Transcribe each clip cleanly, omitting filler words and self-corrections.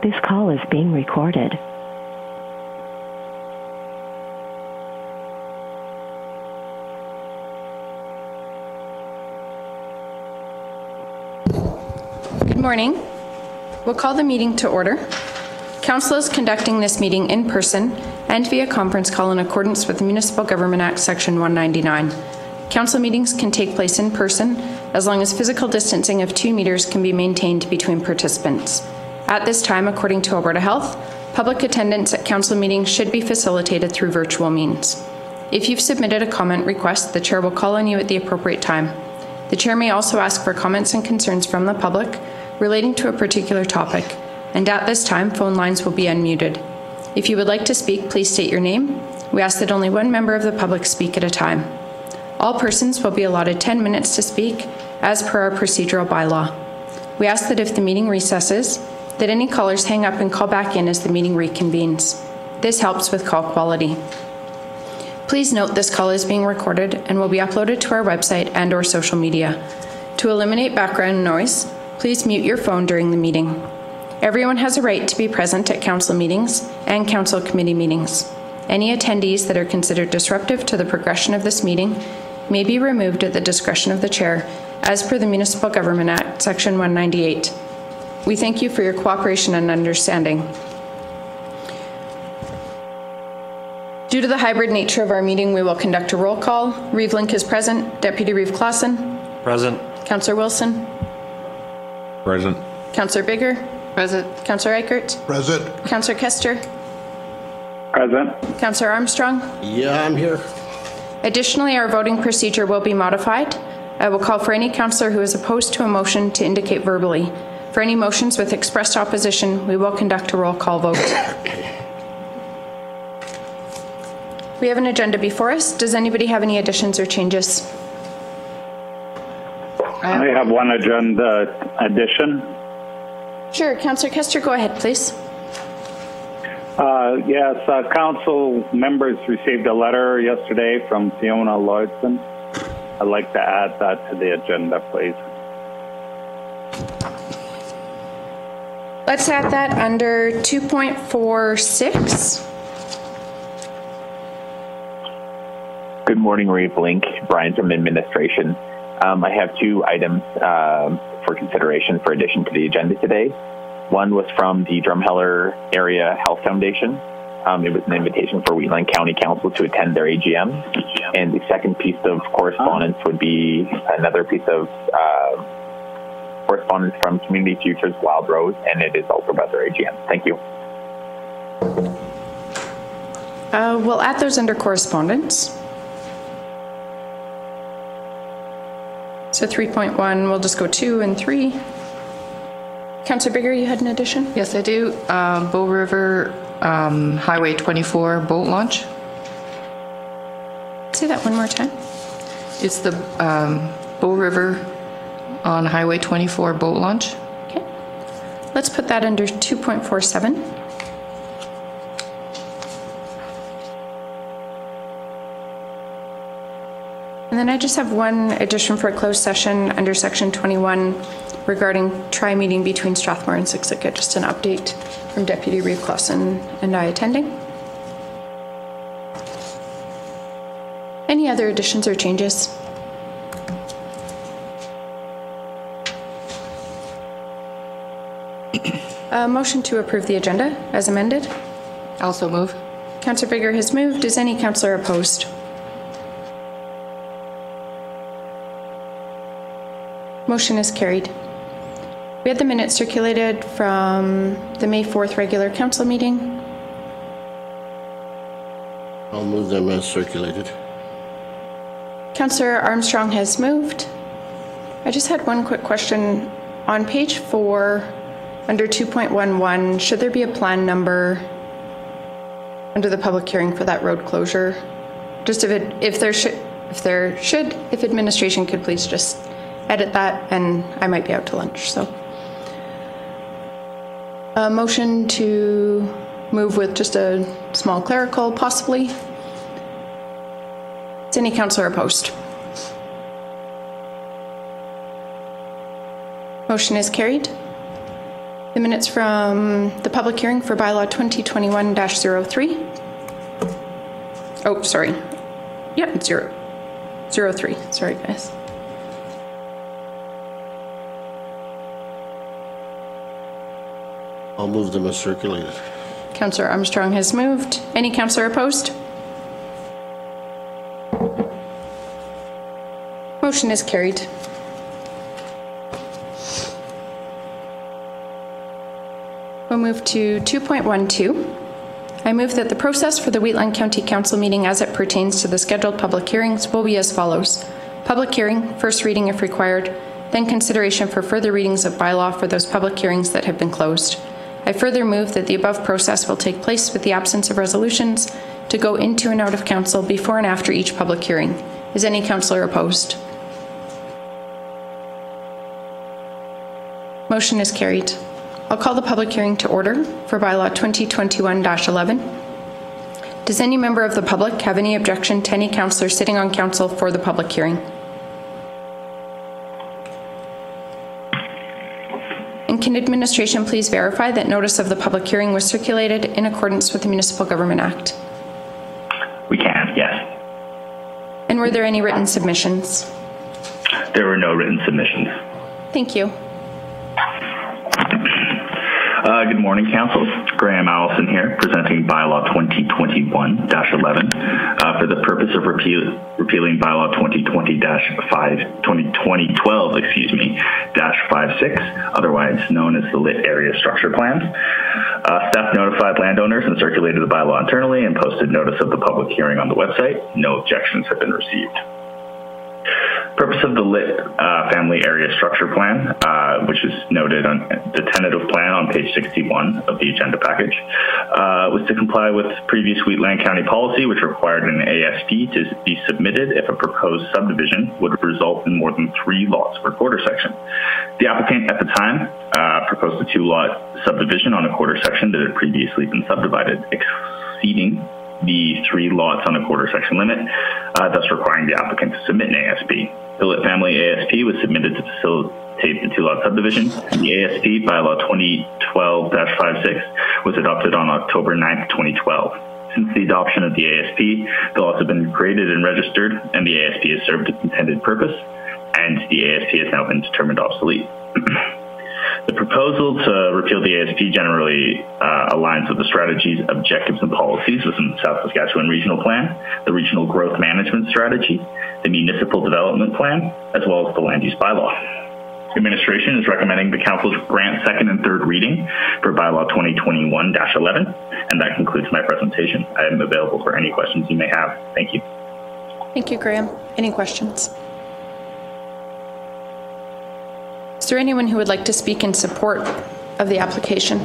This call is being recorded. Good morning. We'll call the meeting to order. Council is conducting this meeting in person and via conference call in accordance with the Municipal Government Act Section 199. Council meetings can take place in person as long as physical distancing of 2 meters can be maintained between participants. At this time, according to Alberta Health, public attendance at council meetings should be facilitated through virtual means. If you've submitted a comment request, the chair will call on you at the appropriate time. The chair may also ask for comments and concerns from the public relating to a particular topic, and at this time, phone lines will be unmuted. If you would like to speak, please state your name. We ask that only one member of the public speak at a time. All persons will be allotted 10 minutes to speak as per our procedural bylaw. We ask that if the meeting recesses, that any callers hang up and call back in as the meeting reconvenes. This helps with call quality. Please note this call is being recorded and will be uploaded to our website and/or social media. To eliminate background noise, please mute your phone during the meeting. Everyone has a right to be present at council meetings and council committee meetings. Any attendees that are considered disruptive to the progression of this meeting may be removed at the discretion of the chair as per the Municipal Government Act, Section 198. We thank you for your cooperation and understanding. Due to the hybrid nature of our meeting, we will conduct a roll call. Reeve Link is present. Deputy Reeve Clausen. Present. Councillor Wilson. Present. Councillor Bigger. Present. Councillor Eichert. Present. Councillor Kester. Present. Councillor Armstrong. Yeah, I'm here. Additionally, our voting procedure will be modified. I will call for any councillor who is opposed to a motion to indicate verbally. For any motions with expressed opposition, we will conduct a roll call vote. We have an agenda before us. Does anybody have any additions or changes? I have one agenda addition. Sure, Councillor Kester, go ahead, please. Yes, council members received a letter yesterday from Fiona Lloydson. I'd like to add that to the agenda, please. Let's add that under 2.46. Good morning, Reeve Link. Brian from administration. I have 2 items for consideration for addition to the agenda today. One was from the Drumheller Area Health Foundation. It was an invitation for Wheatland County Council to attend their AGM. And the second piece of correspondence would be another piece of correspondence from Community Futures Wild Rose, and it is also about their AGM. Thank you. We'll add those under correspondence. So 3.1, we'll just go 2 and 3. Councillor Bigger, you had an addition? Yes, I do. Bow River Highway 24 boat launch. Say that one more time. It's the Bow River on Highway 24 boat launch. Okay. Let's put that under 2.47. And then I just have one addition for a closed session under section 21 regarding tri-meeting between Strathmore and Siksika. Just an update from Deputy Reeve Clausen and I attending. Any other additions or changes? Motion to approve the agenda as amended. Also move. Councillor Bigger has moved. Is any councillor opposed? Motion is carried. We had the minutes circulated from the May 4th regular council meeting. I'll move them as circulated. Councillor Armstrong has moved. I just had one quick question. On page 4, under 2.11, should there be a plan number under the public hearing for that road closure? Just if administration could please just edit that, and I might be out to lunch, so. A motion to move with just a small clerical, possibly. Is any councillor opposed? Motion is carried. The minutes from the public hearing for Bylaw 2021-03. Oh, sorry. Yeah, it's 03. Sorry, guys. I'll move them as circulated. Councillor Armstrong has moved. Any councillor opposed? Motion is carried. We'll move to 2.12. I move that the process for the Wheatland County Council meeting as it pertains to the scheduled public hearings will be as follows. Public hearing, first reading if required, then consideration for further readings of bylaw for those public hearings that have been closed. I further move that the above process will take place with the absence of resolutions to go into and out of council before and after each public hearing. Is any councillor opposed? Motion is carried. I'll call the public hearing to order for Bylaw 2021-11. Does any member of the public have any objection to any councillor sitting on council for the public hearing? And can administration please verify that notice of the public hearing was circulated in accordance with the Municipal Government Act? We can, yes. And were there any written submissions? There were no written submissions. Thank you. Good morning, Council. Graham Allison here, presenting Bylaw 2021-11 for the purpose of repealing Bylaw 2012-56, otherwise known as the Lit Area Structure Plans. Staff notified landowners and circulated the bylaw internally and posted notice of the public hearing on the website. No objections have been received. Purpose of the Lit Family Area Structure Plan, which is noted on the tentative plan on page 61 of the agenda package, was to comply with previous Wheatland County policy, which required an ASP to be submitted if a proposed subdivision would result in more than 3 lots per quarter section. The applicant at the time proposed a 2-lot subdivision on a quarter section that had previously been subdivided, exceeding the 3 lots on a quarter section limit, thus requiring the applicant to submit an ASP. The Lit Family ASP was submitted to facilitate the 2-lot subdivision. The ASP, Bylaw 2012-56, was adopted on October 9th, 2012. Since the adoption of the ASP, the lots have been created and registered, and the ASP has served its intended purpose, and the ASP has now been determined obsolete. The proposal to repeal the ASP generally aligns with the strategies, objectives, and policies within the South Saskatchewan Regional Plan, the Regional Growth Management Strategy, the Municipal Development Plan, as well as the Land Use Bylaw. Administration is recommending the Council grant second and third reading for Bylaw 2021-11, and that concludes my presentation. I am available for any questions you may have. Thank you. Thank you, Graham. Any questions? Is there anyone who would like to speak in support of the application?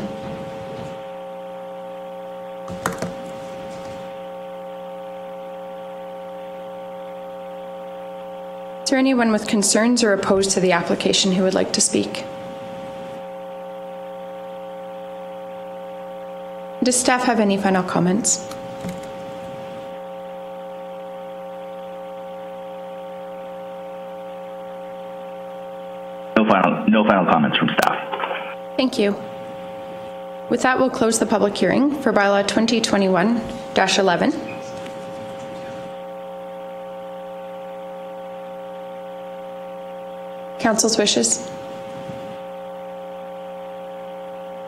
Is there anyone with concerns or opposed to the application who would like to speak? Does staff have any final comments? No final comments from staff. Thank you. With that, we'll close the public hearing for Bylaw 2021-11. Council's wishes.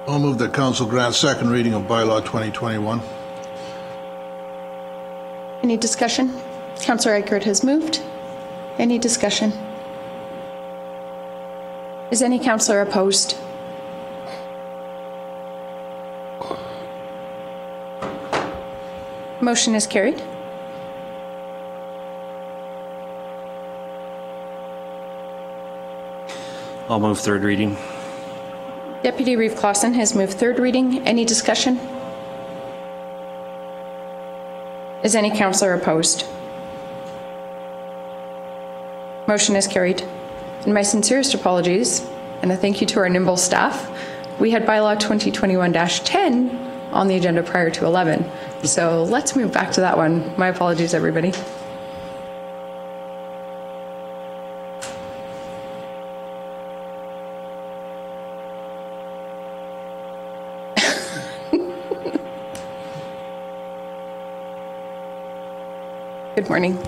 I'll move that Council grant second reading of Bylaw 2021. Any discussion? Councillor Eichert has moved. Any discussion? Is any councillor opposed? Motion is carried. I'll move third reading. Deputy Reeve Clausen has moved third reading. Any discussion? Is any councillor opposed? Motion is carried. And my sincerest apologies, and a thank you to our nimble staff. We had Bylaw 2021-10 on the agenda prior to 11. So let's move back to that one. My apologies, everybody. Good morning.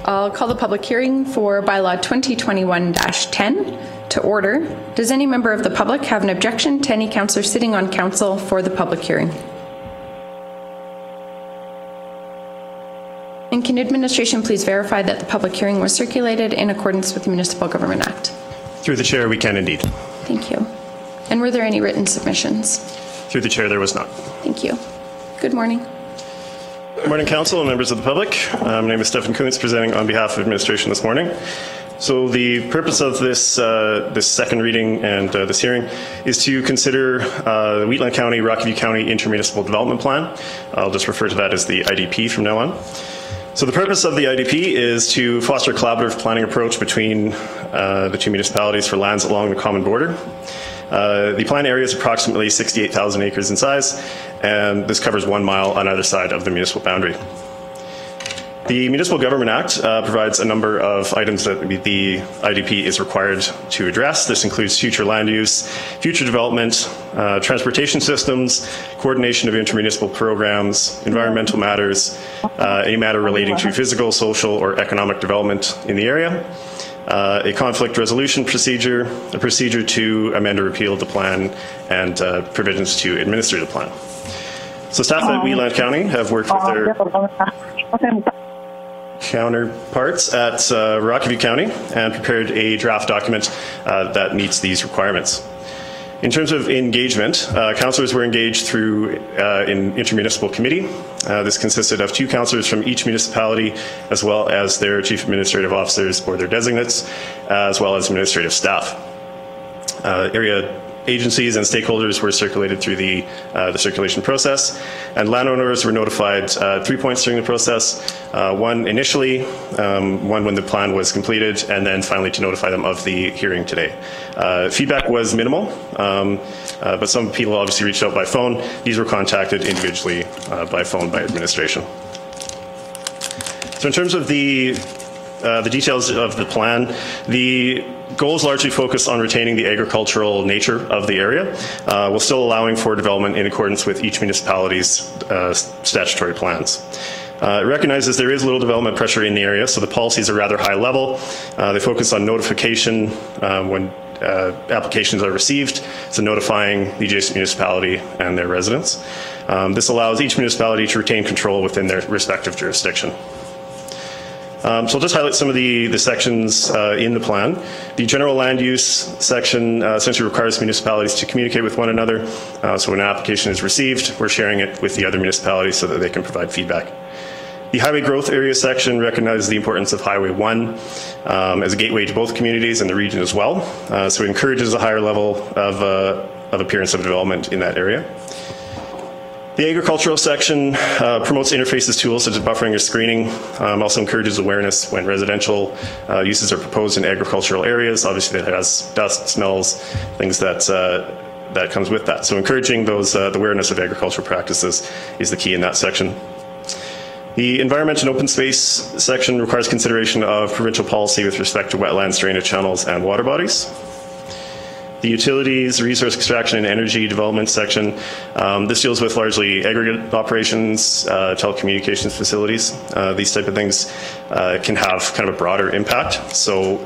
I'll call the public hearing for Bylaw 2021-10 to order. Does any member of the public have an objection to any councillor sitting on council for the public hearing? And can administration please verify that the public hearing was circulated in accordance with the Municipal Government Act? Through the chair, we can indeed. Thank you. And were there any written submissions? Through the chair, there was not. Thank you. Good morning. Good morning, council and members of the public. My name is Stephen Kuntz, presenting on behalf of administration this morning. So the purpose of this this second reading and this hearing is to consider the Wheatland County, Rocky View County Intermunicipal Development Plan. I'll just refer to that as the IDP from now on. So the purpose of the IDP is to foster a collaborative planning approach between the two municipalities for lands along the common border. The plan area is approximately 68,000 acres in size, and this covers 1 mile on either side of the municipal boundary. The Municipal Government Act provides a number of items that the IDP is required to address. This includes future land use, future development, transportation systems, coordination of intermunicipal programs, environmental matters, any matter relating to physical, social, or economic development in the area, a conflict resolution procedure, a procedure to amend or repeal the plan, and provisions to administer the plan. So staff at Wheatland County have worked with their counterparts at Rocky View County and prepared a draft document that meets these requirements. In terms of engagement, councillors were engaged through an intermunicipal committee. This consisted of 2 councillors from each municipality, as well as their chief administrative officers or their designates, as well as administrative staff. Area agencies and stakeholders were circulated through the circulation process, and landowners were notified 3 points during the process. One initially, one when the plan was completed, and then finally to notify them of the hearing today. Feedback was minimal, but some people obviously reached out by phone. These were contacted individually by phone by administration. So in terms of the details of the plan, the goals largely focus on retaining the agricultural nature of the area, while still allowing for development in accordance with each municipality's statutory plans. It recognizes there is little development pressure in the area, so the policies are rather high level. They focus on notification when applications are received, so notifying the adjacent municipality and their residents. This allows each municipality to retain control within their respective jurisdiction. So I'll just highlight some of the sections in the plan. The general land use section essentially requires municipalities to communicate with one another. So when an application is received, we're sharing it with the other municipalities so that they can provide feedback. The highway growth area section recognizes the importance of Highway 1 as a gateway to both communities and the region as well. So it encourages a higher level of appearance of development in that area. The agricultural section promotes interfaces tools such as buffering or screening, also encourages awareness when residential uses are proposed in agricultural areas. Obviously that has dust, smells, things that comes with that. So encouraging those the awareness of agricultural practices is the key in that section. The environment and open space section requires consideration of provincial policy with respect to wetlands, drainage channels, and water bodies. The utilities, resource extraction, and energy development section, this deals with largely aggregate operations, telecommunications facilities. These type of things can have kind of a broader impact. So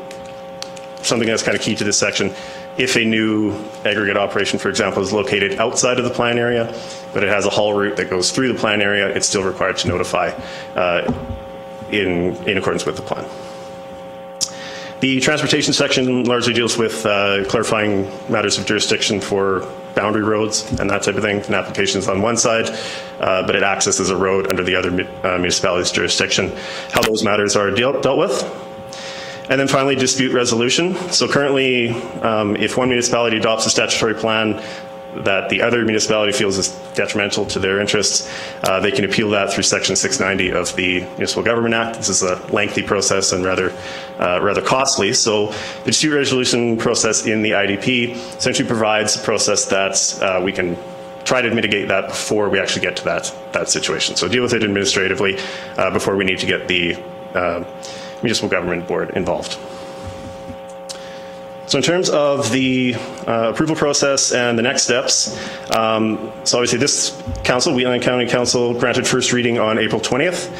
something that's kind of key to this section, if a new aggregate operation, for example, is located outside of the plan area, but it has a haul route that goes through the plan area, it's still required to notify in accordance with the plan. The transportation section largely deals with clarifying matters of jurisdiction for boundary roads and that type of thing, and applications on one side, but it accesses a road under the other municipality's jurisdiction, how those matters are dealt with. And then finally, dispute resolution. So currently, if one municipality adopts a statutory plan that the other municipality feels is detrimental to their interests, they can appeal that through Section 690 of the Municipal Government Act. This is a lengthy process and rather costly. So the dispute resolution process in the IDP essentially provides a process that we can try to mitigate that before we actually get to that situation. So deal with it administratively before we need to get the Municipal Government Board involved. So in terms of the approval process and the next steps, so obviously this council, Wheatland County Council, granted first reading on April 20th.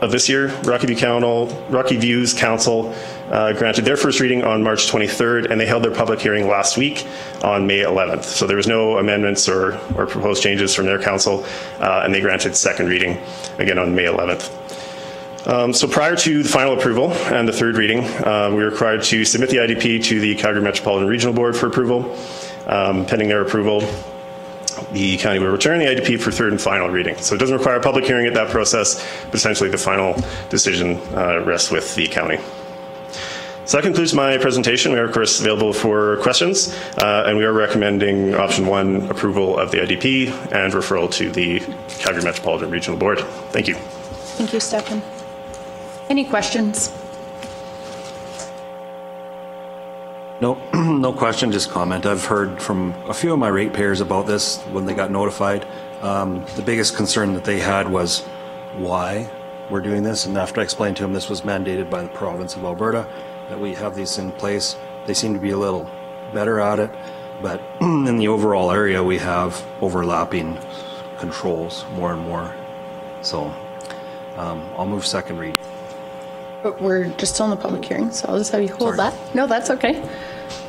of this year, Rocky View's Council granted their first reading on March 23rd, and they held their public hearing last week on May 11th. So there was no amendments or proposed changes from their council, and they granted second reading again on May 11th. So prior to the final approval and the third reading, we were required to submit the IDP to the Calgary Metropolitan Regional Board for approval. Pending their approval, the county will return the IDP for third and final reading. So it doesn't require a public hearing at that process, but essentially the final decision rests with the county. So that concludes my presentation. We are, of course, available for questions, and we are recommending option 1, approval of the IDP and referral to the Calgary Metropolitan Regional Board. Thank you. Thank you, Stefan. Any questions? No question, just comment. I've heard from a few of my ratepayers about this when they got notified. The biggest concern that they had was why we're doing this, and after I explained to them this was mandated by the province of Alberta, that we have these in place, they seem to be a little better at it, but in the overall area we have overlapping controls more and more. So I'll move second read. But we're just still in the public hearing, so I'll just have you hold that. No, that's okay.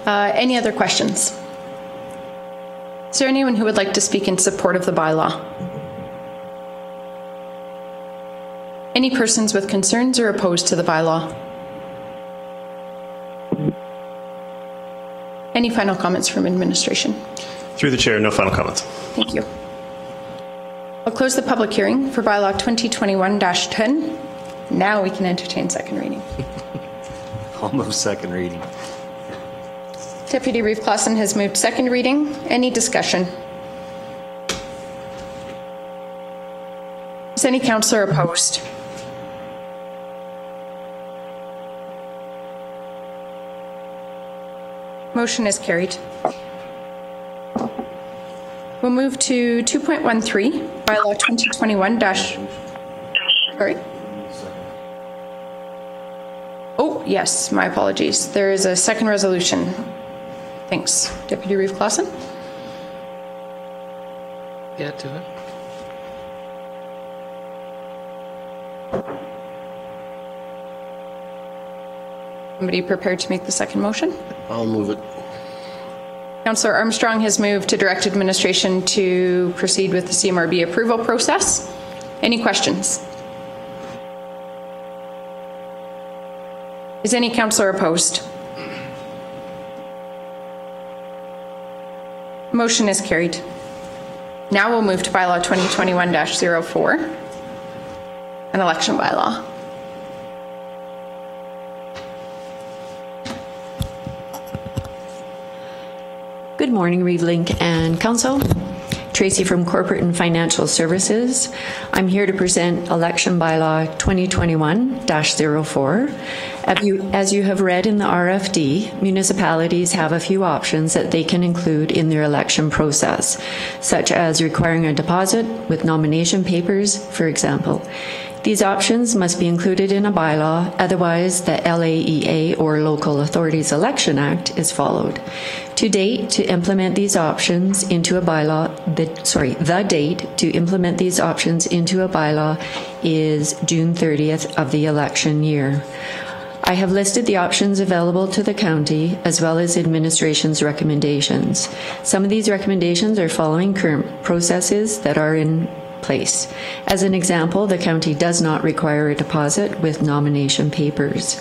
Any other questions? Is there anyone who would like to speak in support of the bylaw? Any persons with concerns or opposed to the bylaw? Any final comments from administration? Through the chair, no final comments. Thank you. I'll close the public hearing for bylaw 2021-10. Now we can entertain second reading. I'll move second reading. Deputy Reeve Clausen has moved second reading. Any discussion? Is any councillor opposed? Motion is carried. We'll move to 2.13, bylaw 2021- Sorry. Oh, yes, my apologies. There is a second resolution. Thanks. Deputy Reeve Clausen? Get to it. Somebody prepared to make the second motion? I'll move it. Councillor Armstrong has moved to direct administration to proceed with the CMRB approval process. Any questions? Is any councillor opposed? Motion is carried. Now we'll move to bylaw 2021-04, an election bylaw. Good morning, Reeve Link and Council. Tracy from Corporate and Financial Services. I'm here to present Election Bylaw 2021-04. As you have read in the RFD, municipalities have a few options that they can include in their election process, such as requiring a deposit with nomination papers, for example. These options must be included in a bylaw, otherwise the LAEA or Local Authorities Election Act is followed. To date, to implement these options into a bylaw, the date to implement these options into a bylaw is June 30th of the election year. I have listed the options available to the county as well as administration's recommendations. Some of these recommendations are following current processes that are in place. As an example, the county does not require a deposit with nomination papers.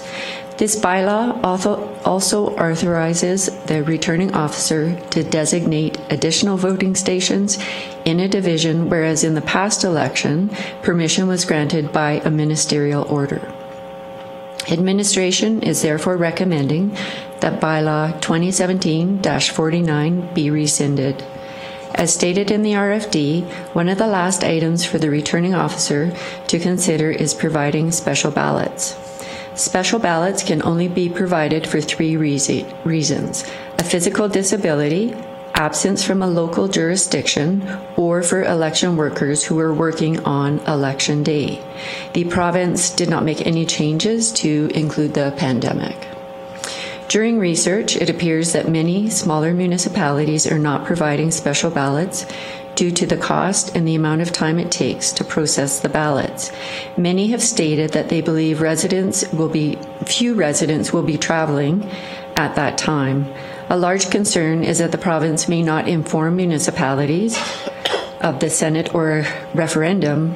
This bylaw also authorizes the returning officer to designate additional voting stations in a division, whereas in the past election, permission was granted by a ministerial order. Administration is therefore recommending that bylaw 2017-49 be rescinded. As stated in the RFD, one of the last items for the returning officer to consider is providing special ballots. Special ballots can only be provided for three reasons: a physical disability, absence from a local jurisdiction, or for election workers who are working on election day. The province did not make any changes to include the pandemic. During research, it appears that many smaller municipalities are not providing special ballots due to the cost and the amount of time it takes to process the ballots. Many have stated that they believe few residents will be traveling at that time. A large concern is that the province may not inform municipalities of the Senate or referendum,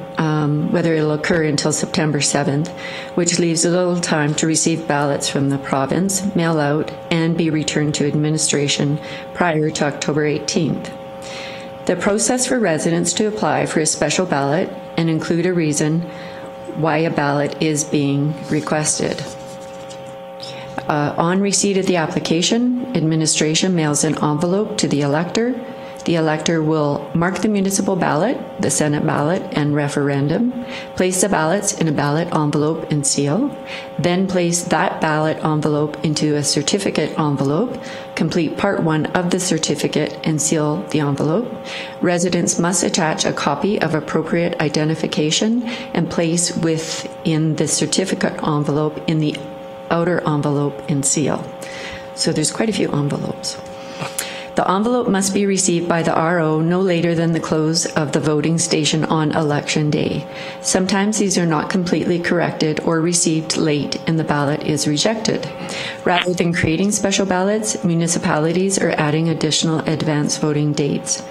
whether it'll occur until September 7th, which leaves a little time to receive ballots from the province, mail out, and be returned to administration prior to October 18th. The process for residents to apply for a special ballot and include a reason why a ballot is being requested. On receipt of the application, administration mails an envelope to the elector. The elector will mark the municipal ballot, the Senate ballot, and referendum, place the ballots in a ballot envelope and seal, then place that ballot envelope into a certificate envelope, complete part 1 of the certificate, and seal the envelope. Residents must attach a copy of appropriate identification and place within the certificate envelope in the outer envelope and seal. So there's quite a few envelopes. The envelope must be received by the RO no later than the close of the voting station on election day. Sometimes these are not completely corrected or received late and the ballot is rejected. Rather than creating special ballots, municipalities are adding additional advance voting dates.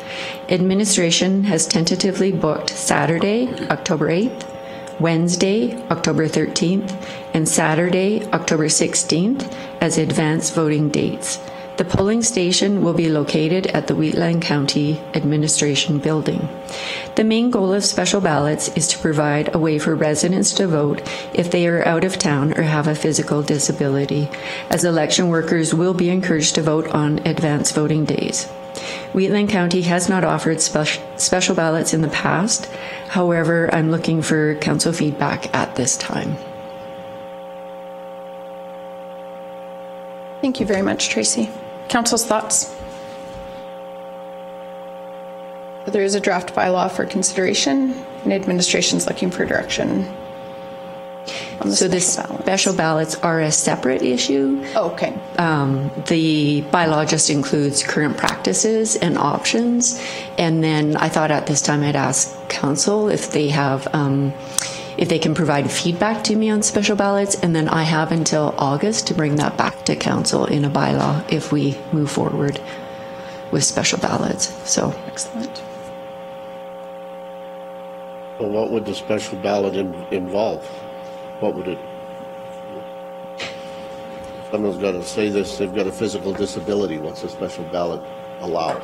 Administration has tentatively booked Saturday, October 8th, Wednesday, October 13th, and Saturday, October 16th as advance voting dates. The polling station will be located at the Wheatland County Administration Building. The main goal of special ballots is to provide a way for residents to vote if they are out of town or have a physical disability, as election workers will be encouraged to vote on advance voting days. Wheatland County has not offered special ballots in the past. However, I'm looking for council feedback at this time. Thank you very much, Tracy. Council's thoughts? There is a draft bylaw for consideration, and administration's looking for direction on the special ballots are a separate issue. Oh, okay. The bylaw just includes current practices and options, and then I thought at this time I'd ask council if they have if they can provide feedback to me on special ballots, and then I have until August to bring that back to council in a bylaw if we move forward with special ballots. So excellent. Well, what would the special ballot involve? What would it? Someone's got to say this, they've got a physical disability. What's a special ballot allow?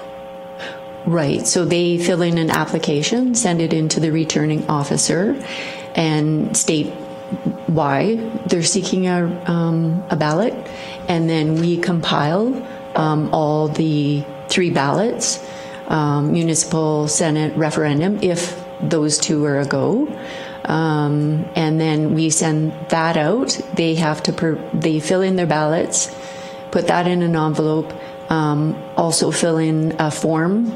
Right, so they fill in an application, send it into the returning officer, and state why they're seeking a ballot, and then we compile all the 3 ballots, municipal, Senate, referendum, if those 2 are a go, and then we send that out. They have to they fill in their ballots, put that in an envelope, also fill in a form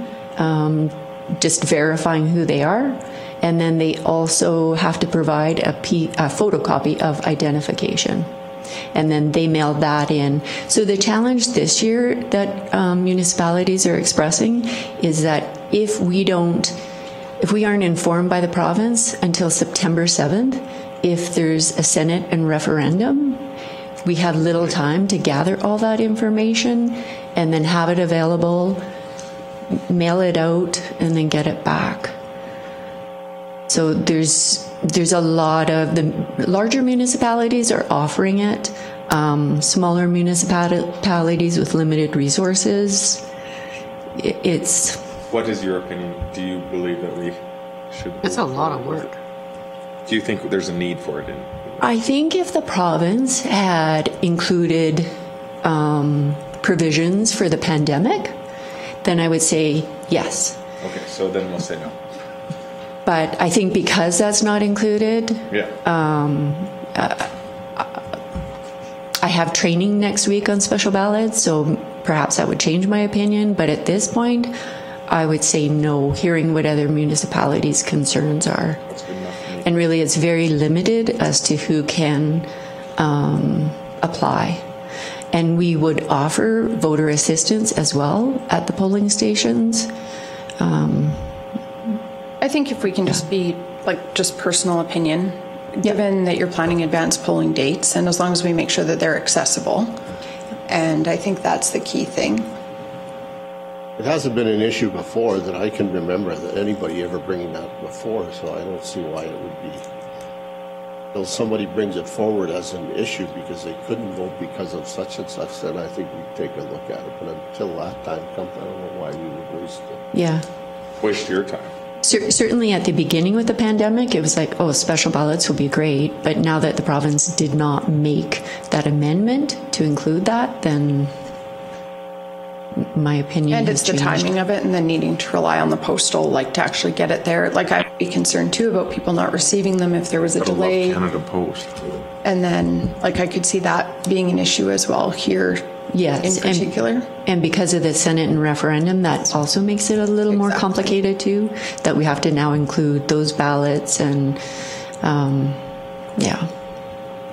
just verifying who they are. And then they also have to provide a photocopy of identification. And then they mail that in. So the challenge this year that municipalities are expressing is that if we aren't informed by the province until September 7th, if there's a Senate and referendum, we have little time to gather all that information and then have it available, mail it out, and then get it back. So there's a lot of the larger municipalities are offering it. Smaller municipalities with limited resources, it's. What is your opinion? Do you believe that we should? It's a lot of work. Do you think there's a need for it? I think if the province had included provisions for the pandemic, then I would say yes. Okay, so then we'll say no. But I think because that's not included, I have training next week on special ballots, so perhaps that would change my opinion. But at this point, I would say no, hearing what other municipalities' concerns are. That's good enough for me. And really, it's very limited as to who can apply. And we would offer voter assistance as well at the polling stations. I think if we can just be like just personal opinion, given that you're planning advanced polling dates, and as long as we make sure that they're accessible, and I think that's the key thing. It hasn't been an issue before that I can remember that anybody ever bringing that before, so I don't see why it would be. Until somebody brings it forward as an issue because they couldn't vote because of such and such, then I think we'd take a look at it. But until that time comes, I don't know why we would waste it. Yeah. Waste your time. Certainly at the beginning with the pandemic, it was like, oh, special ballots will be great. But now that the province did not make that amendment to include that, then my opinion and has it's the changed. timing of it, and then needing to rely on the postal, like to actually get it there. Like I'd be concerned too about people not receiving them if there was a delay. Canada Post. And then, like, I could see that being an issue as well here. Yes, in particular. And because of the Senate and referendum, that also makes it a little more complicated too. That we have to now include those ballots and yeah.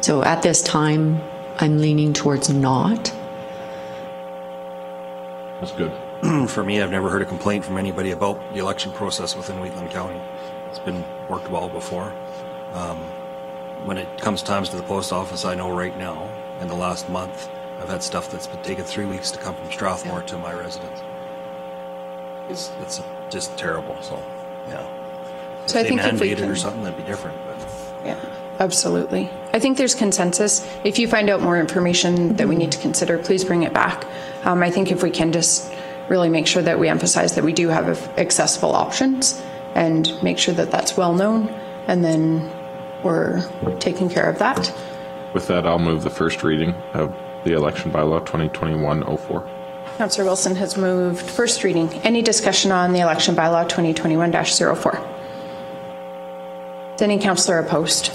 So at this time, I'm leaning towards not. That's good. For me, I've never heard a complaint from anybody about the election process within Wheatland County. It's been worked well before. When it comes times to the post office, I know right now, in the last month, I've had stuff that's been taken 3 weeks to come from Strathmore to my residence. It's just terrible, so, yeah. So I think if we mandated can, or something, that'd be different, but. Yeah, absolutely. I think there's consensus. If you find out more information that we need to consider, please bring it back. I think if we can just really make sure that we emphasize that we do have accessible options and make sure that that's well known, and then we're taking care of that. With that, I'll move the first reading of the election bylaw 2021-04. Councillor Wilson has moved first reading. Any discussion on the election bylaw 2021-04? Is any councillor opposed?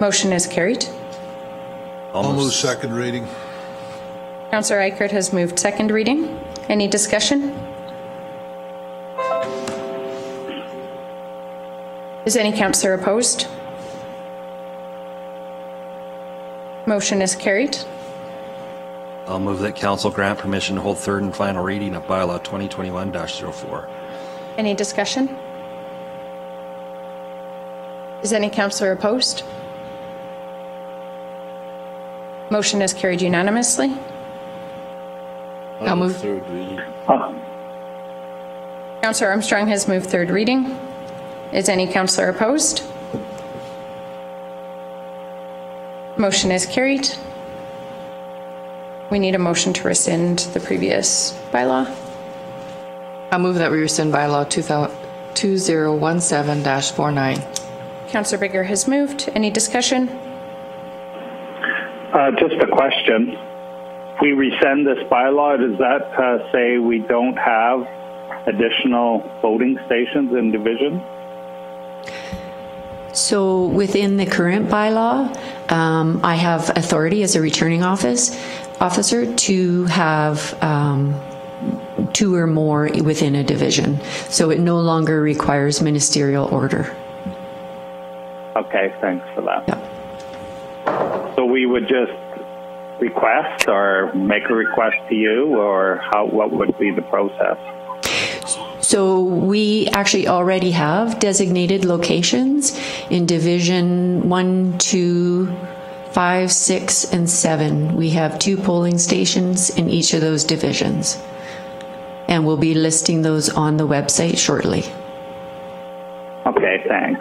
Motion is carried. I'll move second reading. Councillor Eichert has moved second reading. Any discussion? Is any councillor opposed? Motion is carried. I'll move that council grant permission to hold third and final reading of bylaw 2021-04. Any discussion? Is any councillor opposed? Motion is carried unanimously. I'll move third reading. Councillor Armstrong has moved third reading. Is any councillor opposed? Motion is carried. We need a motion to rescind the previous bylaw. I'll move that we rescind bylaw 2017-49. Councillor Bigger has moved. Any discussion? Just a question. If we rescind this bylaw, does that say we don't have additional voting stations in division? So within the current bylaw, I have authority as a returning officer to have 2 or more within a division. So it no longer requires ministerial order. Okay, thanks for that. Yep. So we would just request or make a request to you, or what would be the process? So we actually already have designated locations in Division 1, 2, 5, 6, and 7. We have 2 polling stations in each of those divisions. And we'll be listing those on the website shortly. Okay, thanks.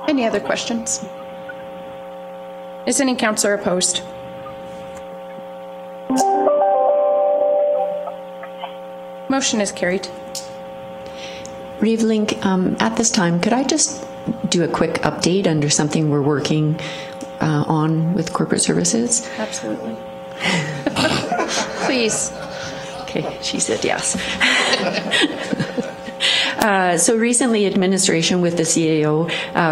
Any other questions? Is any councillor opposed? Motion is carried. Reeve-Link, at this time, could I just do a quick update under something we're working on with corporate services? Absolutely. Please. Okay, she said yes. So recently, administration with the CAO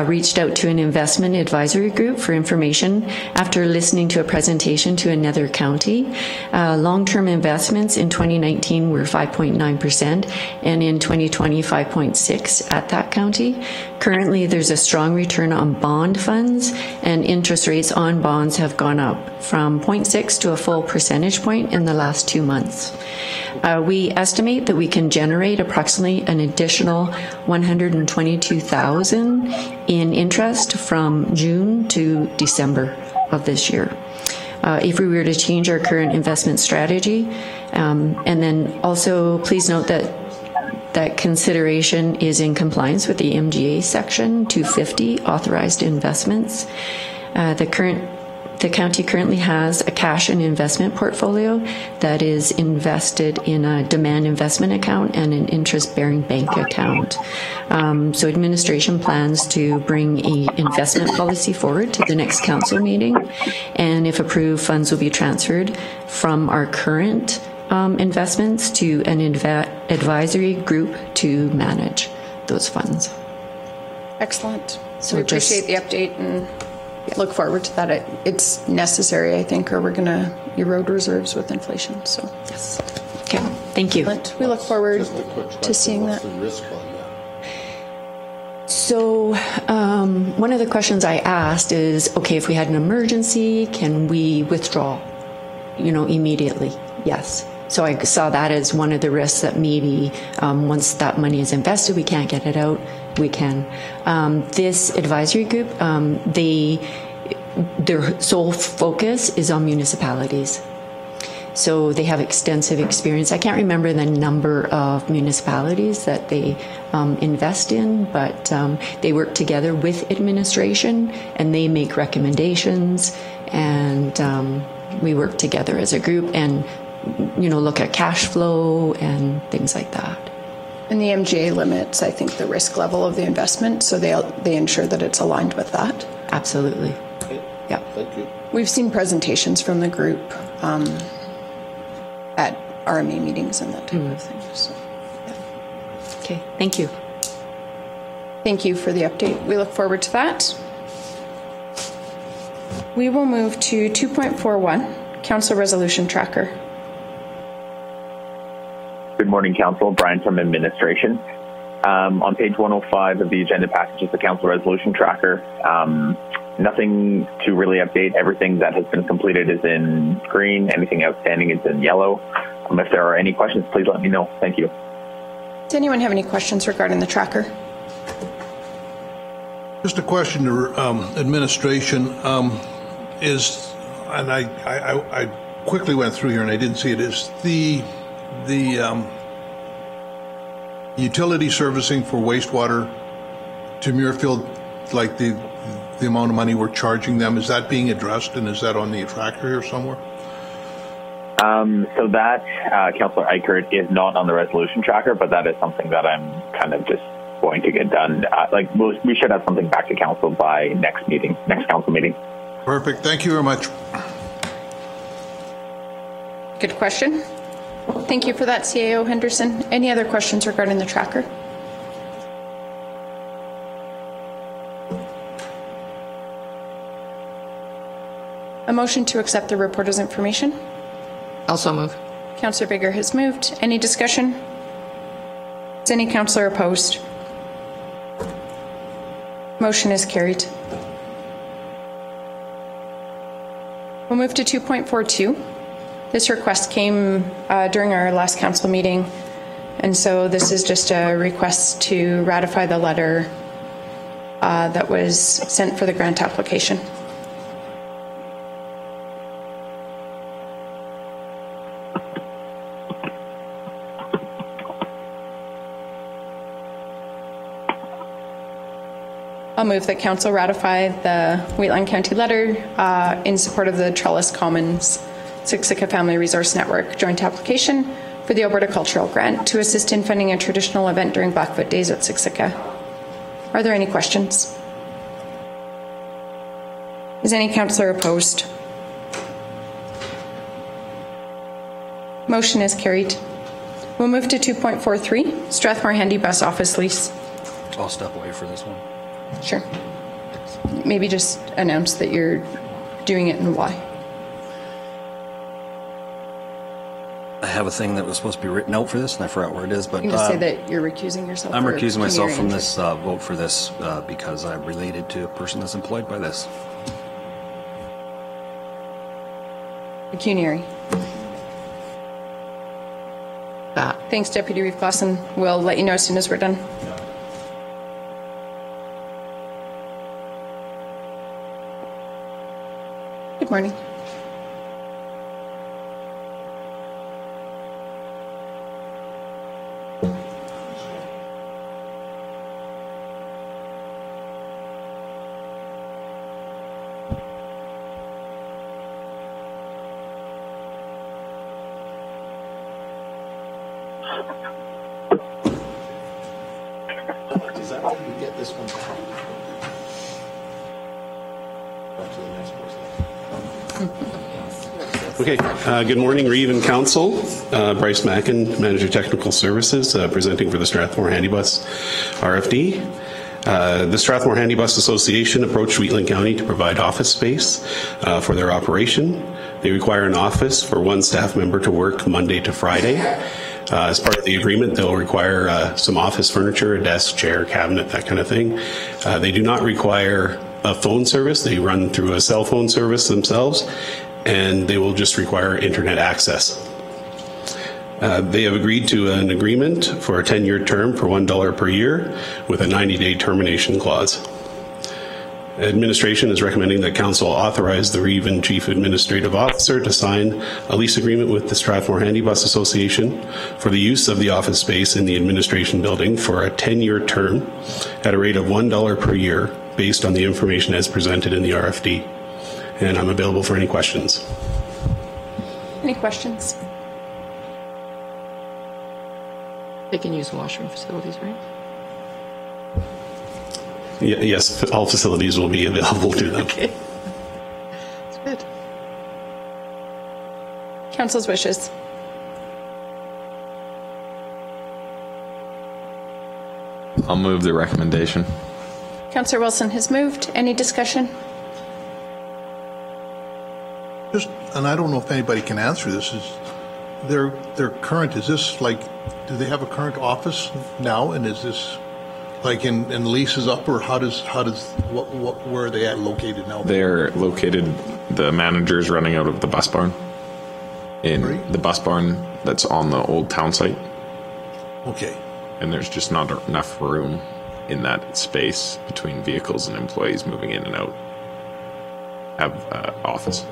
reached out to an investment advisory group for information after listening to a presentation to another county. Long-term investments in 2019 were 5.9%, and in 2020, 5.6% at that county. Currently, there's a strong return on bond funds, and interest rates on bonds have gone up from 0.6 to a full percentage point in the last 2 months. We estimate that we can generate approximately an additional $122,000 in interest from June to December of this year. If we were to change our current investment strategy, and then also please note that consideration is in compliance with the MGA section 250 authorized investments. The county currently has a cash and investment portfolio that is invested in a demand investment account and an interest-bearing bank account. So administration plans to bring an investment policy forward to the next council meeting, and if approved, funds will be transferred from our current investments to an advisory group to manage those funds. Excellent. So we appreciate the update and look forward to that. It's necessary, I think, or we're going to erode reserves with inflation. So yes. Okay. Thank you. We look forward to seeing that. What's the risk on that? So one of the questions I asked is, okay, if we had an emergency, can we withdraw, immediately? Yes. So I saw that as one of the risks that maybe once that money is invested, we can't get it out. We can. This advisory group, their sole focus is on municipalities. So they have extensive experience. I can't remember the number of municipalities that they invest in, but they work together with administration and they make recommendations, and we work together as a group and look at cash flow and things like that. And the MGA limits, I think, the risk level of the investment, so they ensure that it's aligned with that. Absolutely. Okay. Yeah. Thank you. We've seen presentations from the group at RMA meetings and that type of thing. So, yeah. Okay. Thank you. Thank you for the update. We look forward to that. We will move to 2.41, Council Resolution Tracker. Good morning, Council. Brian from Administration. On page 105 of the agenda package is the Council Resolution Tracker. Nothing to really update. Everything that has been completed is in green. Anything outstanding is in yellow. If there are any questions, please let me know. Thank you. Does anyone have any questions regarding the tracker? Just a question to administration and I quickly went through here and I didn't see it, is the utility servicing for wastewater to Muirfield, like the amount of money we're charging them, is that being addressed, and is that on the tracker here somewhere? So that, Councillor Eichert, is not on the resolution tracker, but that is something that I'm kind of just going to get done. We should have something back to council by next council meeting. Perfect. Thank you very much. Good question. Thank you for that, CAO Henderson. Any other questions regarding the tracker? A motion to accept the report as information. Also move. Councillor Bigger has moved. Any discussion? Is any councillor opposed? Motion is carried. We'll move to 2.42. This request came during our last council meeting, and so this is just a request to ratify the letter that was sent for the grant application. I'll move that council ratify the Wheatland County letter in support of the Trellis Commons Siksika Family Resource Network joint application for the Alberta Cultural Grant to assist in funding a traditional event during Blackfoot Days at Siksika. Are there any questions? Is any councillor opposed? Motion is carried. We'll move to 2.43, Strathmore Handy Bus Office Lease. I'll step away for this one. Sure. Maybe just announce that you're doing it and why. I have a thing that was supposed to be written out for this, and I forgot where it is. But You can just say that you're recusing yourself. I'm for recusing myself pecuniary from interest. this vote for this because I'm related to a person that's employed by this. Pecuniary. Thanks, Deputy Reeve Clausen. We'll let you know as soon as we're done. Good morning. Is that how you get this one back? Up to the next person. Okay, good morning, Reeve and Council. Bryce Mackin, Manager Technical Services, presenting for the Strathmore Handybus RFD. The Strathmore Handybus Association approached Wheatland County to provide office space for their operation. They require an office for one staff member to work Monday to Friday. As part of the agreement, they'll require some office furniture, a desk, chair, cabinet, that kind of thing. They do not require a phone service. They run through a cell phone service themselves, and they will just require internet access. They have agreed to an agreement for a 10-year term for $1 per year with a 90-day termination clause. Administration is recommending that Council authorize the Reeve and Chief Administrative Officer to sign a lease agreement with the Strathmore Handybus Association for the use of the office space in the administration building for a 10-year term at a rate of $1 per year based on the information as presented in the RFD. And I'm available for any questions. Any questions? They can use washroom facilities, right? Yes, all facilities will be available to them. Okay. That's good. Council's wishes. I'll move the recommendation. Councillor Wilson has moved. Any discussion? Just, and I don't know if anybody can answer this, is their current, is this like, do they have a current office now, and is this like in leases up, or where are they at located now? They're located, the manager's running out of the bus barn. In the bus barn that's on the old town site. Okay. And there's just not enough room in that space between vehicles and employees moving in and out. Have office.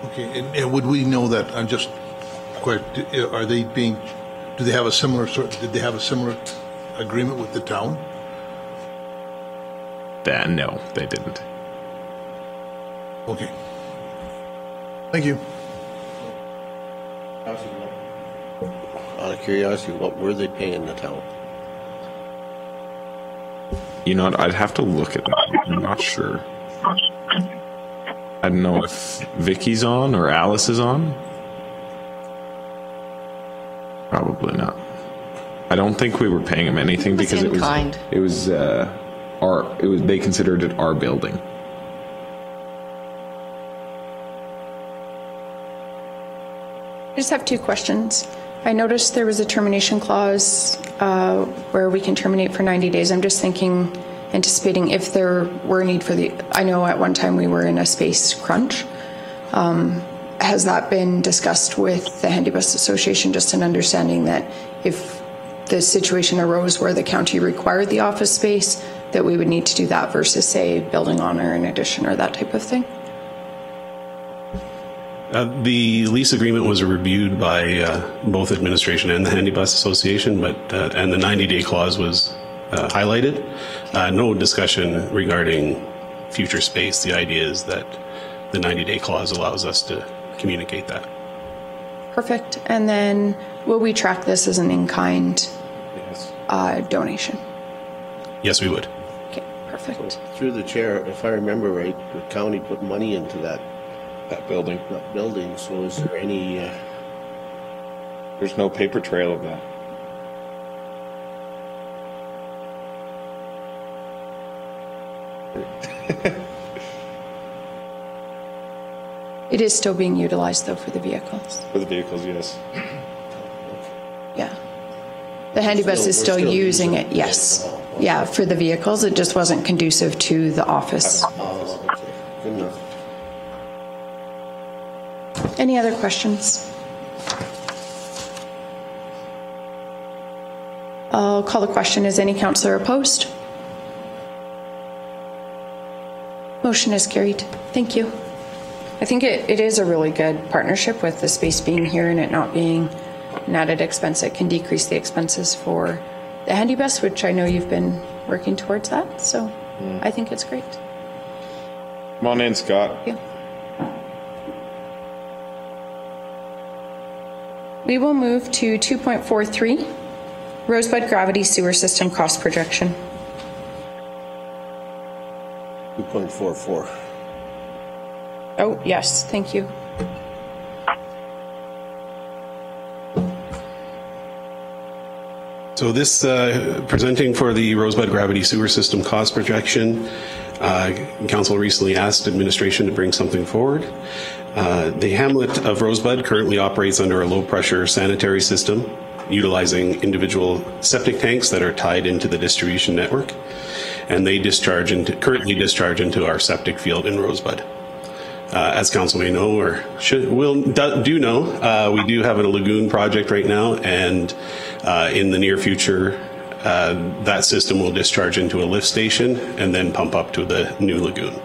Okay, and would we know that? I'm just quite. Are they being? Do they have a similar sort? Did they have a similar agreement with the town? No, they didn't. Okay. Thank you. Out of curiosity, what were they paying the town? You know what? I'd have to look at that. I'm not sure. I don't know if Vicky's on or Alice is on. Probably not. I don't think we were paying them anything because it was they considered it our building. I just have two questions. I noticed there was a termination clause where we can terminate for 90 days. I'm just thinking, anticipating if there were a need for I know at one time we were in a space crunch. Has that been discussed with the Handybus Association, just an understanding that if the situation arose where the county required the office space, that we would need to do that versus, say, building on or an addition or that type of thing? The lease agreement was reviewed by both administration and the Handybus Association, and the 90-day clause was highlighted. No discussion regarding future space. The idea is that the 90-day clause allows us to communicate that. Perfect. And then will we track this as an in-kind donation? Yes, we would. Okay, perfect. So, through the chair, if I remember right, the county put money into that building. So is there any There's no paper trail of that. It is still being utilized, though, for the vehicles. For the vehicles, yes. Yeah. The handy bus is still using it, yes. Yeah, for the vehicles. It just wasn't conducive to the office. Good enough. Any other questions? I'll call the question. Is any councillor opposed? Motion is carried. Thank you. I think it is a really good partnership with the space being here and it not being an added expense. It can decrease the expenses for the handy bus, which I know you've been working towards that. So I think it's great. Come on in, Scott. Yeah. We will move to 2.43, Rosebud Gravity Sewer System Cost Projection. 2.44. Oh, yes, thank you. So this, presenting for the Rosebud Gravity Sewer System cost projection, Council recently asked administration to bring something forward. The hamlet of Rosebud currently operates under a low-pressure sanitary system, utilizing individual septic tanks that are tied into the distribution network, and they currently discharge into our septic field in Rosebud. As Council may know, or do know, we do have a lagoon project right now, and in the near future, that system will discharge into a lift station and then pump up to the new lagoon.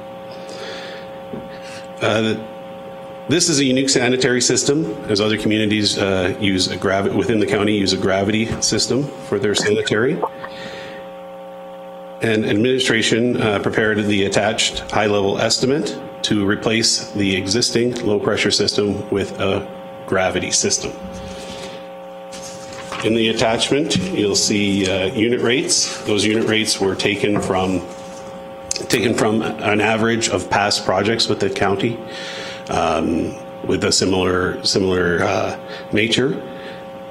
This is a unique sanitary system, as other communities within the county use a gravity system for their sanitary. And administration prepared the attached high-level estimate to replace the existing low-pressure system with a gravity system. In the attachment, you'll see unit rates. Those unit rates were taken from an average of past projects with the county with a similar nature.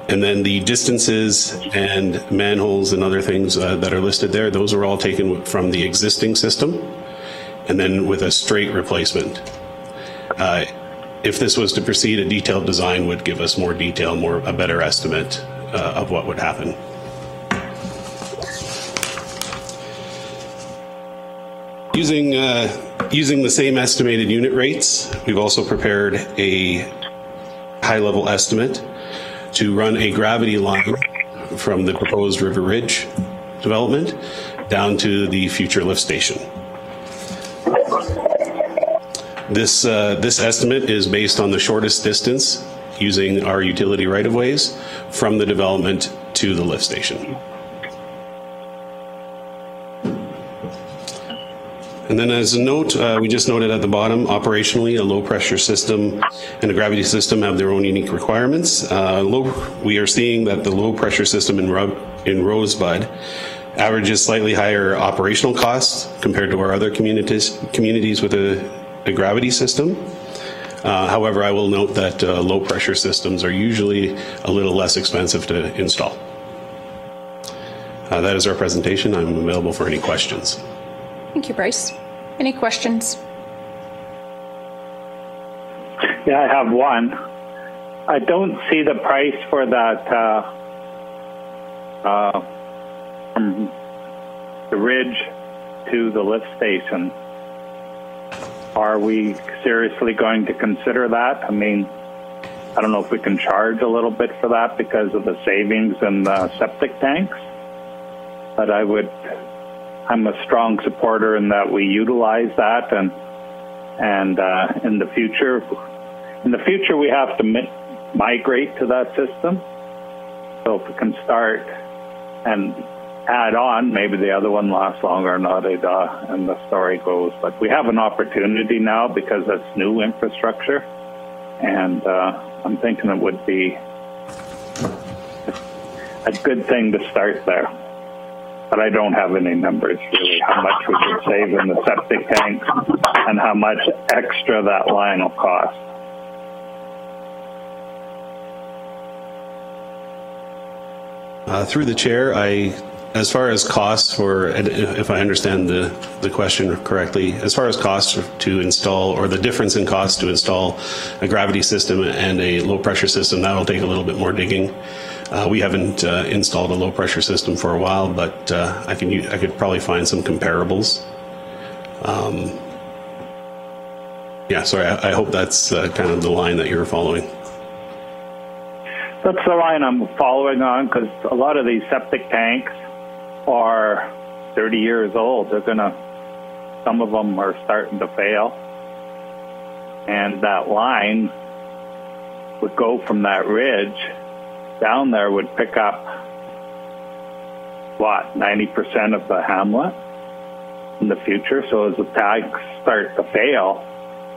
And then the distances and manholes and other things that are listed there, those are all taken from the existing system and then with a straight replacement. If this was to proceed, a detailed design would give us more detail, a better estimate of what would happen. Using the same estimated unit rates, we've also prepared a high-level estimate to run a gravity line from the proposed River Ridge development down to the future lift station. This estimate is based on the shortest distance using our utility right-of-ways from the development to the lift station. And then as a note, we just noted at the bottom, operationally, a low-pressure system and a gravity system have their own unique requirements. We are seeing that the low-pressure system in Rosebud averages slightly higher operational costs compared to our other communities with a gravity system. However, I will note that low-pressure systems are usually a little less expensive to install. That is our presentation. I'm available for any questions. Thank you, Bryce. Any questions? Yeah, I have one. I don't see the price for that from the ridge to the lift station. Are we seriously going to consider that? I mean, I don't know if we can charge a little bit for that because of the savings in the septic tanks, but I'm a strong supporter in that we utilize that, and in the future we have to migrate to that system. So if we can start and add on, maybe the other one lasts longer or not, and the story goes. But we have an opportunity now because it's new infrastructure, and I'm thinking it would be a good thing to start there. But I don't have any numbers really, how much we could save in the septic tanks and how much extra that line will cost. Through the chair, as far as costs for, if I understand the question correctly, as far as costs to install, or the difference in cost to install a gravity system and a low pressure system, that'll take a little bit more digging. We haven't installed a low pressure system for a while, but I could probably find some comparables. Yeah, sorry, I hope that's kind of the line that you're following. That's the line I'm following on, because a lot of these septic tanks are 30 years old. Some of them are starting to fail. And that line would go from that ridge down there, would pick up, 90% of the hamlet in the future. So as the tanks start to fail,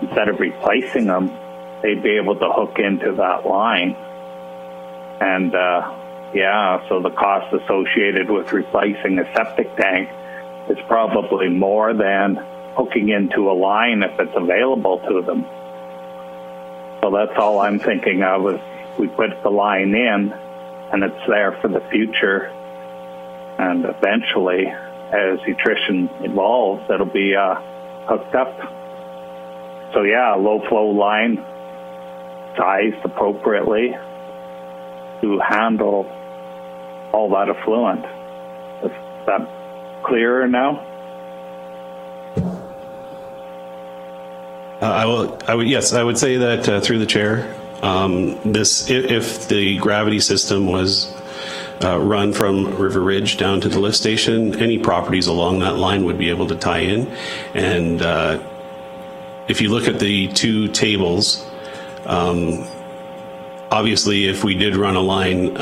instead of replacing them, they'd be able to hook into that line. And so the cost associated with replacing a septic tank is probably more than hooking into a line if it's available to them. So that's all I'm thinking of, is we put the line in and it's there for the future. And eventually, as nutrition evolves, it'll be hooked up. So yeah, a low flow line sized appropriately to handle all that effluent. Is that clearer now? Yes, I would say that through the chair, if the gravity system was run from River Ridge down to the lift station, any properties along that line would be able to tie in. And if you look at the two tables, obviously, if we did run a line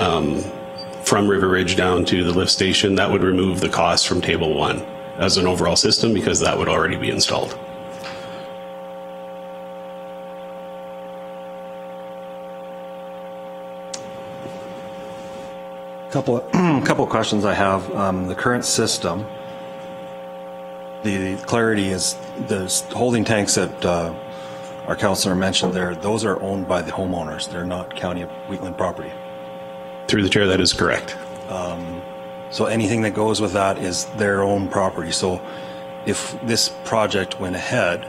from River Ridge down to the lift station, that would remove the cost from Table 1 as an overall system, because that would already be installed. Couple of questions I have. The current system, the clarity is the holding tanks that our councillor mentioned there, those are owned by the homeowners. They're not County of Wheatland property. Through the chair, that is correct. So anything that goes with that is their own property. So if this project went ahead,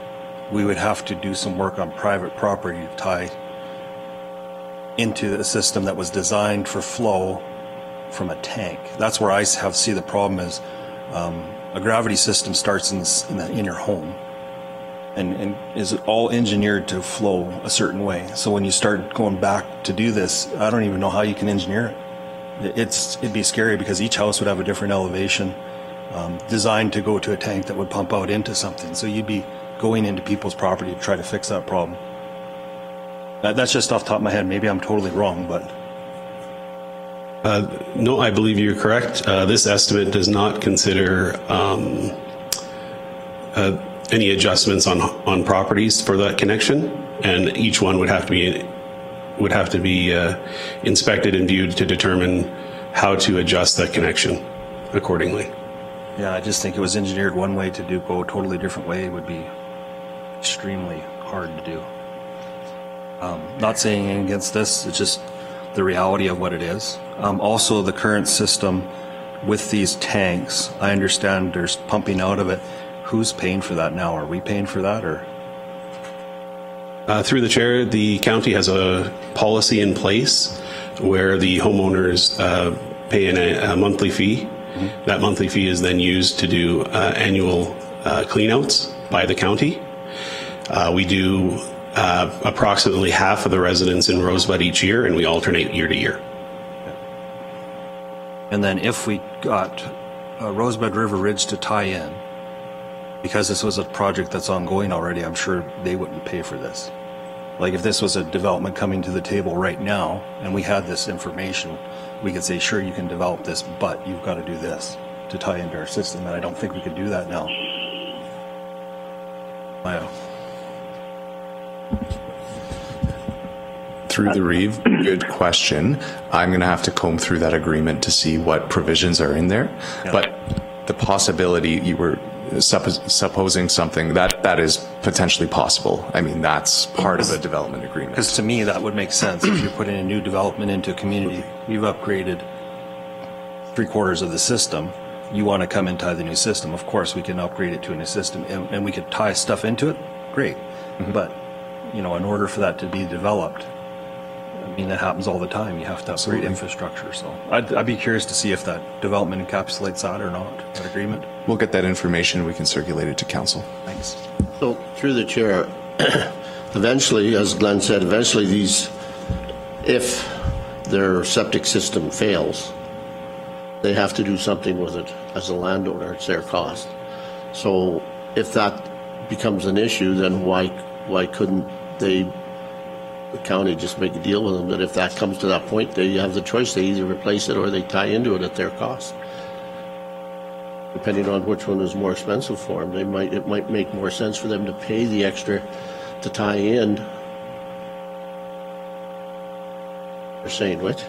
we would have to do some work on private property to tie into a system that was designed for flow from a tank. That's where I see the problem is a gravity system starts in your home and is all engineered to flow a certain way. So when you start going back to do this, I don't even know how you can engineer it. It'd be scary, because each house would have a different elevation designed to go to a tank that would pump out into something. So you'd be going into people's property to try to fix that problem. That's just off the top of my head. Maybe I'm totally wrong, but... No, I believe you're correct. This estimate does not consider any adjustments on properties for that connection, and each one would have to be inspected and viewed to determine how to adjust that connection accordingly. Yeah, I just think it was engineered one way to go a totally different way would be extremely hard to do. Not saying anything against this, it's just the reality of what it is. Also, the current system with these tanks, I understand there's pumping out of it. Who's paying for that now? Are we paying for that, or? Through the chair, the county has a policy in place where the homeowners pay a monthly fee. Mm-hmm. That monthly fee is then used to do annual cleanouts by the county. We do approximately half of the residents in Rosebud each year, and we alternate year to year. And then if we got Rosebud River Ridge to tie in, because this was a project that's ongoing already, I'm sure they wouldn't pay for this. Like if this was a development coming to the table right now and we had this information, we could say, sure, you can develop this, but you've got to do this to tie into our system. And I don't think we could do that now. Through the Reeve, good question. I'm going to have to comb through that agreement to see what provisions are in there. Yeah. But the possibility you were supposing something that is potentially possible. I mean, that's part of a development agreement. Because to me, that would make sense. If you're putting a new development into a community, you've upgraded 3/4 of the system, you want to come and tie the new system. Of course, we can upgrade it to a new system, and we could tie stuff into it. Great. But, in order for that to be developed, that happens all the time. You have to upgrade infrastructure. So I'd be curious to see if that development encapsulates that or not, that agreement. We'll get that information. We can circulate it to council. Thanks. So, through the chair, eventually, as Glenn said, if their septic system fails, they have to do something with it as a landowner. It's their cost. So if that becomes an issue, then why couldn't the county just make a deal with them that if that comes to that point, they have the choice. They either replace it or they tie into it at their cost. Depending on which one is more expensive for them, it might make more sense for them to pay the extra to tie in. They're saying what?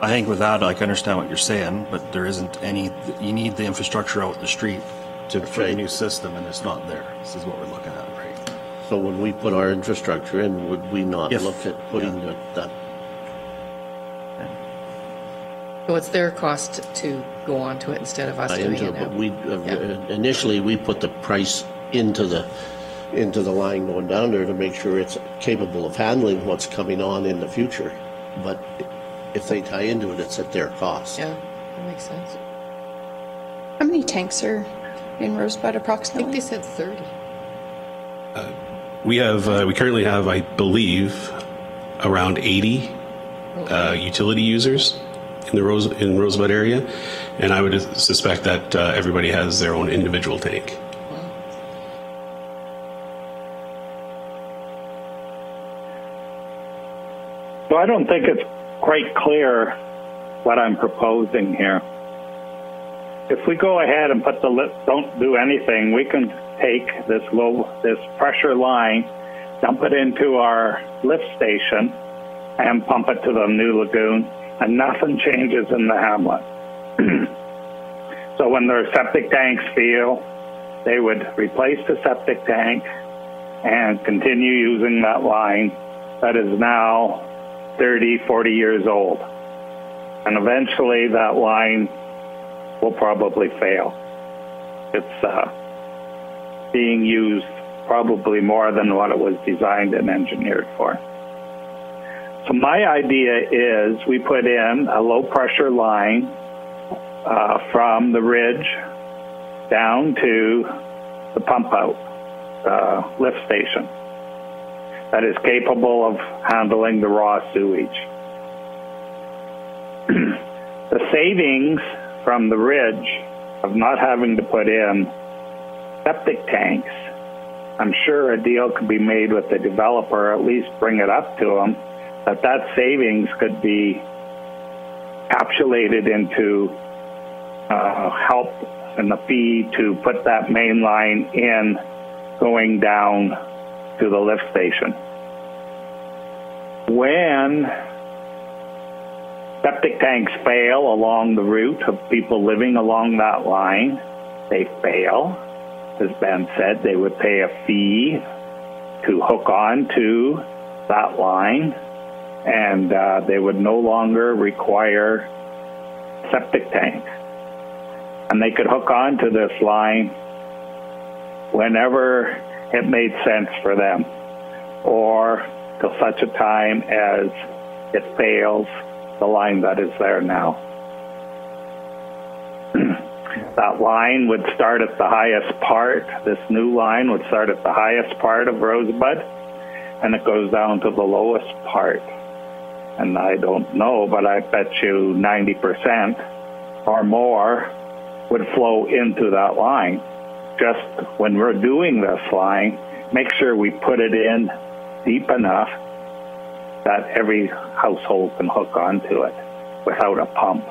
I think with that, I can understand what you're saying, but there isn't any. You need the infrastructure out the street for a new system, and it's not there. This is what we're looking at, right? So when we put our infrastructure in, would we not look at putting that? So it's their cost to go onto it instead of us doing it now. But initially we put the price into the line going down there to make sure it's capable of handling what's coming on in the future. But if they tie into it, it's at their cost. Yeah, that makes sense. How many tanks are in Rosebud approximately? I think they said 30. We currently have, I believe, around 80 utility users in Rosebud area, and I would suspect that everybody has their own individual tank. So I don't think it's quite clear what I'm proposing here. If we go ahead and don't do anything, we can take this pressure line, dump it into our lift station, and pump it to the new lagoon, and nothing changes in the hamlet. So when their septic tanks fail, they would replace the septic tank and continue using that line that is now 30, 40 years old. And eventually that line will probably fail. It's being used probably more than what it was designed and engineered for. So my idea is we put in a low pressure line from the ridge down to the pump out lift station that is capable of handling the raw sewage. The savings from the ridge of not having to put in septic tanks, I'm sure a deal could be made with the developer, at least bring it up to them, that savings could be encapsulated into help in the fee to put that main line in going down to the lift station. When septic tanks fail along the route of people living along that line, they fail. As Ben said, they would pay a fee to hook on to that line, and they would no longer require septic tank. And they could hook on to this line whenever it made sense for them, or till such a time as it fails the line that is there now. That line would start at the highest part. This new line would start at the highest part of Rosebud, and it goes down to the lowest part. And I don't know, but I bet you 90% or more would flow into that line. Just when we're doing this line, make sure we put it in deep enough that every household can hook onto it without a pump.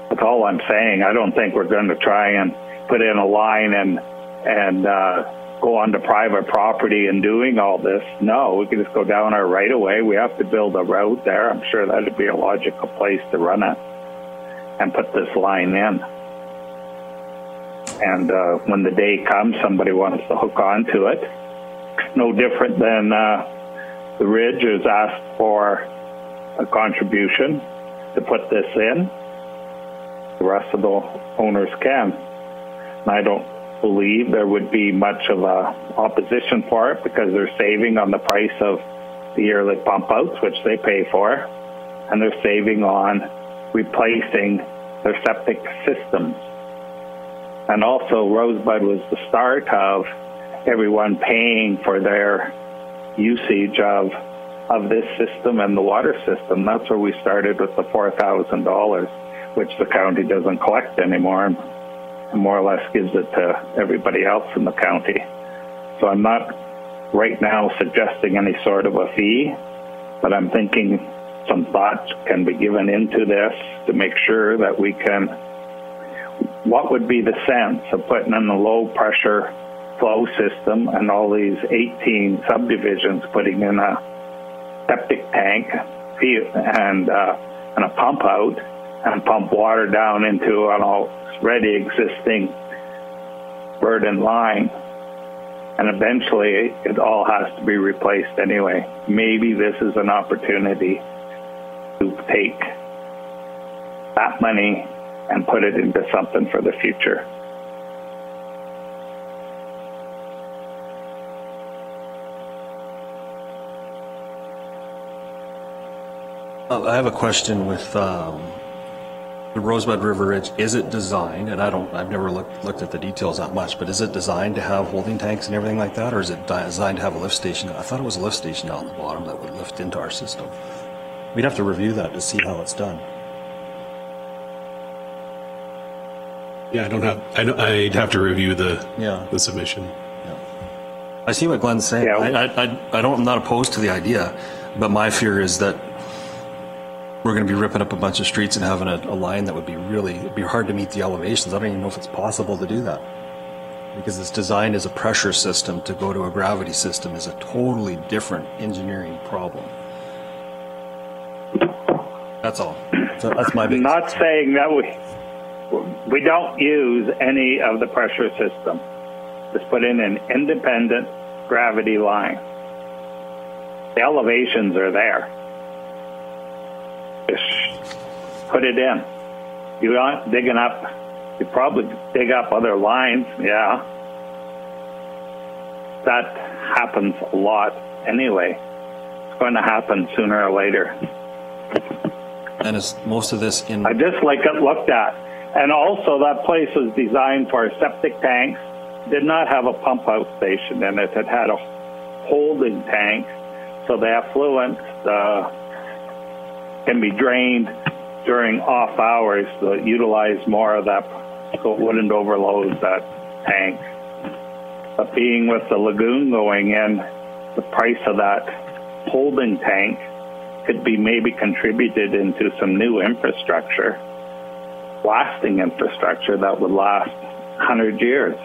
That's all I'm saying. I don't think we're going to try and put in a line and go onto private property and doing all this. No, we can just go down our right of way. We have to build a road there. I'm sure that would be a logical place to run it and put this line in. And when the day comes, somebody wants to hook onto it. No different than the Ridge has asked for a contribution to put this in, the rest of the owners can. And I don't believe there would be much of a opposition for it because they're saving on the price of the yearly pump outs, which they pay for, and they're saving on replacing their septic systems. And also Rosebud was the start of everyone paying for their usage of this system and the water system. That's where we started with the $4,000, which the county doesn't collect anymore and more or less gives it to everybody else in the county. So I'm not right now suggesting any sort of a fee, but I'm thinking some thought can be given into this to make sure that we can, what would be the sense of putting in a low pressure flow system and all these 18 subdivisions putting in a septic tank and a pump out and pump water down into an already existing burden line, and eventually it all has to be replaced anyway. Maybe this is an opportunity to take that money and put it into something for the future. I have a question with the Rosebud River Ridge. Is it designed, and I've never looked at the details that much, but is it designed to have holding tanks and everything like that, or is it designed to have a lift station? I thought it was a lift station down the bottom that would lift into our system. We'd have to review that to see how it's done. Yeah, I'd have to review the submission. Yeah. I see what Glenn's saying. Yeah. I'm not opposed to the idea, but my fear is that we're going to be ripping up a bunch of streets and having a line that would be it'd be hard to meet the elevations. I don't even know if it's possible to do that, because it's designed as a pressure system. To go to a gravity system is a totally different engineering problem. That's all. So that's my big. Not saying that we don't use any of the pressure system. Just put in an independent gravity line. The elevations are there. Just put it in. You aren't digging up, you probably dig up other lines, yeah. That happens a lot anyway. It's going to happen sooner or later. And is most of this in... I just like it looked at. And also that place was designed for septic tanks, did not have a pump out station in it. It had a holding tank, so the effluent can be drained during off hours to utilize more of that, so it wouldn't overload that tank. But being with the lagoon going in, the price of that holding tank could be maybe contributed into some new infrastructure, lasting infrastructure that would last 100 years.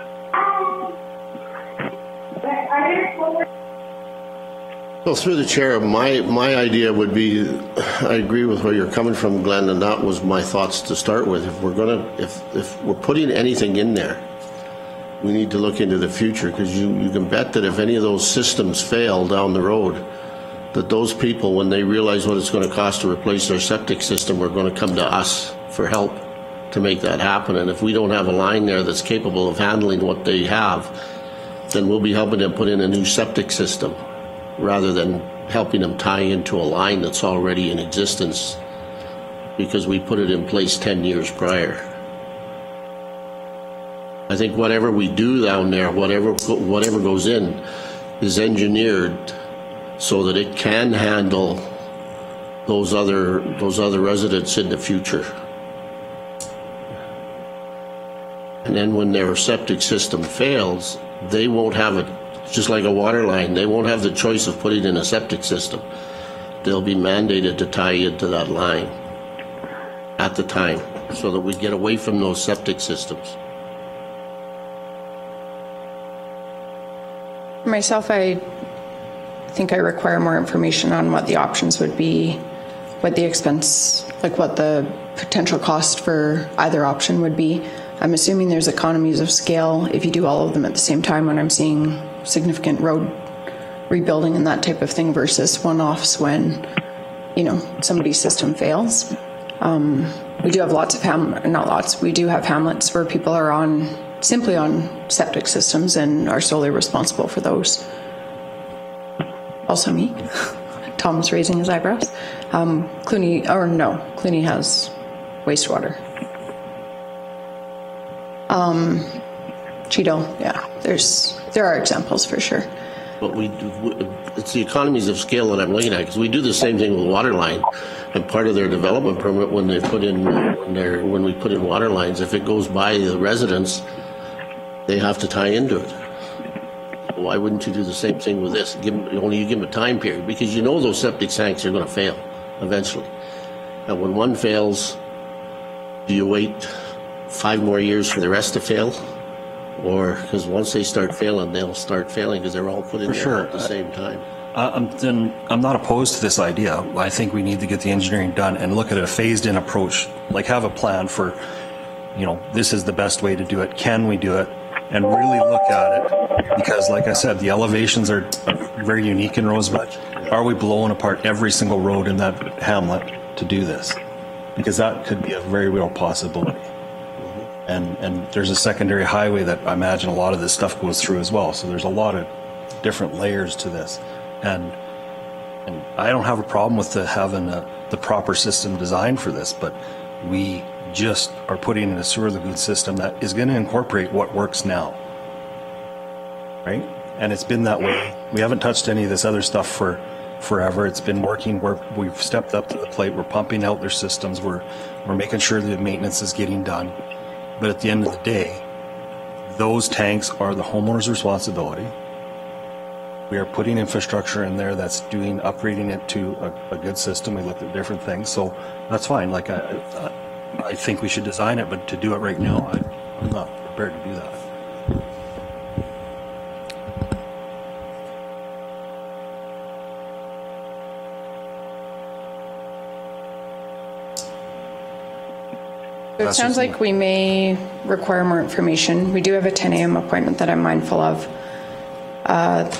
Well, through the chair, my idea would be, I agree with where you're coming from, Glenn, and that was my thoughts to start with. If we're putting anything in there, we need to look into the future, because you can bet that if any of those systems fail down the road, that those people, when they realize what it's going to cost to replace their septic system, are going to come to us for help to make that happen. And if we don't have a line there that's capable of handling what they have, then we'll be helping them put in a new septic system, rather than helping them tie into a line that's already in existence because we put it in place 10 years prior. I think whatever we do down there, whatever goes in, is engineered so that it can handle those other residents in the future. And then when their septic system fails, they won't have it. Just like a water line, they won't have the choice of putting in a septic system. They'll be mandated to tie into that line at the time, so that we get away from those septic systems. For myself, I think I require more information on what the options would be, what the expense, like what the potential cost for either option would be. I'm assuming there's economies of scale if you do all of them at the same time, when I'm seeing significant road rebuilding and that type of thing versus one-offs when, somebody's system fails. We do have lots of we do have hamlets where people are simply on septic systems and are solely responsible for those. Also me. Tom's raising his eyebrows. Cluny has wastewater. Cheeto, yeah, there are examples for sure. But it's the economies of scale that I'm looking at, because we do the same thing with water line, and part of their development permit when we put in water lines, if it goes by the residents, they have to tie into it. Why wouldn't you do the same thing with this? Only you give them a time period, because you know those septic tanks are going to fail eventually. And when one fails, do you wait 5 more years for the rest to fail? Or, because once they start failing, they'll start failing because they're all put in there at the same time. I'm not opposed to this idea. I think we need to get the engineering done and look at a phased-in approach, like have a plan for, this is the best way to do it. Can we do it? And really look at it, because like I said, the elevations are very unique in Rosebud. Are we blowing apart every single road in that hamlet to do this? Because that could be a very real possibility. And there's a secondary highway that I imagine a lot of this stuff goes through as well. So there's a lot of different layers to this. And I don't have a problem with having the proper system designed for this, but we just are putting in a sewer lagoon system that is going to incorporate what works now. Right? And it's been that way. We haven't touched any of this other stuff for forever. It's been working. We've stepped up to the plate. We're pumping out their systems. We're making sure the maintenance is getting done. But at the end of the day, those tanks are the homeowner's responsibility. We are putting infrastructure in there that's upgrading it to a good system. We looked at different things, so that's fine. Like I think we should design it, but to do it right now, I'm not prepared to do that. It sounds like we may require more information. We do have a 10 a.m. appointment that I'm mindful of.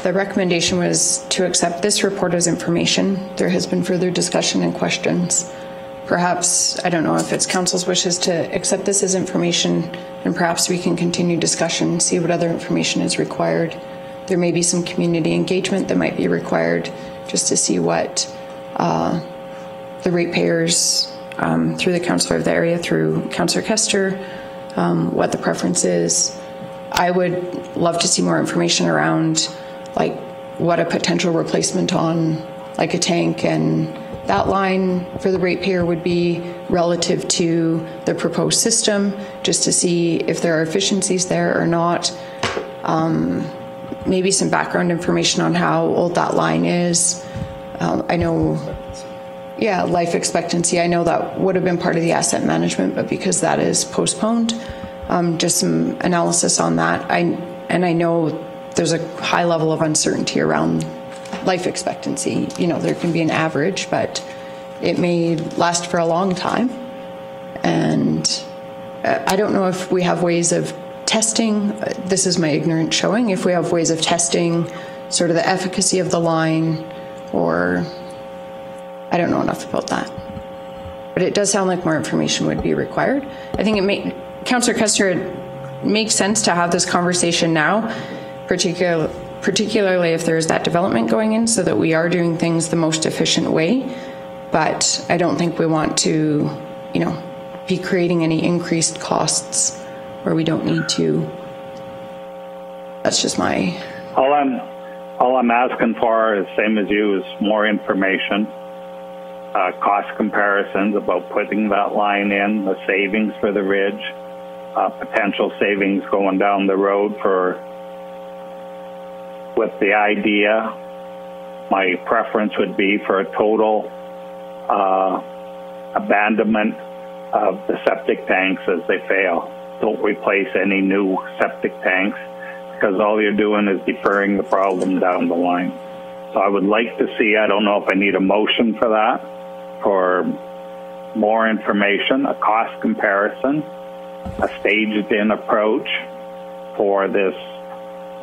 The recommendation was to accept this report as information. There has been further discussion and questions. Perhaps, I don't know if it's council's wishes to accept this as information, and perhaps we can continue discussion, see what other information is required. There may be some community engagement that might be required just to see what the ratepayers through the councillor of the area, through Councillor Kester, what the preference is. I would love to see more information around like what a potential replacement on like a tank and that line for the ratepayer would be relative to the proposed system, just to see if there are efficiencies there or not. Maybe some background information on how old that line is. I know, yeah, life expectancy. I know that would have been part of the asset management, but because that is postponed, just some analysis on that. I know there's a high level of uncertainty around life expectancy. There can be an average, but it may last for a long time. And I don't know if we have ways of testing, this is my ignorance showing, if we have ways of testing sort of the efficacy of the line, or I don't know enough about that. But it does sound like more information would be required. I think Councillor Kester, it makes sense to have this conversation now, particularly if there's that development going in, so that we are doing things the most efficient way. But I don't think we want to, be creating any increased costs where we don't need to. That's just my... All I'm asking for is same as you, is more information, cost comparisons about putting that line in, the savings for the ridge, potential savings going down the road with the idea. My preference would be for a total abandonment of the septic tanks as they fail. Don't replace any new septic tanks, because all you're doing is deferring the problem down the line. So I would like to see, I don't know if I need a motion for that, for more information, a cost comparison, a staged-in approach for this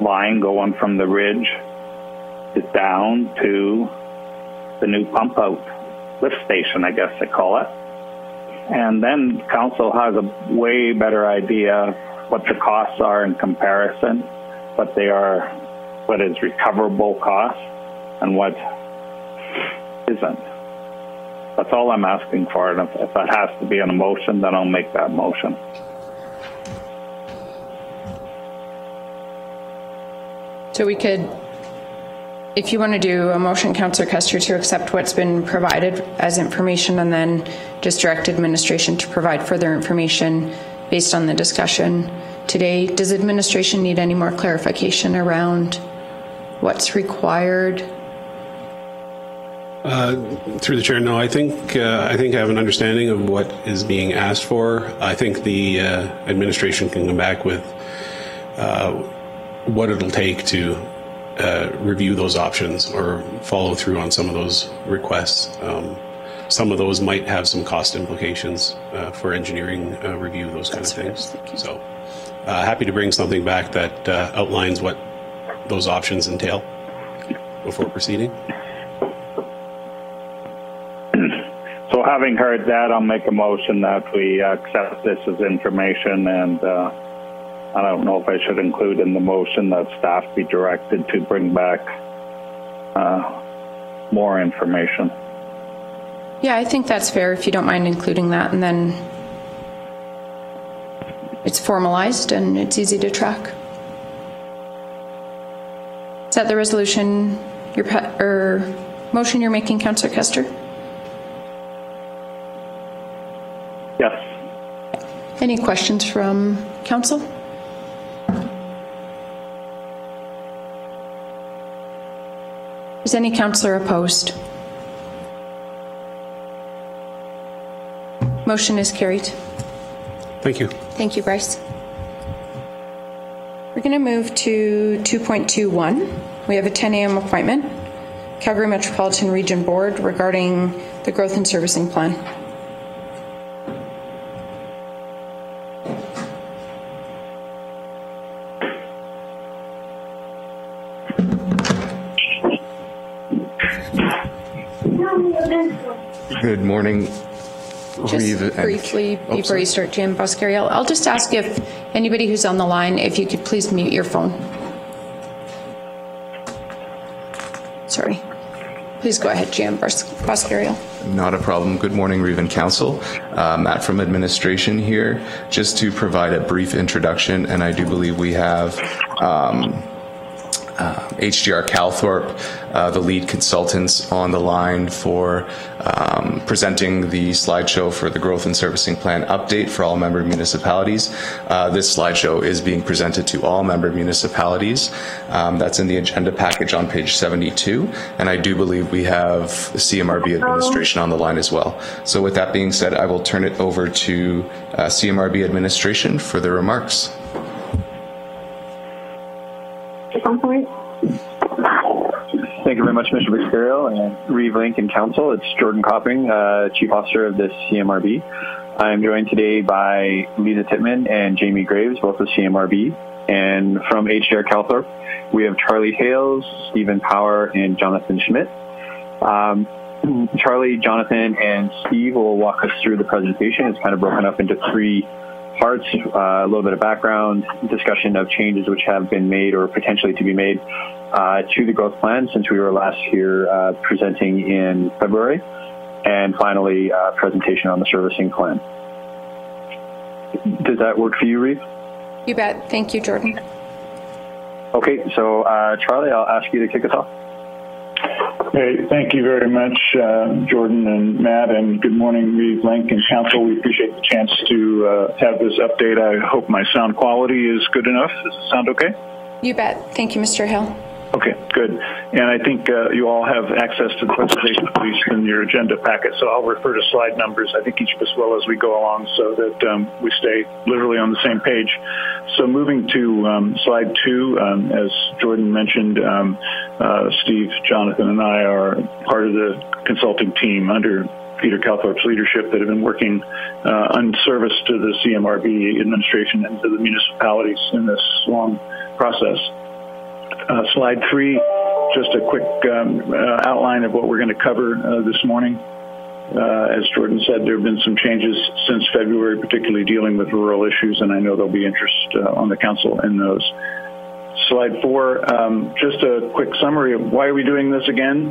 line going from the ridge down to the new pump-out lift station, I guess they call it. and then council has a way better idea what the costs are in comparison, what is recoverable costs and what isn't. That's all I'm asking for, and if that has to be in a motion, then I'll make that motion. So we could, if you want to do a motion, Councillor Kester, to accept what's been provided as information and then just direct administration to provide further information based on the discussion today. Does administration need any more clarification around what's required? Through the chair, no. I think I have an understanding of what is being asked for. I think the administration can come back with what it'll take to review those options or follow through on some of those requests. Some of those might have some cost implications for engineering review, those kind of things. So happy to bring something back that outlines what those options entail before proceeding. So having heard that, I'll make a motion that we accept this as information, and I don't know if I should include in the motion that staff be directed to bring back more information. Yeah, I think that's fair if you don't mind including that, and then it's formalized and it's easy to track. Is that the resolution or motion you're making, Councillor Kester? Yes. Any questions from council? Is any councillor opposed? Motion is carried. Thank you. Thank you, Bryce. We're going to move to 2.21. We have a 10 a.m. appointment, Calgary Metropolitan Region Board, regarding the growth and servicing plan. Good morning. Just briefly, before you start, Jim Boscari, I'll just ask if anybody who's on the line, if you could please mute your phone. Sorry. Please go ahead, Jim Boscari. Not a problem. Good morning, Reeve and Council. Matt from administration here, just to provide a brief introduction, and I do believe we have HDR Calthorpe, the lead consultants, on the line for presenting the slideshow for the growth and servicing plan update for all member municipalities. This slideshow is being presented to all member municipalities. That's in the agenda package on page 72, and I do believe we have the CMRB administration on the line as well. So with that being said, I will turn it over to CMRB administration for their remarks. Thank you very much, Mr. Boscari and Reeve Link and Council. It's Jordan Copping, Chief Officer of the CMRB. I'm joined today by Lisa Tittman and Jamie Graves, both of CMRB. And from HDR Calthorpe, we have Charlie Hales, Stephen Power, and Jonathan Schmidt. Charlie, Jonathan, and Steve will walk us through the presentation. It's kind of broken up into three parts, a little bit of background, discussion of changes which have been made or potentially to be made to the growth plan since we were last here presenting in February, and finally presentation on the servicing plan. Does that work for you, Reeve? You bet. Thank you, Jordan. Okay, so Charlie, I'll ask you to kick us off. Okay, thank you very much, Jordan and Matt, and good morning, Reeve, Link, and Council. We appreciate the chance to have this update. I hope my sound quality is good enough. Does it sound okay? You bet. Thank you, Mr. Hill. Okay, good. And I think you all have access to the presentation, at least in your agenda packet, so I'll refer to slide numbers, I think each of us will, as we go along, so that we stay literally on the same page. So moving to slide 2, as Jordan mentioned, Steve, Jonathan, and I are part of the consulting team under Peter Calthorpe's leadership that have been working on service to the CMRB administration and to the municipalities in this long process. Slide 3, just a quick outline of what we're going to cover this morning. As Jordan said, there have been some changes since February, particularly dealing with rural issues, and I know there'll be interest on the council in those. Slide 4, just a quick summary of why are we doing this again?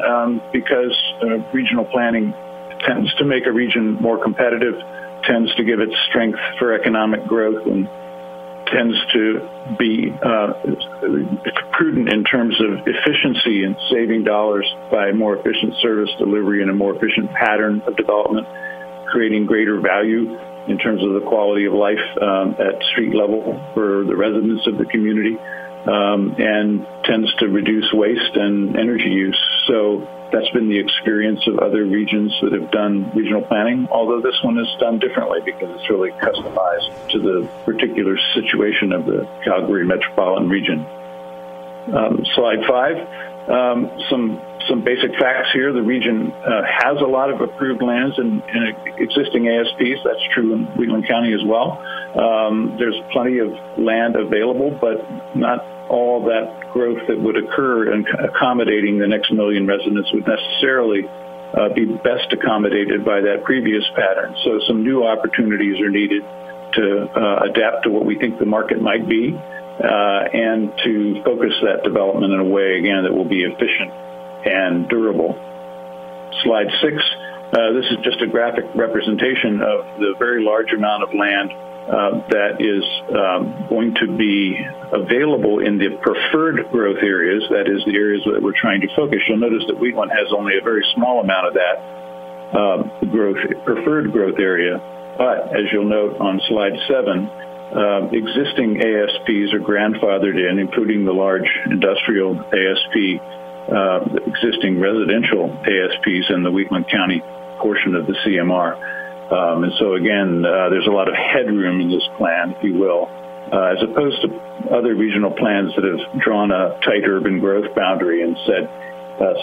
Because regional planning tends to make a region more competitive, tends to give it strength for economic growth, and tends to be prudent in terms of efficiency and saving dollars by more efficient service delivery and a more efficient pattern of development, creating greater value in terms of the quality of life at street level for the residents of the community, and tends to reduce waste and energy use. So that's been the experience of other regions that have done regional planning, although this one is done differently because it's really customized to the particular situation of the Calgary Metropolitan region. Slide 5, some basic facts here. The region has a lot of approved lands and existing ASPs. That's true in Wheatland County as well. There's plenty of land available, but not all that growth that would occur in accommodating the next million residents would necessarily be best accommodated by that previous pattern. So some new opportunities are needed to adapt to what we think the market might be, and to focus that development in a way, again, that will be efficient and durable. Slide 6, this is just a graphic representation of the very large amount of land that is going to be available in the preferred growth areas, that is the areas that we're trying to focus. You'll notice that Wheatland has only a very small amount of that preferred growth area, but as you'll note on slide 7, existing ASPs are grandfathered in, including the large industrial ASP, existing residential ASPs in the Wheatland County portion of the CMR. And so again, there's a lot of headroom in this plan, if you will, as opposed to other regional plans that have drawn a tight urban growth boundary and said,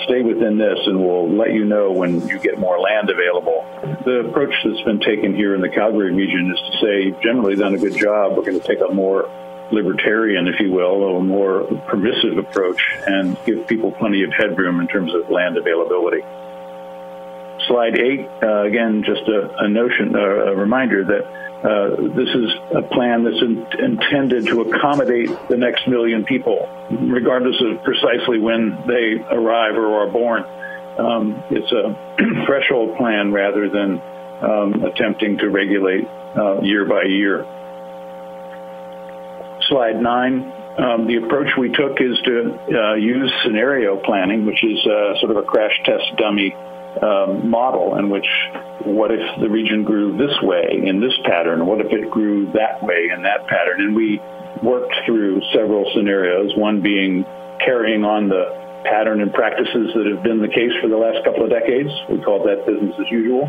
stay within this and we'll let you know when you get more land available. The approach that's been taken here in the Calgary region is to say, you've generally done a good job. We're going to take a more libertarian, if you will, or a more permissive approach and give people plenty of headroom in terms of land availability. Slide 8, again, just a notion, a reminder that this is a plan that's intended to accommodate the next million people, regardless of precisely when they arrive or are born. It's a threshold plan rather than attempting to regulate year by year. Slide 9. The approach we took is to use scenario planning, which is sort of a crash test dummy model in which, what if the region grew this way in this pattern? What if it grew that way in that pattern? And we worked through several scenarios, one being carrying on the pattern and practices that have been the case for the last couple of decades. We called that business as usual.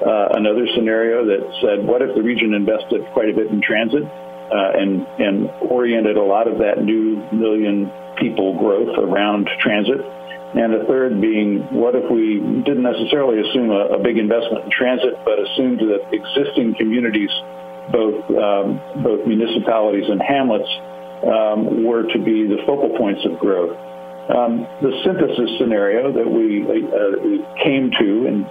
Another scenario that said, what if the region invested quite a bit in transit and oriented a lot of that new million people growth around transit? And a third being, what if we didn't necessarily assume a big investment in transit, but assumed that existing communities, both municipalities and hamlets, were to be the focal points of growth. The synthesis scenario that we came to in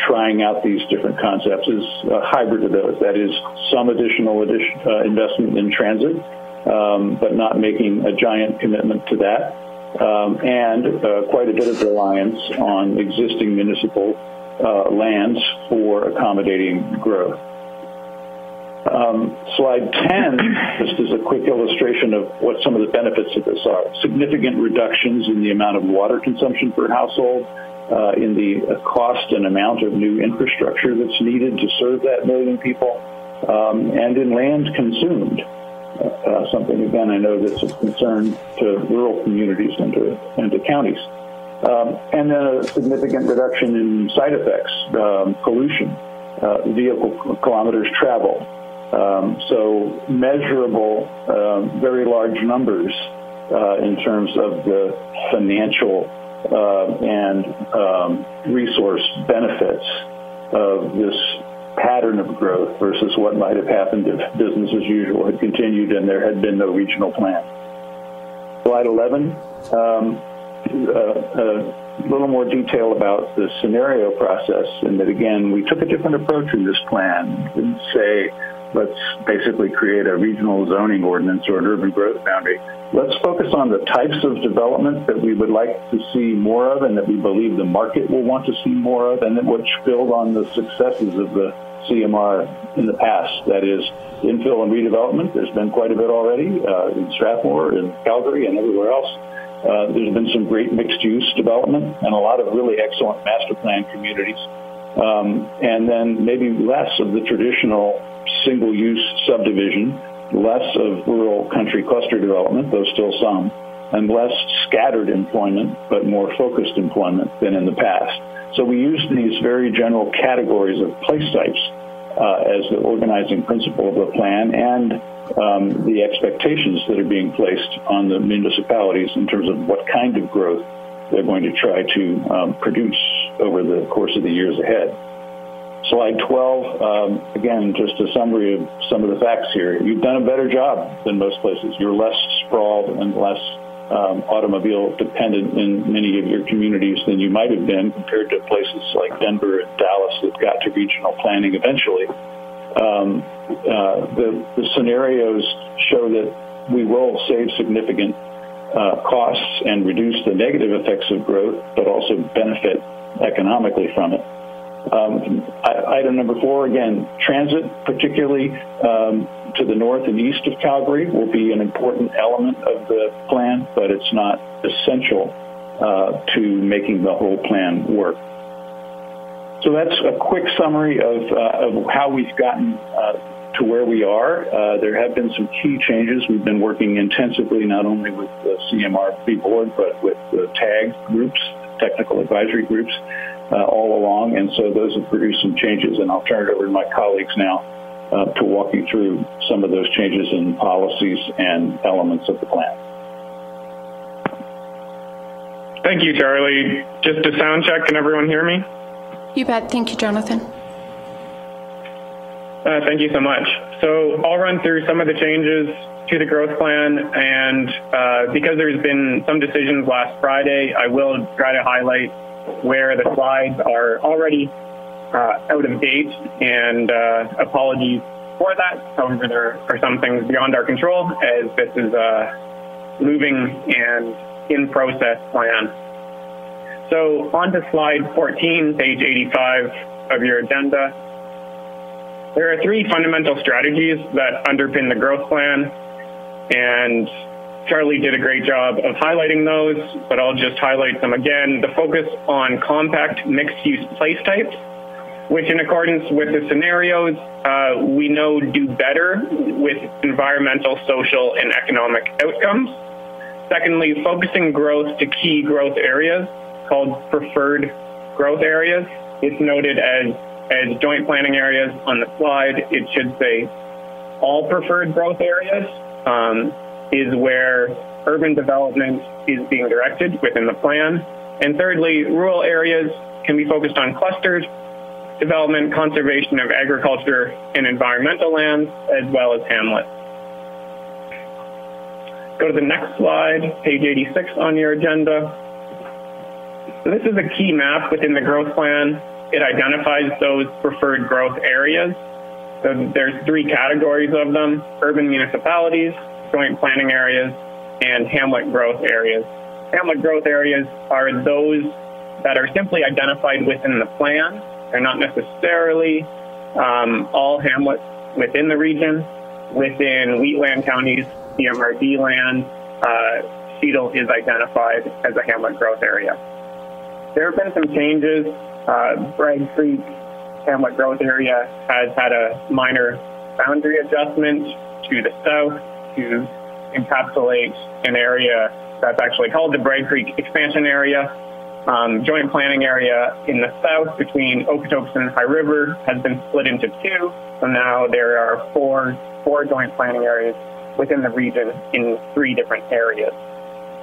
trying out these different concepts is a hybrid of those. That is, some additional investment in transit, but not making a giant commitment to that. And quite a bit of reliance on existing municipal lands for accommodating growth. Slide 10 just is a quick illustration of what some of the benefits of this are. Significant reductions in the amount of water consumption per household, in the cost and amount of new infrastructure that's needed to serve that million people, and in land consumed. Something, again, I know that's of concern to rural communities and to counties. And then a significant reduction in side effects, pollution, vehicle kilometers traveled. So measurable, very large numbers in terms of the financial and resource benefits of this pattern of growth versus what might have happened if business as usual had continued and there had been no regional plan. Slide 11, a little more detail about the scenario process, and that, again, we took a different approach in this plan. We didn't say, let's basically create a regional zoning ordinance or an urban growth boundary. Let's focus on the types of development that we would like to see more of and that we believe the market will want to see more of, and that which build on the successes of the CMR in the past. That is, infill and redevelopment. There's been quite a bit already in Strathmore, in Calgary, and everywhere else. There's been some great mixed-use development and a lot of really excellent master plan communities. And then maybe less of the traditional single-use subdivision, less of rural country cluster development, though still some, and less scattered employment, but more focused employment than in the past. So we used these very general categories of place types as the organizing principle of the plan, and the expectations that are being placed on the municipalities in terms of what kind of growth they're going to try to produce over the course of the years ahead. Slide 12, again, just a summary of some of the facts here. You've done a better job than most places. You're less sprawled and less automobile dependent in many of your communities than you might have been compared to places like Denver and Dallas that got to regional planning eventually. The scenarios show that we will save significant costs and reduce the negative effects of growth, but also benefit economically from it. Item number 4, again, transit, particularly to the north and east of Calgary, will be an important element of the plan, but it's not essential to making the whole plan work. So that's a quick summary of how we've gotten to where we are. There have been some key changes. We've been working intensively not only with the CMRP board, but with the TAG groups, technical advisory groups, all along, and so those have produced some changes, and I'll turn it over to my colleagues now to walk you through some of those changes in policies and elements of the plan. Thank you, Charlie. Just a sound check, can everyone hear me? You bet. Thank you, Jonathan. Thank you so much. So I'll run through some of the changes to the growth plan, and because there's been some decisions last Friday, I will try to highlight where the slides are already out of date, and apologies for that. However, there are some things beyond our control, as this is a moving and in-process plan. So on to slide 14, page 85 of your agenda. There are 3 fundamental strategies that underpin the growth plan, and Charlie did a great job of highlighting those, but I'll just highlight them again. The focus on compact mixed-use place types, which in accordance with the scenarios, we know do better with environmental, social, and economic outcomes. Secondly, focusing growth to key growth areas called preferred growth areas. It's noted as joint planning areas on the slide. It should say all preferred growth areas. Is where urban development is being directed within the plan. And thirdly, rural areas can be focused on clusters, development, conservation of agriculture and environmental lands, as well as hamlets. Go to the next slide, page 86 on your agenda. So this is a key map within the growth plan. It identifies those preferred growth areas. So there's 3 categories of them: urban municipalities, joint planning areas, and hamlet growth areas. Hamlet growth areas are those that are simply identified within the plan. They're not necessarily all hamlets within the region. Within wheatland counties, CMRD land, Cedal is identified as a hamlet growth area. There have been some changes. Bragg Creek hamlet growth area has had a minor boundary adjustment to the south to encapsulate an area that's actually called the Bragg Creek Expansion Area. Joint planning area in the south between Okotoks and High River has been split into 2. So now there are four joint planning areas within the region in 3 different areas.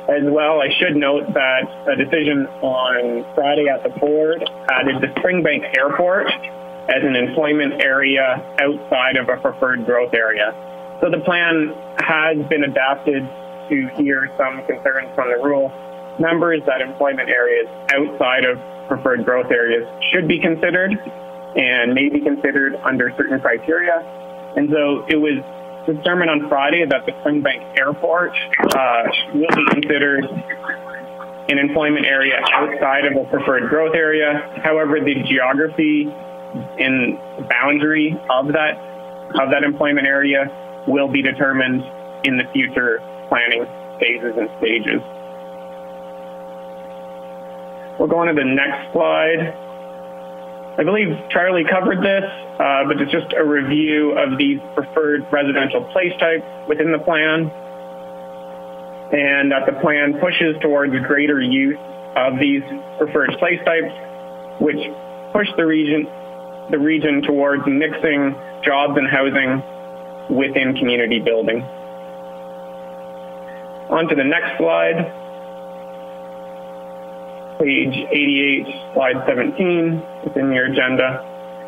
As well, I should note that a decision on Friday at the board added the Springbank Airport as an employment area outside of a preferred growth area. So the plan has been adapted to hear some concerns from the rural members that employment areas outside of preferred growth areas should be considered and may be considered under certain criteria. And so it was determined on Friday that the Springbank Airport will be considered an employment area outside of a preferred growth area. However, the geography and boundary of that employment area will be determined in the future planning phases and stages. We'll go on to the next slide. I believe Charlie covered this, but it's just a review of these preferred residential place types within the plan, and that the plan pushes towards greater use of these preferred place types, which push the region towards mixing jobs and housing within community building. On to the next slide. Page 88, slide 17, within your agenda.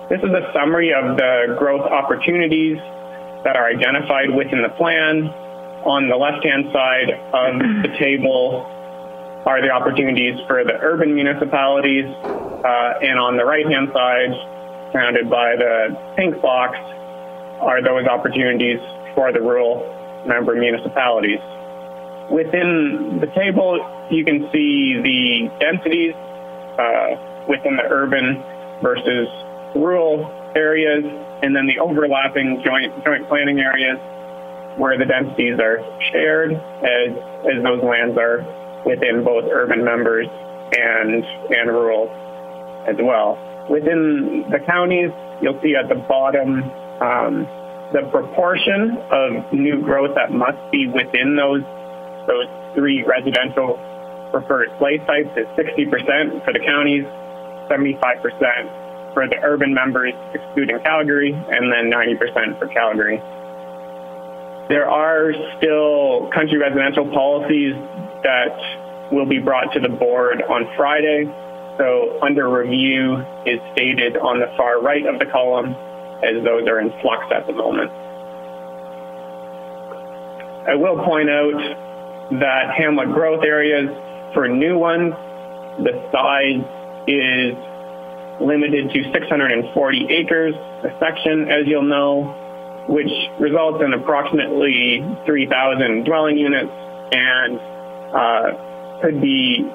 This is a summary of the growth opportunities that are identified within the plan. On the left-hand side of the table are the opportunities for the urban municipalities, and on the right-hand side, surrounded by the pink box, are those opportunities for the rural member municipalities. Within the table, you can see the densities within the urban versus rural areas, and then the overlapping joint planning areas where the densities are shared as those lands are within both urban members and rural as well. Within the counties, you'll see at the bottom the proportion of new growth that must be within those three residential preferred place types is 60% for the counties, 75% for the urban members, excluding Calgary, and then 90% for Calgary. There are still country residential policies that will be brought to the board on Friday. So under review is stated on the far right of the column, as those are in flux at the moment. I will point out that hamlet growth areas, for new ones, the size is limited to 640 acres a section, as you'll know, which results in approximately 3,000 dwelling units and could be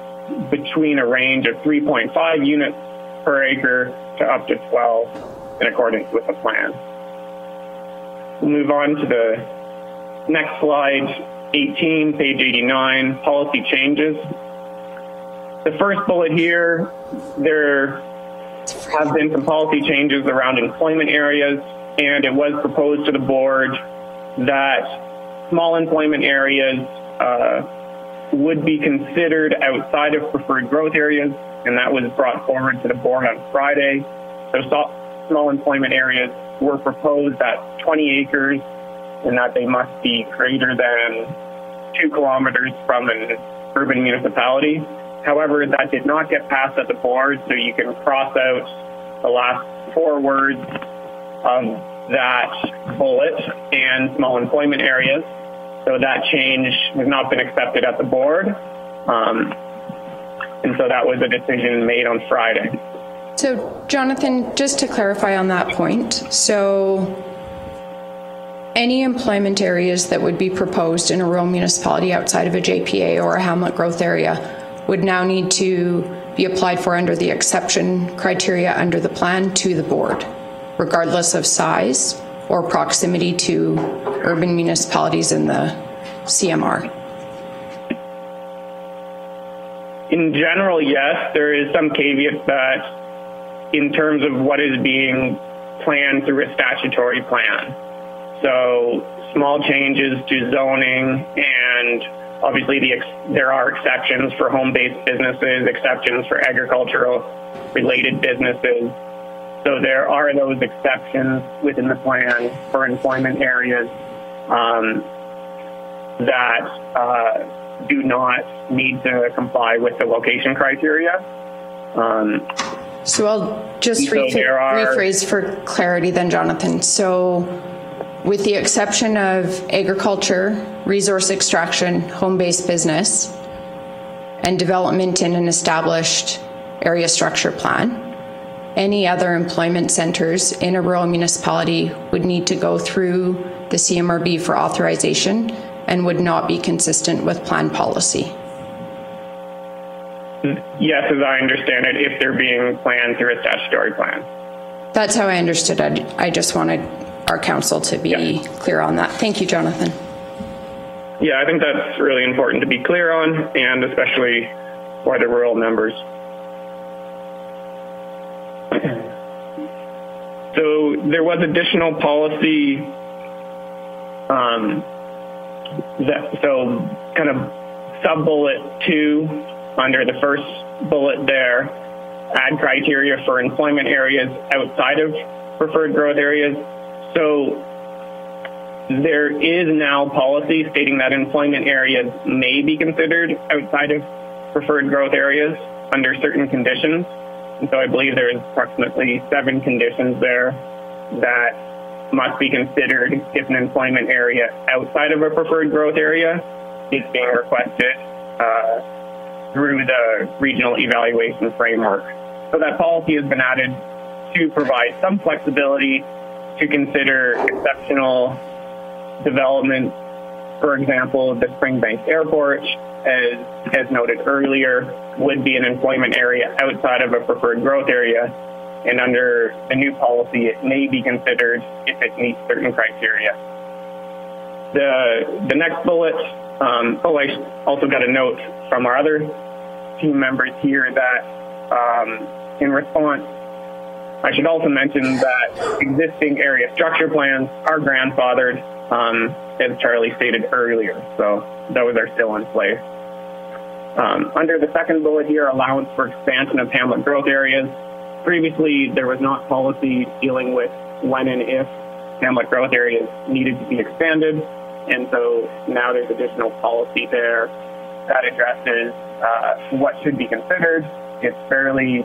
between a range of 3.5 units per acre to up to 12 in accordance with the plan. We'll move on to the next slide, 18, page 89, policy changes. The first bullet here, there have been some policy changes around employment areas, and it was proposed to the board that small employment areas would be considered outside of preferred growth areas, and that was brought forward to the board on Friday. So small employment areas were proposed at 20 acres, and that they must be greater than 2 kilometers from an urban municipality. However, that did not get passed at the board, so you can cross out the last 4 words of that bullet and small employment areas. So that change has not been accepted at the board. And so that was a decision made on Friday. So, Jonathan, just to clarify on that point, so any employment areas that would be proposed in a rural municipality outside of a JPA or a hamlet growth area would now need to be applied for under the exception criteria under the plan to the board, regardless of size or proximity to urban municipalities in the CMR. In general, yes. There is some caveat that in terms of what is being planned through a statutory plan. So small changes to zoning, and obviously there are exceptions for home-based businesses, exceptions for agricultural-related businesses. So there are those exceptions within the plan for employment areas that do not need to comply with the location criteria. So I'll just rephrase for clarity then, Jonathan. So with the exception of agriculture, resource extraction, home-based business, and development in an established area structure plan. Any other employment centres in a rural municipality would need to go through the CMRB for authorization and would not be consistent with plan policy. Yes, as I understand it, if they're being planned through a statutory plan. That's how I understood it. I just wanted our council to be clear on that. Thank you, Jonathan. Yeah, I think that's really important to be clear on, and especially for the rural members. So there was additional policy, so kind of sub-bullet 2 under the first bullet there, add criteria for employment areas outside of preferred growth areas. So there is now policy stating that employment areas may be considered outside of preferred growth areas under certain conditions. And so I believe there's approximately 7 conditions there that must be considered if an employment area outside of a preferred growth area is being requested through the regional evaluation framework. So that policy has been added to provide some flexibility to consider exceptional development. For example, the Springbank Airport, as noted earlier, would be an employment area outside of a preferred growth area, and under the new policy, it may be considered if it meets certain criteria. The next bullet, I also got a note from our other team members here that in response, I should also mention that existing area structure plans are grandfathered, as Charlie stated earlier, so those are still in place. Under the second bullet here, allowance for expansion of hamlet growth areas. Previously, there was not policy dealing with when and if hamlet growth areas needed to be expanded, and so now there's additional policy there that addresses what should be considered. It's fairly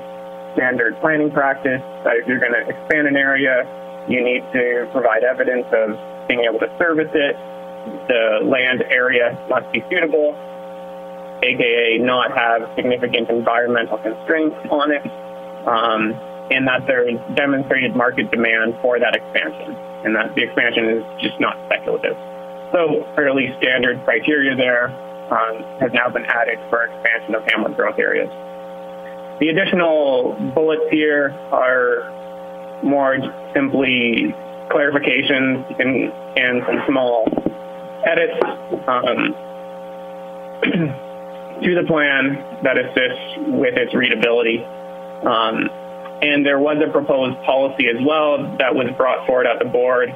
standard planning practice that if you're going to expand an area, you need to provide evidence of being able to service it. The land area must be suitable, aka not have significant environmental constraints on it, and that there is demonstrated market demand for that expansion, and that the expansion is just not speculative. So fairly standard criteria there has now been added for expansion of hamlet growth areas. The additional bullets here are more simply clarifications and some small edits to the plan that assists with its readability. And there was a proposed policy as well that was brought forward at the board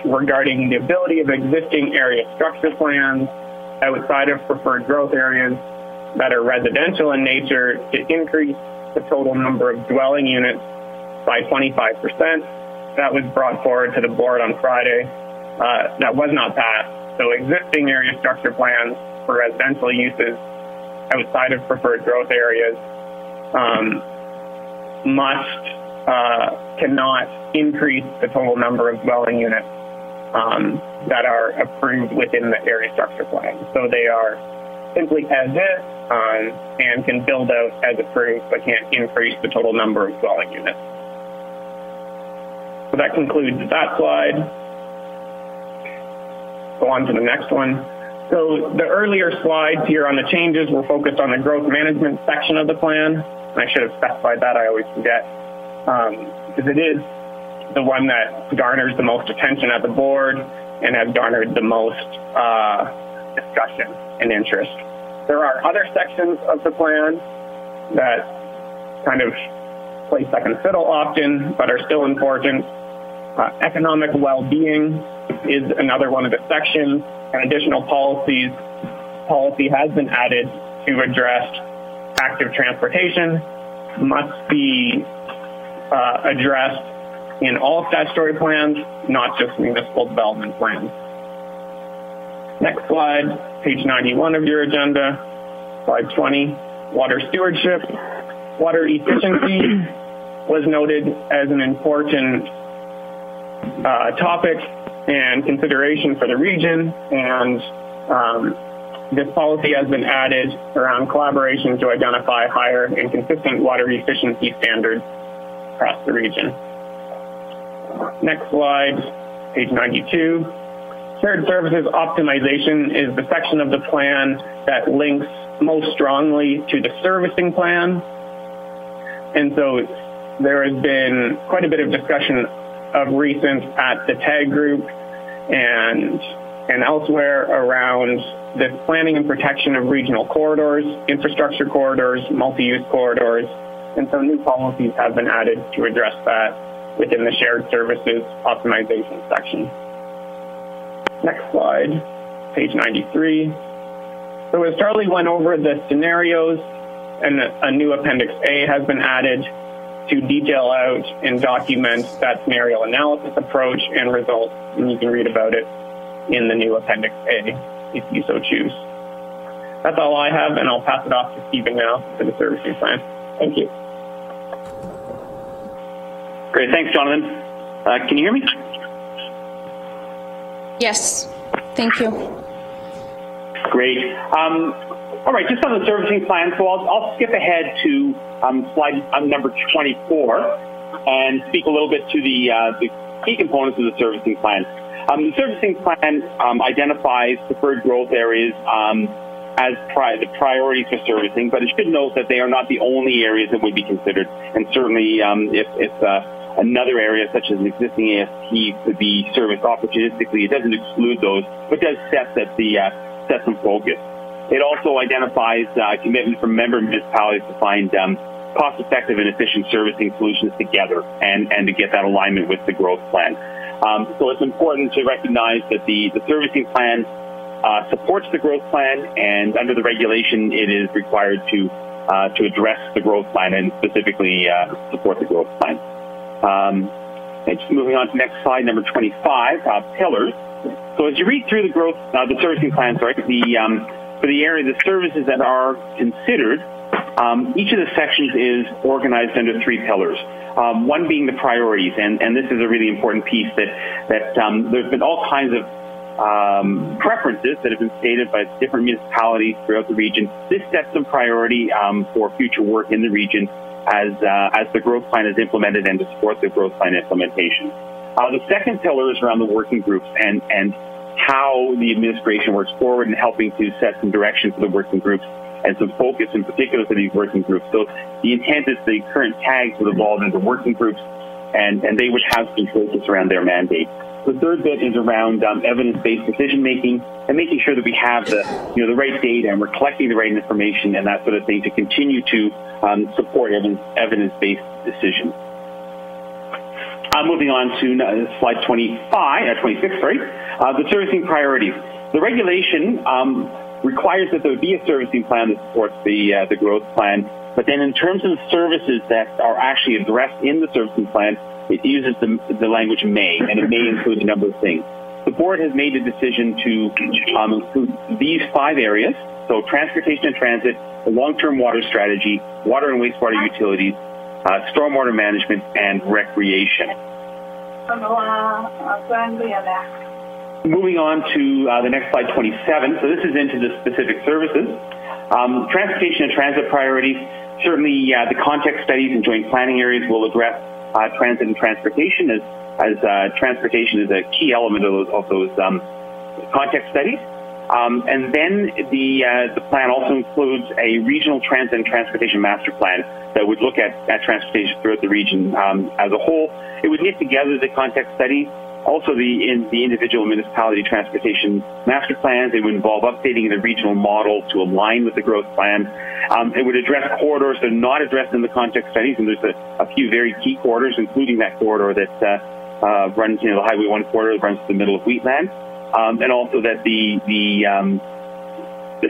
regarding the ability of existing area structure plans outside of preferred growth areas that are residential in nature to increase the total number of dwelling units by 25%. That was brought forward to the board on Friday. That was not passed. So existing area structure plans for residential uses outside of preferred growth areas cannot increase the total number of dwelling units that are approved within the area structure plan. So they are simply as is and can build out as approved, but can't increase the total number of dwelling units. So that concludes that slide. Go on to the next one. So the earlier slides here on the changes were focused on the growth management section of the plan. And I should have specified that, I always forget, because it is the one that garners the most attention at the board and has garnered the most discussion and interest. There are other sections of the plan that kind of play second fiddle often, but are still important. Economic well-being is another one of the sections, and additional policy has been added to address active transportation, must be addressed in all statutory plans, not just municipal development plans. Next slide, page 91 of your agenda, slide 20, water stewardship. Water efficiency was noted as an important topic and consideration for the region, and this policy has been added around collaboration to identify higher and consistent water efficiency standards across the region. Next slide, page 92. Shared services optimization is the section of the plan that links most strongly to the servicing plan. And so there has been quite a bit of discussion of recent at the TAG group and elsewhere around the planning and protection of regional corridors, infrastructure corridors, multi-use corridors, and some new policies have been added to address that within the shared services optimization section. Next slide, page 93. So as Charlie went over the scenarios, and a new Appendix A has been added to detail out and document that scenario analysis approach and results, and you can read about it in the new Appendix A if you so choose. That's all I have, and I'll pass it off to Stephen now for the servicing plan. Thank you. Great, thanks, Jonathan. Can you hear me? Yes, thank you. Great. All right, just on the servicing plan, so I'll skip ahead to slide number 24 and speak a little bit to the key components of the servicing plan. The servicing plan identifies preferred growth areas as the priorities for servicing, but it should note that they are not the only areas that would be considered. And certainly if another area such as an existing AST could be serviced opportunistically, it doesn't exclude those, but does set some focus. It also identifies commitment from member municipalities to find cost-effective and efficient servicing solutions together and to get that alignment with the growth plan. So it's important to recognize that the servicing plan supports the growth plan, and under the regulation, it is required to address the growth plan and specifically support the growth plan. And just moving on to the next slide, number 25, pillars. So as you read through the servicing plan, for the area, the services that are considered, each of the sections is organized under three pillars. One being the priorities, and this is a really important piece that there's been all kinds of preferences that have been stated by different municipalities throughout the region. This sets some priority for future work in the region as the growth plan is implemented and to support the growth plan implementation. The second pillar is around the working groups and how the administration works forward in helping to set some direction for the working groups and some focus in particular for these working groups. So the intent is the current tags would evolve into working groups and they would have some focus around their mandate. The third bit is around evidence-based decision-making and making sure that we have the right data and we're collecting the right information and that sort of thing to continue to support evidence-based decisions. Moving on to slide 26, the servicing priorities. The regulation requires that there be a servicing plan that supports the growth plan, but then in terms of the services that are actually addressed in the servicing plan, it uses the language may, and it may include a number of things. The board has made a decision to include these 5 areas, so transportation and transit, the long-term water strategy, water and wastewater utilities, stormwater management, and recreation. Moving on to the next slide, 27. So this is into the specific services. Transportation and transit priorities. Certainly the context studies and joint planning areas will address transit and transportation as transportation is a key element of those context studies. And then the plan also includes a regional transit and transportation master plan that would look at transportation throughout the region as a whole. It would knit together the context studies, also the individual municipality transportation master plans. It would involve updating the regional model to align with the growth plan. It would address corridors that are not addressed in the context studies, and there's a few very key corridors, including that corridor that runs, the Highway 1 corridor that runs to the middle of Wheatland. And also that the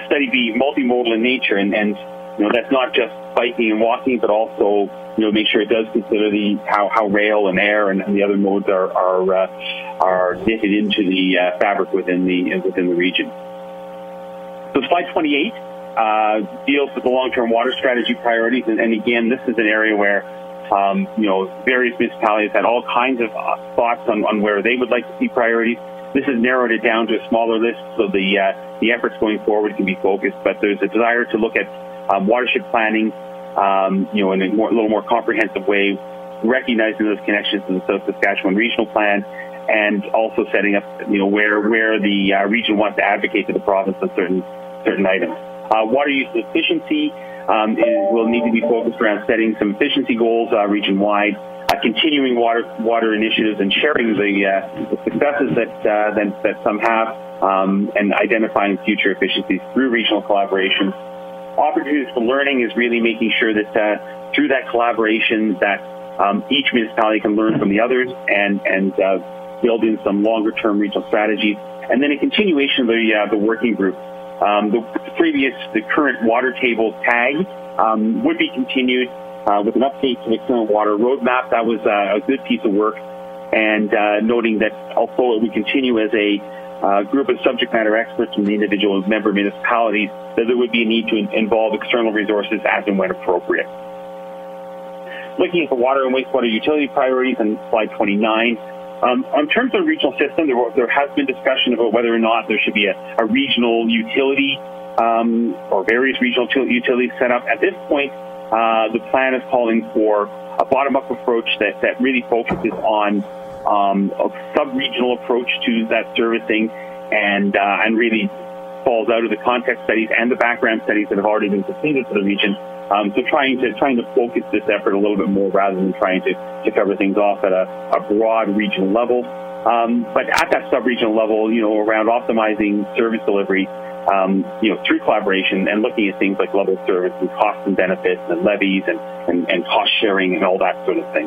study be multimodal in nature, and that's not just biking and walking, but also make sure it does consider how rail and air and the other modes are knitted into the fabric within the region. So slide 28 deals with the long-term water strategy priorities, and again, this is an area where various municipalities had all kinds of thoughts on where they would like to see priorities. This has narrowed it down to a smaller list, so the efforts going forward can be focused. But there's a desire to look at watershed planning, in a little more comprehensive way, recognizing those connections to the South Saskatchewan Regional Plan, and also setting up, where the region wants to advocate to the province on certain items. Water use efficiency will need to be focused around setting some efficiency goals region-wide, continuing water initiatives and sharing the successes that some have, and identifying future efficiencies through regional collaboration. Opportunities for learning is really making sure that through that collaboration that each municipality can learn from the others and build in some longer-term regional strategies. And then a continuation of the working group. The current water table tag would be continued with an update to the external water roadmap. That was a good piece of work, and noting that although it would continue as a group of subject matter experts from the individual member municipalities, that there would be a need to involve external resources as and when appropriate. Looking at the water and wastewater utility priorities on slide 29, on terms of the regional system, there has been discussion about whether or not there should be a regional utility or various regional utilities set up. At this point, the plan is calling for a bottom-up approach that really focuses on a sub-regional approach to that servicing and really falls out of the context studies and the background studies that have already been completed for the region. So trying to focus this effort a little bit more rather than trying to cover things off at a broad regional level. But at that sub-regional level, around optimizing service delivery, through collaboration and looking at things like level of service and costs and benefits and levies and cost sharing and all that sort of thing.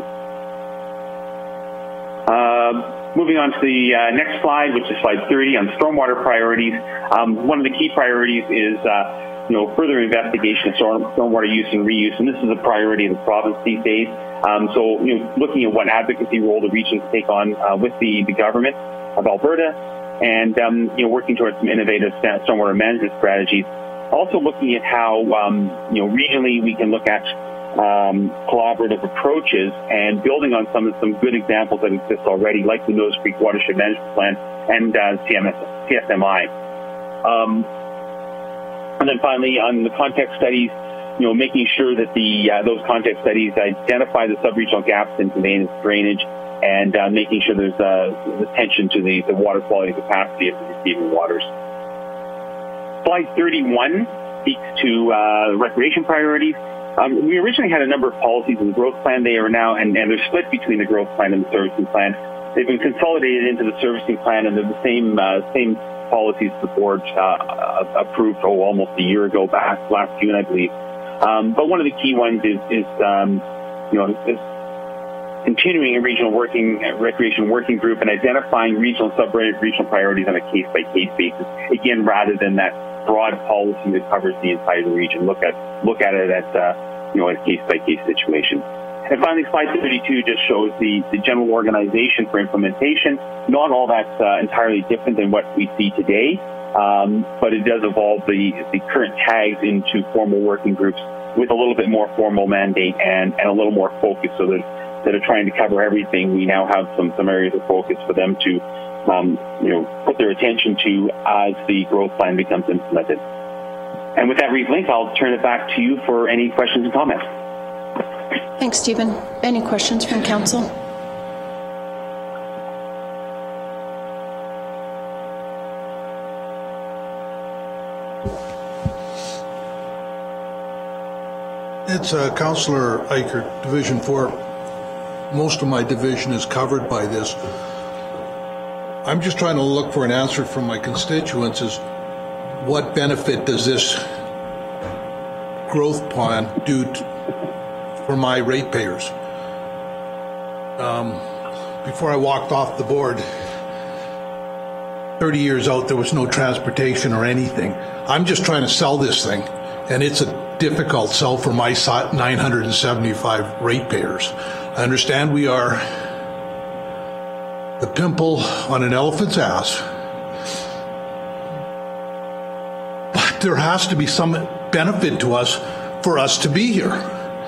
Moving on to the next slide, which is slide 30 on stormwater priorities. One of the key priorities is further investigation of stormwater use and reuse, and this is a priority of the province these days. So, looking at what advocacy role the region can take on with the government of Alberta, and working towards some innovative stormwater management strategies. Also looking at how regionally we can look at collaborative approaches and building on some good examples that exist already, like the Nose Creek Watershed Management Plan and CSMI. And then finally, on the context studies, making sure that those context studies identify the sub-regional gaps in conveyance drainage and making sure there's attention to the water quality capacity of the receiving waters. Slide 31 speaks to recreation priorities. We originally had a number of policies in the growth plan. They are now, and they're split between the growth plan and the servicing plan. They've been consolidated into the servicing plan, and they're the same policies the board approved almost a year ago, back last June, I believe. But one of the key ones is continuing a regional recreation working group and identifying regional sub-regional priorities on a case-by-case basis. Again, rather than that broad policy that covers the entire region, look at it as a case-by-case situation. And finally, slide 32 just shows the general organization for implementation. Not all that's entirely different than what we see today, but it does evolve the current tags into formal working groups with a little bit more formal mandate and a little more focus, so that are trying to cover everything. We now have some areas of focus for them to put their attention to as the growth plan becomes implemented. And with that, Reeve Link, I'll turn it back to you for any questions and comments. Thanks, Stephen. Any questions from council? It's Councillor Eichert, Division 4. Most of my division is covered by this. I'm just trying to look for an answer from my constituents is what benefit does this growth plan do for my ratepayers? Before I walked off the board, 30 years out, there was no transportation or anything. I'm just trying to sell this thing, and it's a difficult sell for my 975 ratepayers. I understand we are the pimple on an elephant's ass, but there has to be some benefit to us for us to be here.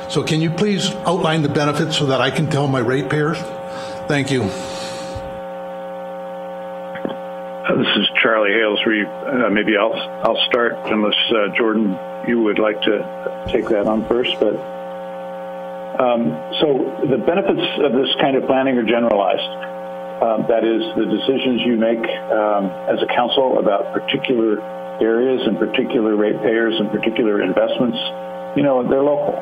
So can you please outline the benefits so that I can tell my ratepayers? Thank you. This is Charlie Hales. Maybe I'll start unless Jordan, you would like to take that on first. But so the benefits of this kind of planning are generalized. That is, the decisions you make as a council about particular areas and particular ratepayers and particular investments, they're local.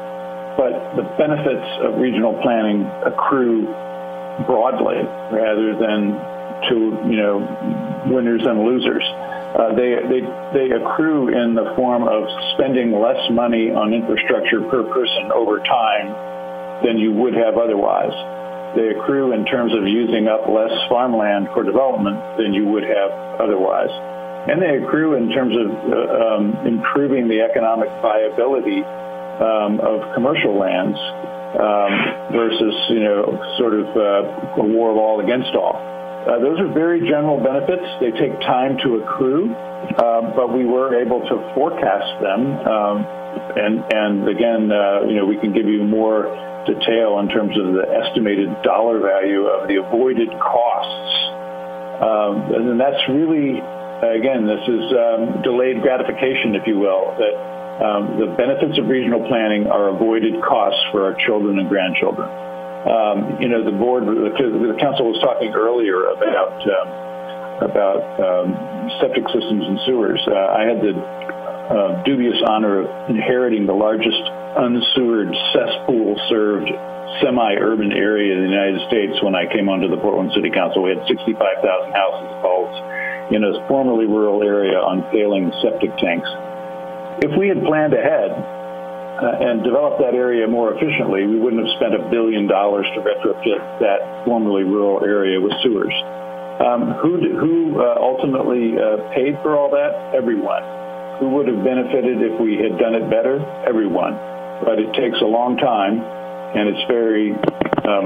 But the benefits of regional planning accrue broadly rather than to winners and losers. They accrue in the form of spending less money on infrastructure per person over time than you would have otherwise. They accrue in terms of using up less farmland for development than you would have otherwise. And they accrue in terms of improving the economic viability of commercial lands versus, sort of a war of all against all. Those are very general benefits. They take time to accrue, but we were able to forecast them. And again, we can give you more detail in terms of the estimated dollar value of the avoided costs. And that's really, again, this is delayed gratification, if you will, that the benefits of regional planning are avoided costs for our children and grandchildren. The board, the council was talking earlier about septic systems and sewers. I had the dubious honor of inheriting the largest unsewered cesspool-served semi-urban area in the United States when I came onto the Portland City Council. We had 65,000 houses built in a formerly rural area on failing septic tanks. If we had planned ahead and developed that area more efficiently, we wouldn't have spent $1 billion to retrofit that formerly rural area with sewers. Who ultimately paid for all that? Everyone. Who would have benefited if we had done it better? Everyone. But it takes a long time, and it's very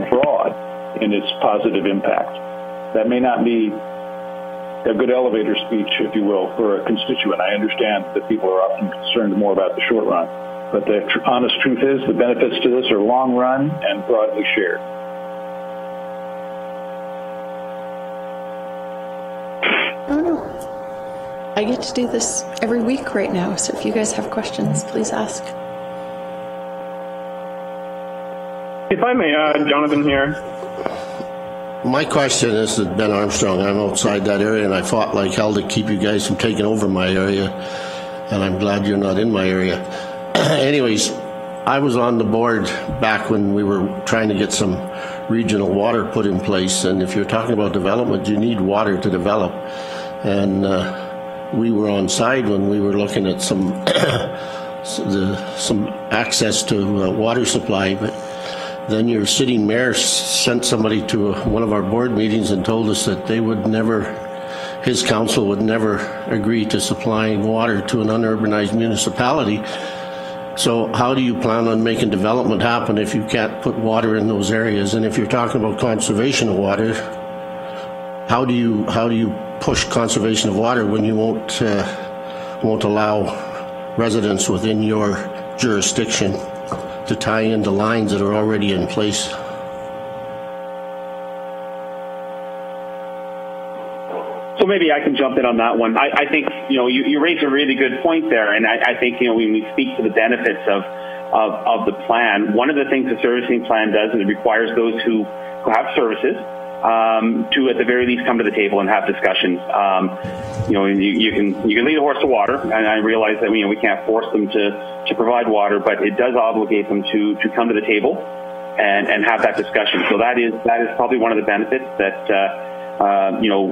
broad in its positive impact. That may not be a good elevator speech, if you will, for a constituent. I understand that people are often concerned more about the short run. But the honest truth is the benefits to this are long run and broadly shared. Oh, no. I get to do this every week right now, so if you guys have questions, please ask. If I may, Jonathan here. My question is to Ben Armstrong. I'm outside that area, and I fought like hell to keep you guys from taking over my area, and I'm glad you're not in my area. Anyways, I was on the board back when we were trying to get some regional water put in place, and if you're talking about development, you need water to develop. And we were on side when we were looking at some access to water supply, but then your sitting mayor sent somebody to one of our board meetings and told us that they would never, his council would never agree to supplying water to an unurbanized municipality. So how do you plan on making development happen if you can't put water in those areas? And if you're talking about conservation of water, how do you push conservation of water when you won't allow residents within your jurisdiction to tie into lines that are already in place? So maybe I can jump in on that one. I think, you raise a really good point there, and I think, when we speak to the benefits of the plan, one of the things the servicing plan does is it requires those who have services to, at the very least, come to the table and have discussions. You can lead a horse to water, and I realize that we can't force them to provide water, but it does obligate them to come to the table and have that discussion. So that is probably one of the benefits that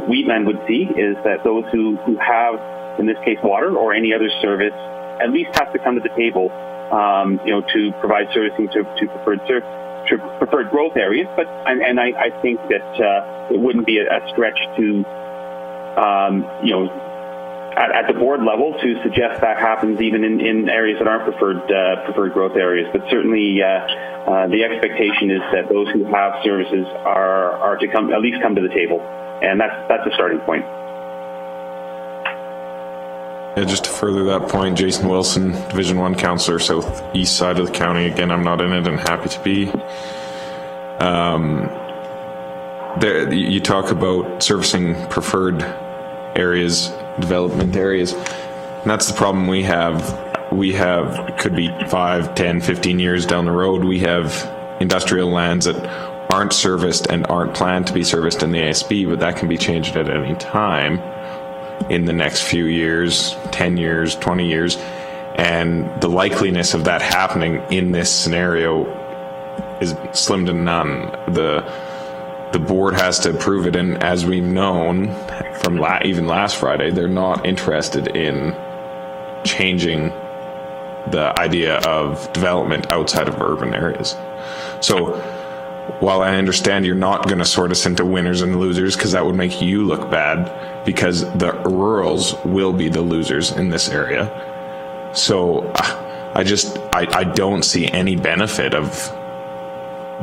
Wheatland would see, is that those who have, in this case, water or any other service, at least have to come to the table, to provide servicing to preferred growth areas. But I think that it wouldn't be a stretch to, at the board level, to suggest that happens even in areas that aren't preferred growth areas. But certainly, the expectation is that those who have services are to at least come to the table, and that's a starting point. Yeah, just to further that point, Jason Wilson, Division 1 Councillor, southeast side of the county. Again, I'm not in it and happy to be. You talk about servicing preferred areas, development areas. And that's the problem we have. We have, it could be 5, 10, 15 years down the road, we have industrial lands that aren't serviced and aren't planned to be serviced in the ASB, but that can be changed at any time in the next few years, 10 years, 20 years. And the likeliness of that happening in this scenario is slim to none. The board has to approve it, and as we've known from even last Friday, they're not interested in changing the idea of development outside of urban areas. So while I understand you're not going to sort us into winners and losers, because that would make you look bad, because the rurals will be the losers in this area. So I don't see any benefit of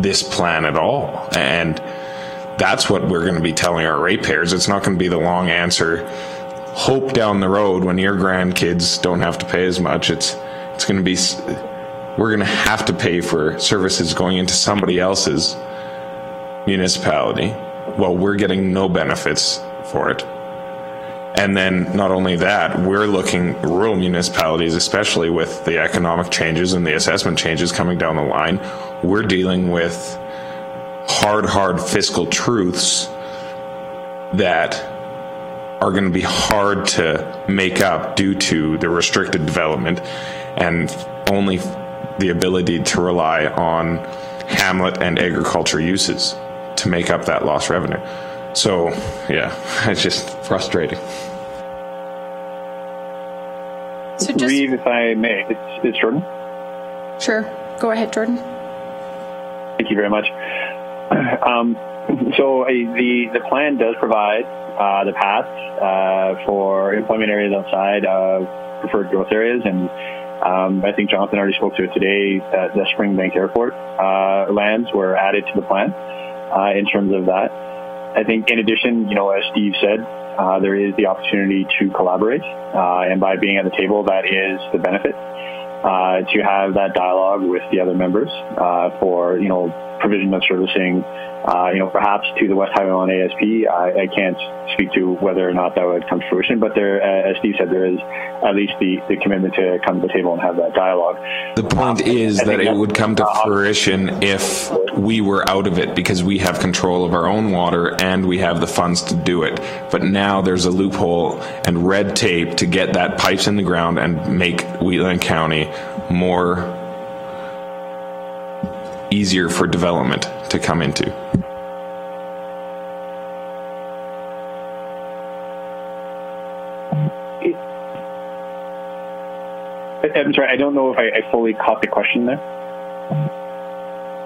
this plan at all. And that's what we're going to be telling our ratepayers. It's not going to be the long answer, hope down the road when your grandkids don't have to pay as much. It's going to be, we're going to have to pay for services going into somebody else's municipality while we're getting no benefits for it. And then not only that, we're looking, rural municipalities, especially with the economic changes and the assessment changes coming down the line, we're dealing with hard fiscal truths that are going to be hard to make up due to the restricted development and only the ability to rely on hamlet and agriculture uses to make up that lost revenue. So, yeah, it's just frustrating. So Reeve, if I may, it's Jordan. Sure. Go ahead, Jordan. Thank you very much. So the plan does provide the paths for employment areas outside of preferred growth areas, and I think Jonathan already spoke to it today. The Springbank Airport lands were added to the plan in terms of that. I think in addition, as Steve said, there is the opportunity to collaborate, and by being at the table, that is the benefit, to have that dialogue with the other members for, provision of servicing, perhaps to the West Highway Line ASP. I can't speak to whether or not that would come to fruition, but there, as Steve said, there is at least the commitment to come to the table and have that dialogue. The point is that it would come to fruition if we were out of it, because we have control of our own water and we have the funds to do it. But now there's a loophole and red tape to get that pipes in the ground and make Wheatland County more easier for development to come into. I'm sorry, I don't know if I fully caught the question there.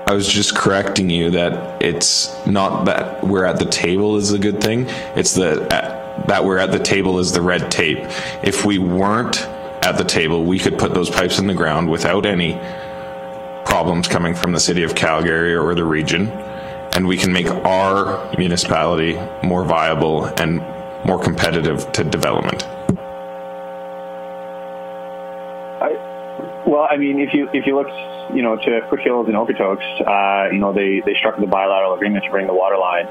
I was just correcting you that it's not that we're at the table is a good thing. It's that we're at the table is the red tape. If we weren't at the table, we could put those pipes in the ground without any problems coming from the city of Calgary or the region, and we can make our municipality more viable and more competitive to development. Well, I mean, if you look, to Quick Hills and Okotoks, they struck the bilateral agreement to bring the water line,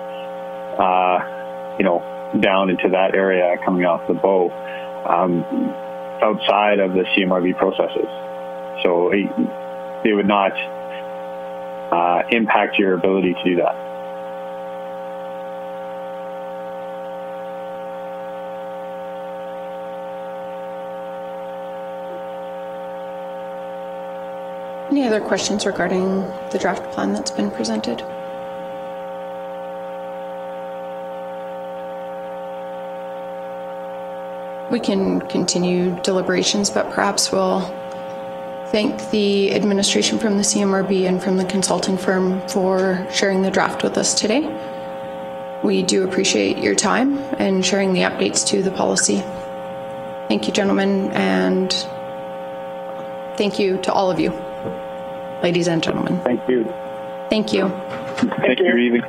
down into that area coming off the bow, outside of the CMRB processes. So it would not impact your ability to do that. Any other questions regarding the draft plan that's been presented? We can continue deliberations, but perhaps we'll thank the administration from the CMRB and from the consulting firm for sharing the draft with us today. We do appreciate your time and sharing the updates to the policy. Thank you, gentlemen, and thank you to all of you, ladies and gentlemen. Thank you. Thank you. Thank you, Reeve.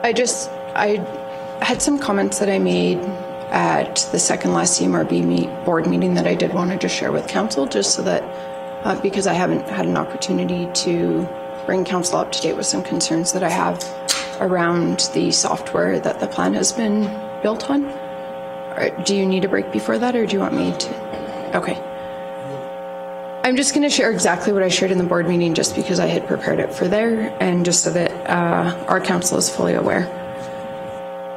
I had some comments that I made at the second last CMRB board meeting that I did want to just share with council, just so that, because I haven't had an opportunity to bring council up to date with some concerns that I have around the software that the plan has been built on. Do you need a break before that, or do you want me to? Okay. I'm just going to share exactly what I shared in the board meeting, just because I had prepared it for there, and just so that our council is fully aware.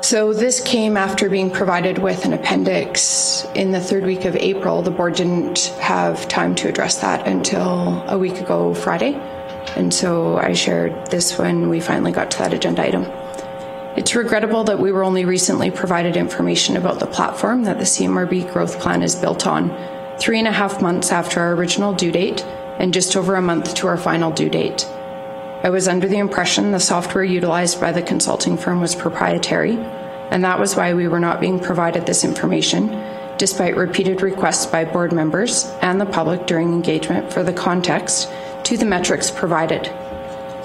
So this came after being provided with an appendix in the third week of April. The board didn't have time to address that until a week ago Friday. And so I shared this when we finally got to that agenda item. It's regrettable that we were only recently provided information about the platform that the CMRB growth plan is built on, 3.5 months after our original due date and just over a month to our final due date. I was under the impression the software utilized by the consulting firm was proprietary, and that was why we were not being provided this information, despite repeated requests by board members and the public during engagement for the context to the metrics provided.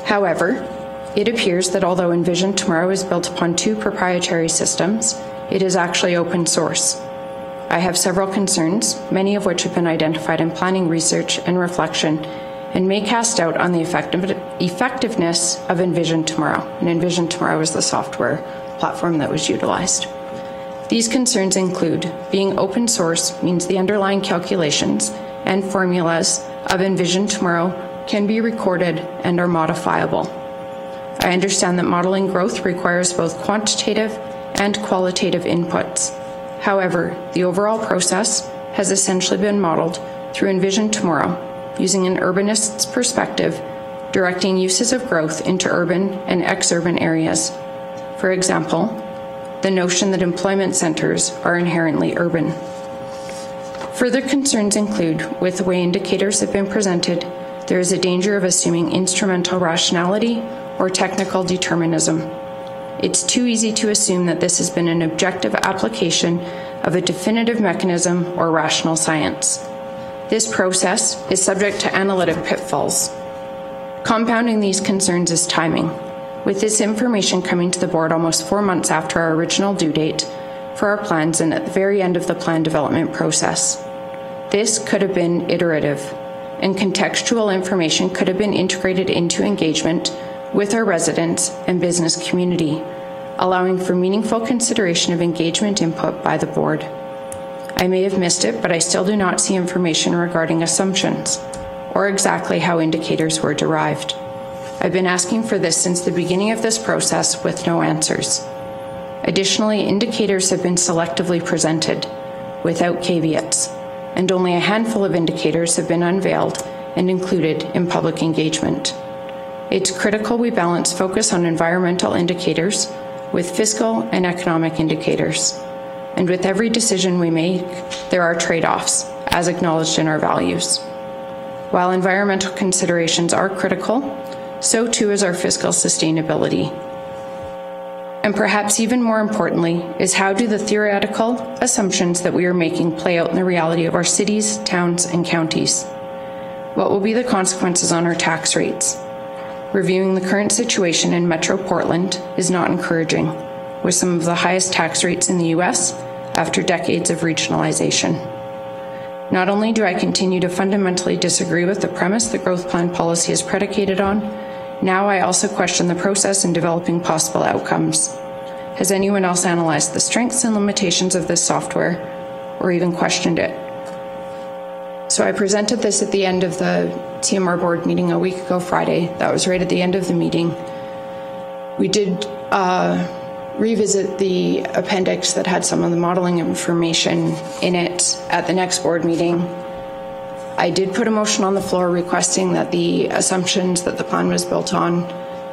However, it appears that although Envision Tomorrow is built upon 2 proprietary systems, it is actually open source. I have several concerns, many of which have been identified in planning research and reflection, and may cast doubt on the effectiveness of Envision Tomorrow. And Envision Tomorrow is the software platform that was utilized. These concerns include being open source means the underlying calculations and formulas of Envision Tomorrow can be recorded and are modifiable. I understand that modeling growth requires both quantitative and qualitative inputs. However, the overall process has essentially been modeled through Envision Tomorrow, using an urbanist's perspective, directing uses of growth into urban and ex-urban areas. For example, the notion that employment centres are inherently urban. Further concerns include, with the way indicators have been presented, there is a danger of assuming instrumental rationality or technical determinism. It's too easy to assume that this has been an objective application of a definitive mechanism or rational science. This process is subject to analytic pitfalls. Compounding these concerns is timing, with this information coming to the board almost 4 months after our original due date for our plans and at the very end of the plan development process. This could have been iterative, and contextual information could have been integrated into engagement with our residents and business community, allowing for meaningful consideration of engagement input by the board. I may have missed it, but I still do not see information regarding assumptions or exactly how indicators were derived. I've been asking for this since the beginning of this process with no answers. Additionally, indicators have been selectively presented without caveats, and only a handful of indicators have been unveiled and included in public engagement. It's critical we balance focus on environmental indicators with fiscal and economic indicators. And with every decision we make, there are trade-offs, as acknowledged in our values. While environmental considerations are critical, so too is our fiscal sustainability. And perhaps even more importantly is how do the theoretical assumptions that we are making play out in the reality of our cities, towns, and counties? What will be the consequences on our tax rates? Reviewing the current situation in Metro Portland is not encouraging, with some of the highest tax rates in the US after decades of regionalization. Not only do I continue to fundamentally disagree with the premise the growth plan policy is predicated on, now I also question the process in developing possible outcomes. Has anyone else analyzed the strengths and limitations of this software, or even questioned it? So I presented this at the end of the TMR board meeting a week ago Friday. That was right at the end of the meeting. We did revisit the appendix that had some of the modeling information in it at the next board meeting. I did put a motion on the floor requesting that the assumptions that the plan was built on,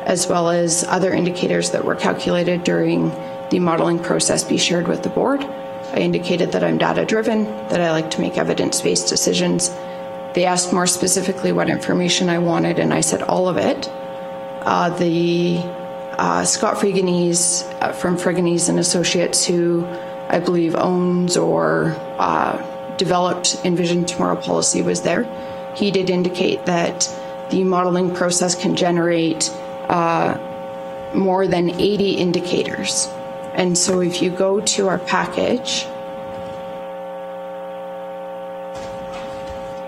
as well as other indicators that were calculated during the modeling process, be shared with the board. I indicated that I'm data-driven, that I like to make evidence-based decisions. They asked more specifically what information I wanted, and I said all of it. Scott Freganese from Freganese and Associates, who I believe owns or developed Envision Tomorrow policy, was there. He did indicate that the modeling process can generate more than 80 indicators. And so if you go to our package,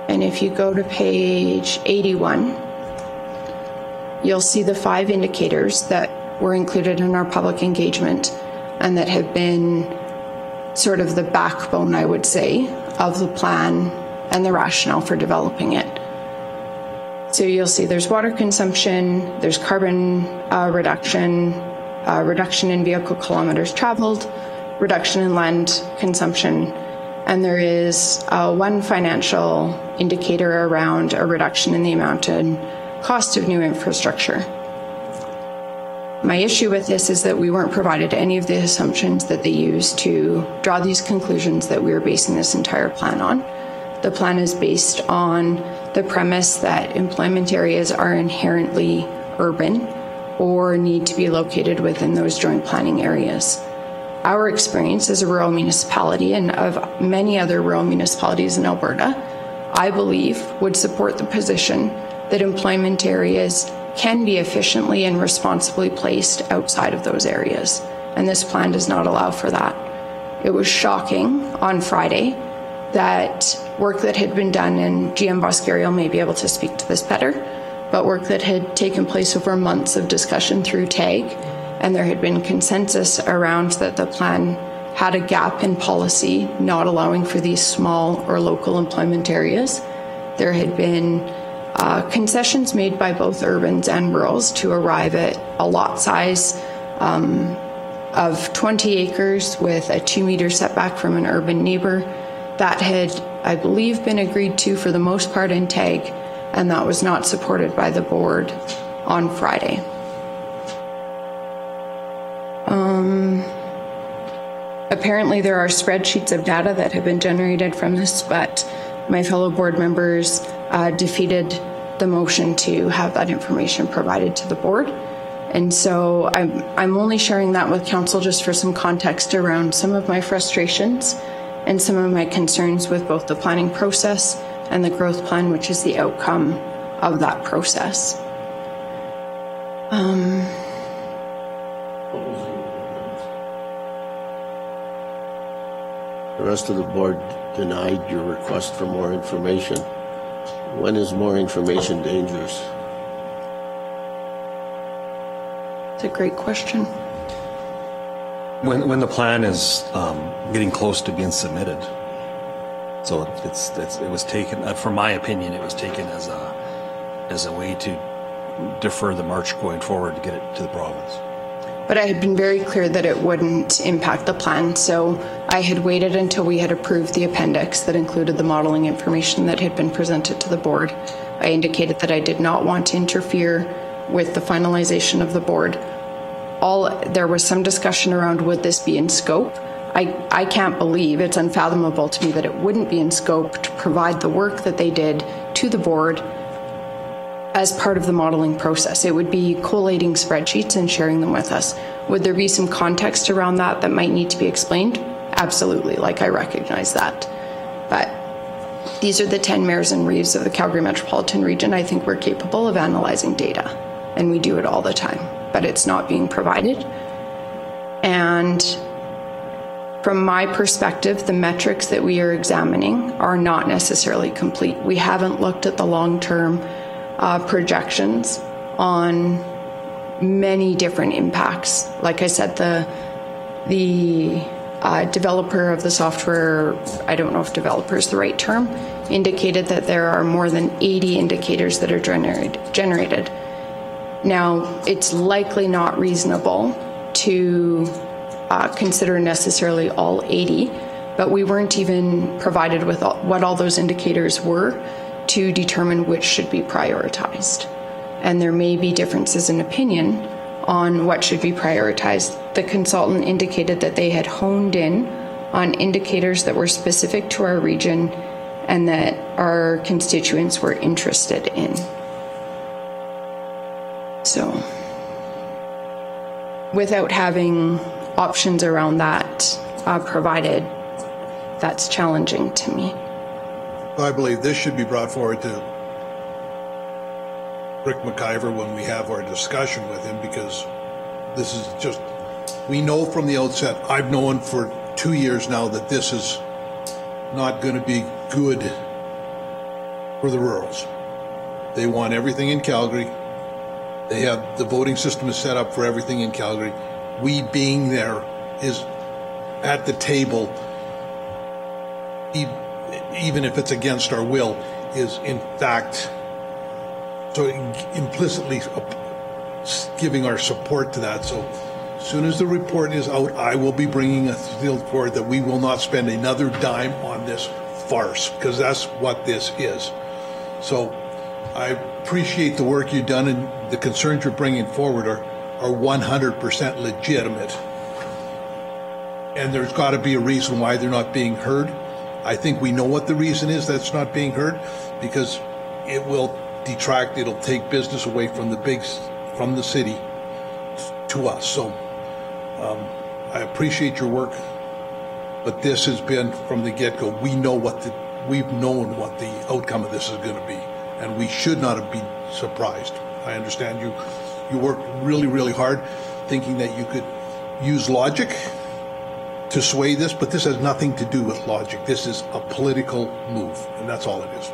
and if you go to page 81, you'll see the 5 indicators that were included in our public engagement and that have been sort of the backbone, I would say, of the plan and the rationale for developing it. So you'll see there's water consumption, there's carbon reduction, reduction in vehicle kilometers traveled, reduction in land consumption, and there is one financial indicator around a reduction in the amount and cost of new infrastructure. My issue with this is that we weren't provided any of the assumptions that they used to draw these conclusions that we were basing this entire plan on. The plan is based on the premise that employment areas are inherently urban or need to be located within those joint planning areas. Our experience as a rural municipality and of many other rural municipalities in Alberta, I believe, would support the position that employment areas can be efficiently and responsibly placed outside of those areas. And this plan does not allow for that. It was shocking on Friday that work that had been done, and GM Boscariel may be able to speak to this better, but work that had taken place over months of discussion through TAG, and there had been consensus around that the plan had a gap in policy not allowing for these small or local employment areas. There had been concessions made by both urbans and rurals to arrive at a lot size of 20 acres with a 2-meter setback from an urban neighbor. That had, I believe, been agreed to for the most part in TAG, and that was not supported by the board on Friday. Apparently there are spreadsheets of data that have been generated from this, but my fellow board members defeated the motion to have that information provided to the board. And so I'm only sharing that with council just for some context around some of my frustrations and some of my concerns with both the planning process and the growth plan, which is the outcome of that process. The rest of the board denied your request for more information. When is more information dangerous? It's a great question. When the plan is getting close to being submitted, so it was taken, from my opinion, it was taken as a way to defer the march going forward to get it to the province. But I had been very clear that it wouldn't impact the plan, so I had waited until we had approved the appendix that included the modeling information that had been presented to the board. I indicated that I did not want to interfere with the finalization of the board. There was some discussion around would this be in scope. I can't believe, it's unfathomable to me that it wouldn't be in scope to provide the work that they did to the board as part of the modeling process. It would be collating spreadsheets and sharing them with us. Would there be some context around that that might need to be explained? Absolutely, like I recognize that. But these are the 10 mayors and reeves of the Calgary Metropolitan region. I think we're capable of analyzing data, and we do it all the time, but it's not being provided. And from my perspective, the metrics that we are examining are not necessarily complete. We haven't looked at the long-term projections on many different impacts. Like I said, the developer of the software, I don't know if developer is the right term, indicated that there are more than 80 indicators that are generated. Now, it's likely not reasonable to consider necessarily all 80, but we weren't even provided with what all those indicators were to determine which should be prioritized. And there may be differences in opinion on what should be prioritized. The consultant indicated that they had honed in on indicators that were specific to our region and that our constituents were interested in. So, without having options around that provided, that's challenging to me. I believe this should be brought forward to Rick McIver when we have our discussion with him, because this is just, we know from the outset, I've known for 2 years now that this is not going to be good for the rurals. They want everything in Calgary. They have, the voting system is set up for everything in Calgary. We being there is at the table, even if it's against our will, is in fact, so implicitly giving our support to that. So as soon as the report is out, I will be bringing a field forward that we will not spend another dime on this farce, because that's what this is. So I appreciate the work you've done, and the concerns you're bringing forward are 100% legitimate. And there's got to be a reason why they're not being heard. I think we know what the reason is that's not being heard, because it will detract, it'll take business away from the city to us. So I appreciate your work, but this has been from the get-go. We've known what the outcome of this is going to be, and we should not have been surprised. I understand you worked really, really hard thinking that you could use logic to sway this, but this has nothing to do with logic. This is a political move, and that's all it is.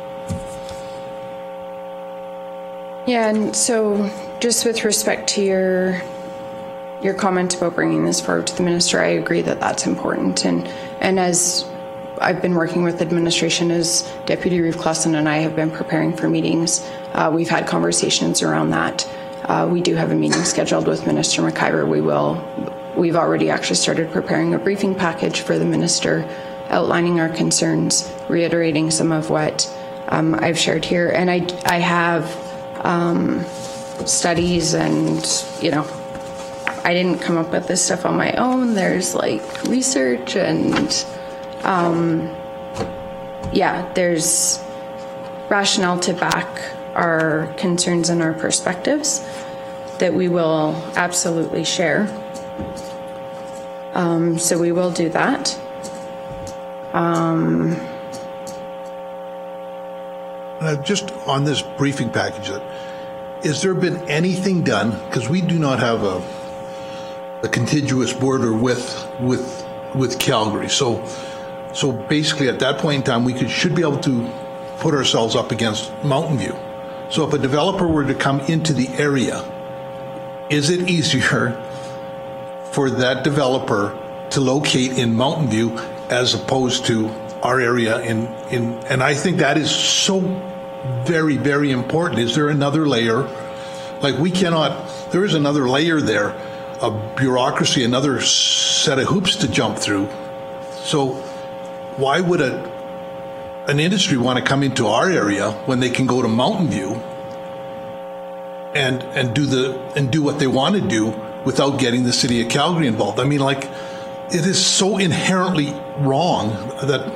Yeah, and so just with respect to your comment about bringing this forward to the minister, I agree that that's important. And as I've been working with administration, as Deputy Reeve Clausen and I have been preparing for meetings, we've had conversations around that. We do have a meeting scheduled with Minister McIver. We've already actually started preparing a briefing package for the minister, outlining our concerns, reiterating some of what I've shared here. And I have studies, and, you know, I didn't come up with this stuff on my own. There's like research and yeah, there's rationale to back our concerns and our perspectives that we will absolutely share. So we will do that. Just on this briefing package, has there been anything done, because we do not have a contiguous border with Calgary, so basically at that point in time we should be able to put ourselves up against Mountain View. So if a developer were to come into the area, is it easier for that developer to locate in Mountain View as opposed to our area and I think that is so very, very important. Is there another layer? Like, there is another layer there of bureaucracy, another set of hoops to jump through. So why would an industry want to come into our area when they can go to Mountain View and do what they want to do without getting the city of Calgary involved? I mean, like, it is so inherently wrong that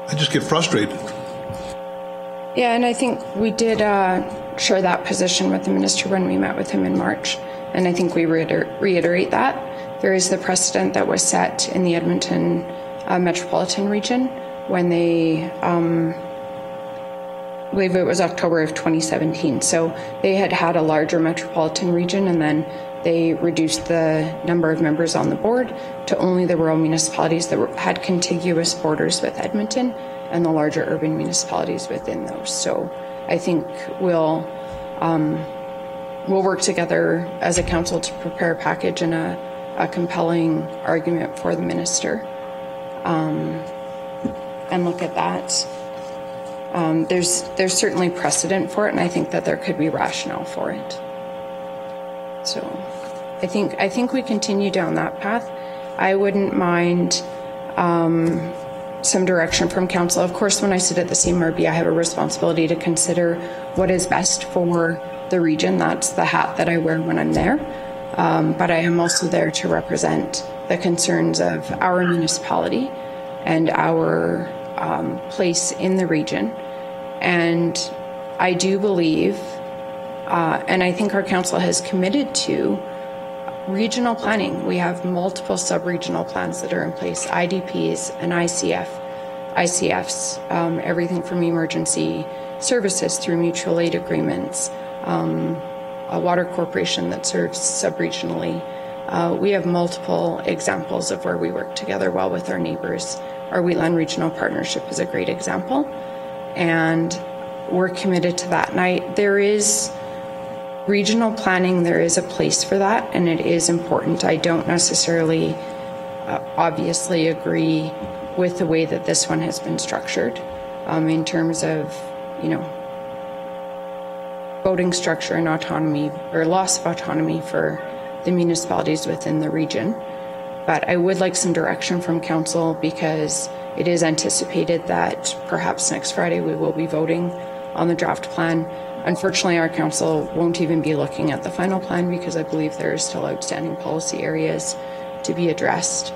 I just get frustrated. Yeah, and I think we did share that position with the minister when we met with him in March, and I think we reiterate that. There is the precedent that was set in the Edmonton Metropolitan region when they, I believe it was October of 2017. So they had a larger metropolitan region, and then they reduced the number of members on the board to only the rural municipalities that had contiguous borders with Edmonton and the larger urban municipalities within those. So I think we'll work together as a council to prepare a package and a compelling argument for the minister and look at that. There's certainly precedent for it, and I think that there could be rationale for it. So I think we continue down that path. I wouldn't mind some direction from council. Of course, when I sit at the CMRB, I have a responsibility to consider what is best for the region. That's the hat that I wear when I'm there. But I am also there to represent the concerns of our municipality and our place in the region. And I do believe, and I think our council has committed to regional planning. We have multiple sub-regional plans that are in place, IDPs and ICFs, everything from emergency services through mutual aid agreements, a water corporation that serves sub-regionally. We have multiple examples of where we work together well with our neighbors. Our Wheatland Regional Partnership is a great example, and we're committed to that. And there is regional planning, there is a place for that, and it is important. I don't necessarily obviously agree with the way that this one has been structured in terms of, you know, voting structure and autonomy, or loss of autonomy for the municipalities within the region. But I would like some direction from council, because it is anticipated that perhaps next Friday we will be voting on the draft plan. Unfortunately, our council won't even be looking at the final plan, because I believe there are still outstanding policy areas to be addressed.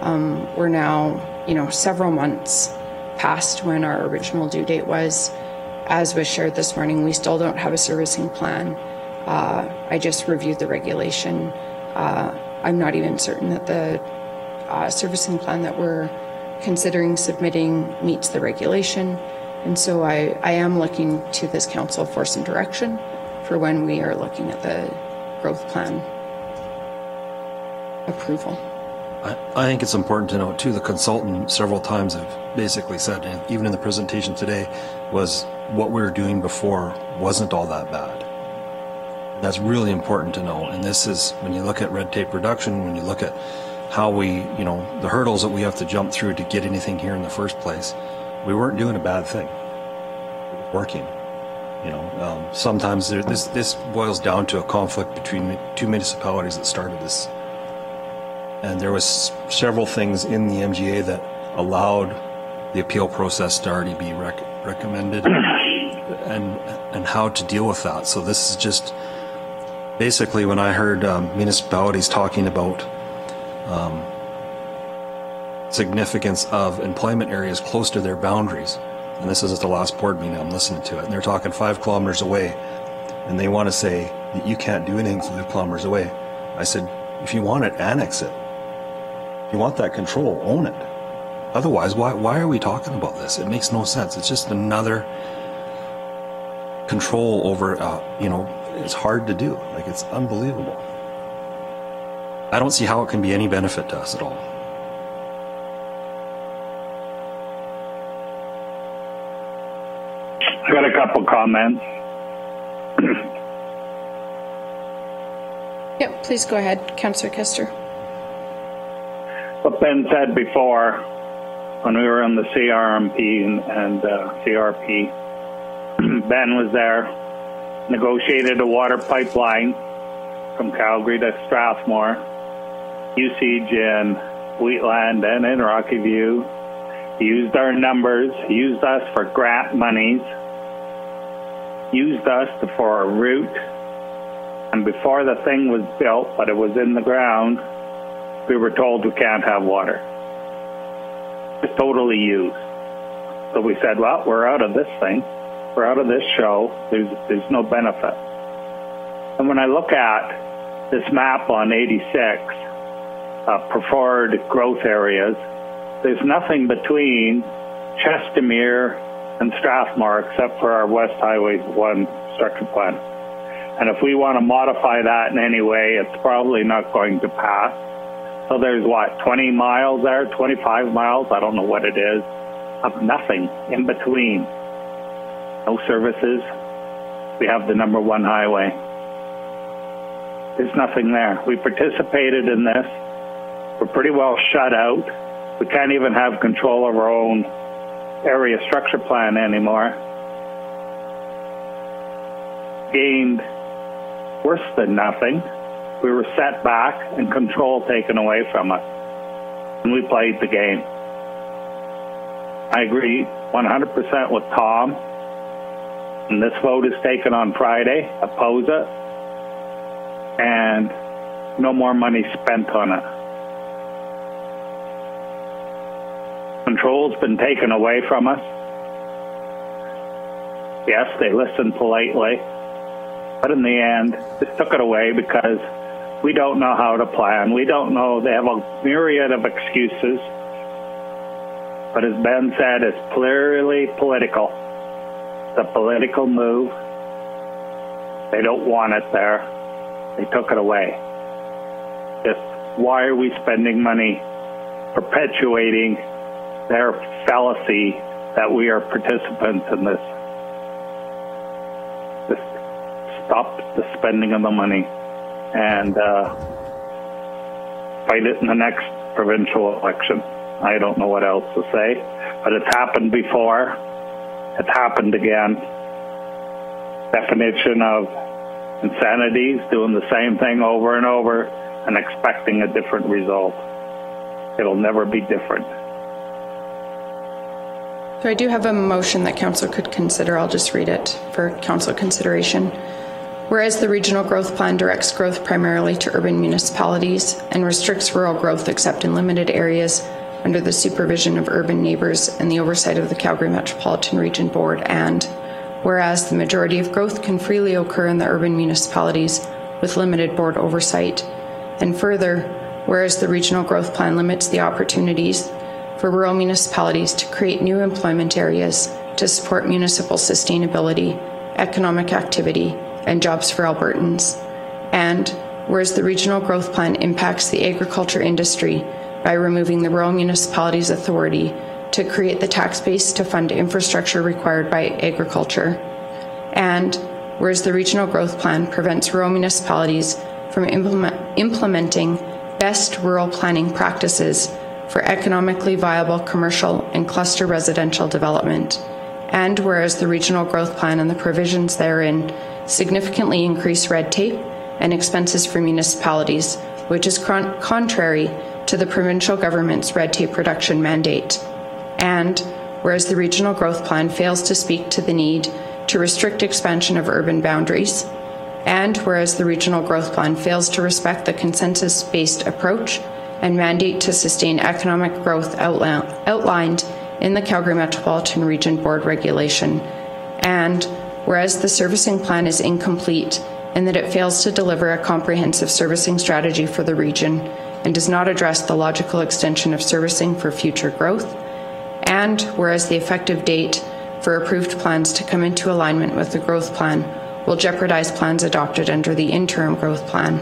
We're now, you know, several months past when our original due date was. As was shared this morning, we still don't have a servicing plan. I just reviewed the regulation. I'm not even certain that the servicing plan that we're considering submitting meets the regulation. And so I am looking to this council for some direction for when we are looking at the growth plan approval. I think it's important to note too, the consultant several times have basically said, and even in the presentation today, was what we were doing before wasn't all that bad. And that's really important to know. And this is, when you look at red tape reduction, when you look at how we, you know, the hurdles that we have to jump through to get anything here in the first place, we weren't doing a bad thing. It was working. You know, sometimes this boils down to a conflict between two municipalities that started this. And there was several things in the MGA that allowed the appeal process to already be recommended and how to deal with that. So this is just basically when I heard municipalities talking about significance of employment areas close to their boundaries, and this is at the last board meeting, I'm listening to it, and they're talking 5 kilometers away, and they want to say that you can't do anything 5 kilometers away. I said, if you want it, annex it. If you want that control, own it. Otherwise, why are we talking about this? It makes no sense. It's just another control over, you know, it's hard to do. Like, it's unbelievable. I don't see how it can be any benefit to us at all. I got a couple comments. Yep, please go ahead, Councillor Kester. What Ben said before, when we were on the CRMP and CRP, Ben was there, negotiated a water pipeline from Calgary to Strathmore, usage in Wheatland and in Rocky View. He used our numbers, he used us for grant monies, used us for a route, and before the thing was built, but it was in the ground, we were told we can't have water. It's totally used. So we said, well, we're out of this thing. We're out of this show. There's no benefit. And when I look at this map on 86, preferred growth areas, there's nothing between Chestermere and Strathmore except for our West Highway 1 structure plan. And if we want to modify that in any way, it's probably not going to pass. So there's what, 20 miles there, 25 miles, I don't know what it is, of nothing in between. No services. We have the #1 highway. There's nothing there. We participated in this. We're pretty well shut out. We can't even have control of our own area structure plan anymore. Gained worse than nothing. We were set back and control taken away from us. And we played the game. I agree 100% with Tom. And this vote is taken on Friday. Oppose it. And no more money spent on it. Control's been taken away from us. Yes, they listened politely. But in the end, just took it away because we don't know how to plan. We don't know. They have a myriad of excuses. But as Ben said, it's clearly political. It's a political move. They don't want it there. They took it away. Just why are we spending money perpetuating their fallacy that we are participants in this stop the spending of the money and fight it in the next provincial election. I don't know what else to say, but it's happened before. It's happened again. Definition of insanity is doing the same thing over and over and expecting a different result. It'll never be different. So I do have a motion that Council could consider. I'll just read it for Council consideration. Whereas the Regional Growth Plan directs growth primarily to urban municipalities and restricts rural growth except in limited areas under the supervision of urban neighbours and the oversight of the Calgary Metropolitan Region Board, and whereas the majority of growth can freely occur in the urban municipalities with limited board oversight, and further, whereas the Regional Growth Plan limits the opportunities for rural municipalities to create new employment areas to support municipal sustainability, economic activity, and jobs for Albertans, and whereas the Regional Growth Plan impacts the agriculture industry by removing the rural municipalities' authority to create the tax base to fund infrastructure required by agriculture, and whereas the Regional Growth Plan prevents rural municipalities from implementing best rural planning practices for economically viable commercial and cluster residential development, and whereas the Regional Growth Plan and the provisions therein significantly increase red tape and expenses for municipalities, which is contrary to the provincial government's red tape reduction mandate, and whereas the Regional Growth Plan fails to speak to the need to restrict expansion of urban boundaries, and whereas the Regional Growth Plan fails to respect the consensus-based approach and mandate to sustain economic growth outlined in the Calgary Metropolitan Region Board regulation, and whereas the servicing plan is incomplete in that it fails to deliver a comprehensive servicing strategy for the region and does not address the logical extension of servicing for future growth, and whereas the effective date for approved plans to come into alignment with the growth plan will jeopardize plans adopted under the interim growth plan,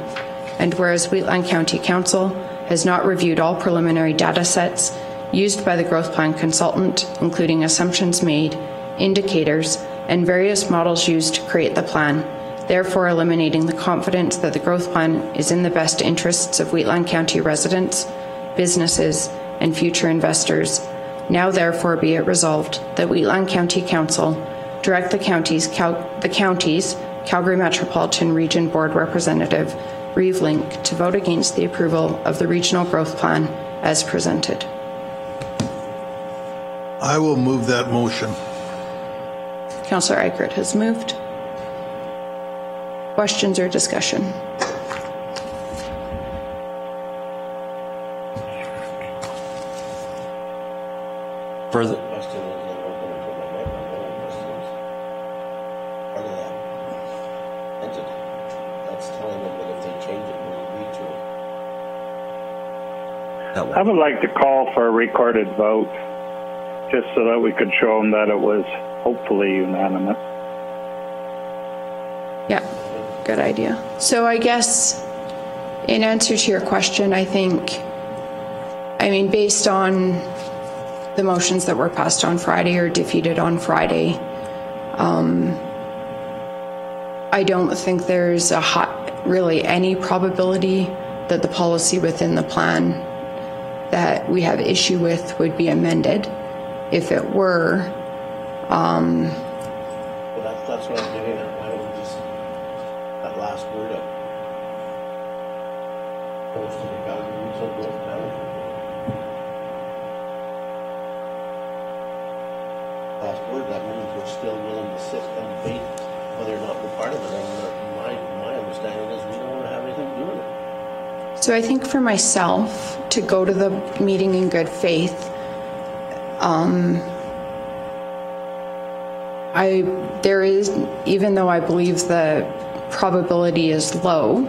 and whereas Wheatland County Council has not reviewed all preliminary data sets used by the growth plan consultant, including assumptions made, indicators, and various models used to create the plan, therefore eliminating the confidence that the growth plan is in the best interests of Wheatland County residents, businesses, and future investors. Now therefore be it resolved that Wheatland County Council direct the county's Calgary Metropolitan Region Board representative, Reeve Link, to vote against the approval of the Regional Growth Plan as presented. I will move that motion. Councillor Eichert has moved. Questions or discussion? Further. I would like to call for a recorded vote, just so that we could show them that it was hopefully unanimous. Yeah, good idea. So I guess in answer to your question, I mean, based on the motions that were passed on Friday or defeated on Friday, I don't think there's really any probability that the policy within the plan that we have issue with would be amended. If it were, well, that's what I'm getting at. Why don't we just, that last word up, goes to the Calgary Regional Growth Management Board. Last word, that means we're still willing to sit and debate whether or not we're part of it. And my understanding is we don't want to have anything to do with it. So I think for myself, to go to the meeting in good faith, there is, even though I believe the probability is low,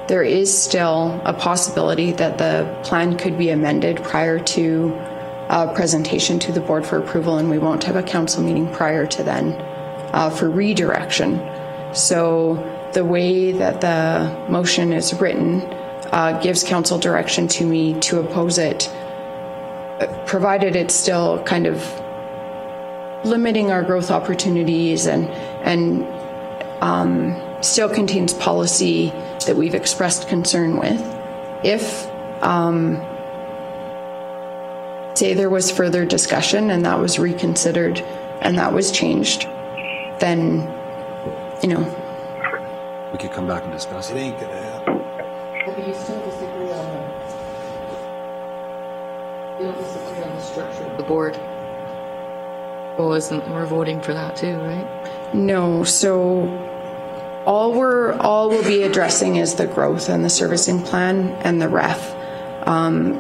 there is still a possibility that the plan could be amended prior to presentation to the board for approval, and we won't have a council meeting prior to then for redirection. So the way that the motion is written gives council direction to me to oppose it, provided it's still kind of limiting our growth opportunities and still contains policy that we've expressed concern with. If, say there was further discussion and that was reconsidered and that was changed, then, you know. We could come back and discuss it. It ain't gonna happen. But you still disagree on you don't disagree on the structure of the board. Well, we're voting for that too, right? No, so all we'll be addressing is the growth and the servicing plan and the ref.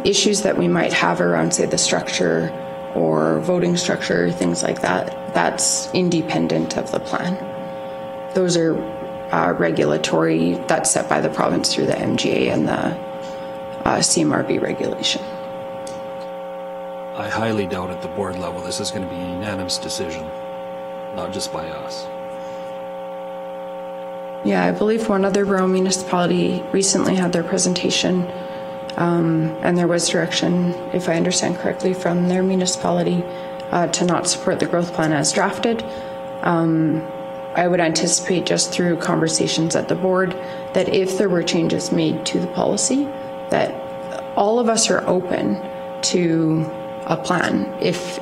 Issues that we might have around, say, the structure or voting structure, things like that, that's independent of the plan. Those are regulatory, that's set by the province through the MGA and the CMRB regulation. I highly doubt at the board level this is going to be a unanimous decision, not just by us. Yeah, I believe one other borough municipality recently had their presentation, and there was direction, if I understand correctly, from their municipality to not support the growth plan as drafted. I would anticipate, just through conversations at the board, that if there were changes made to the policy, that all of us are open to a plan if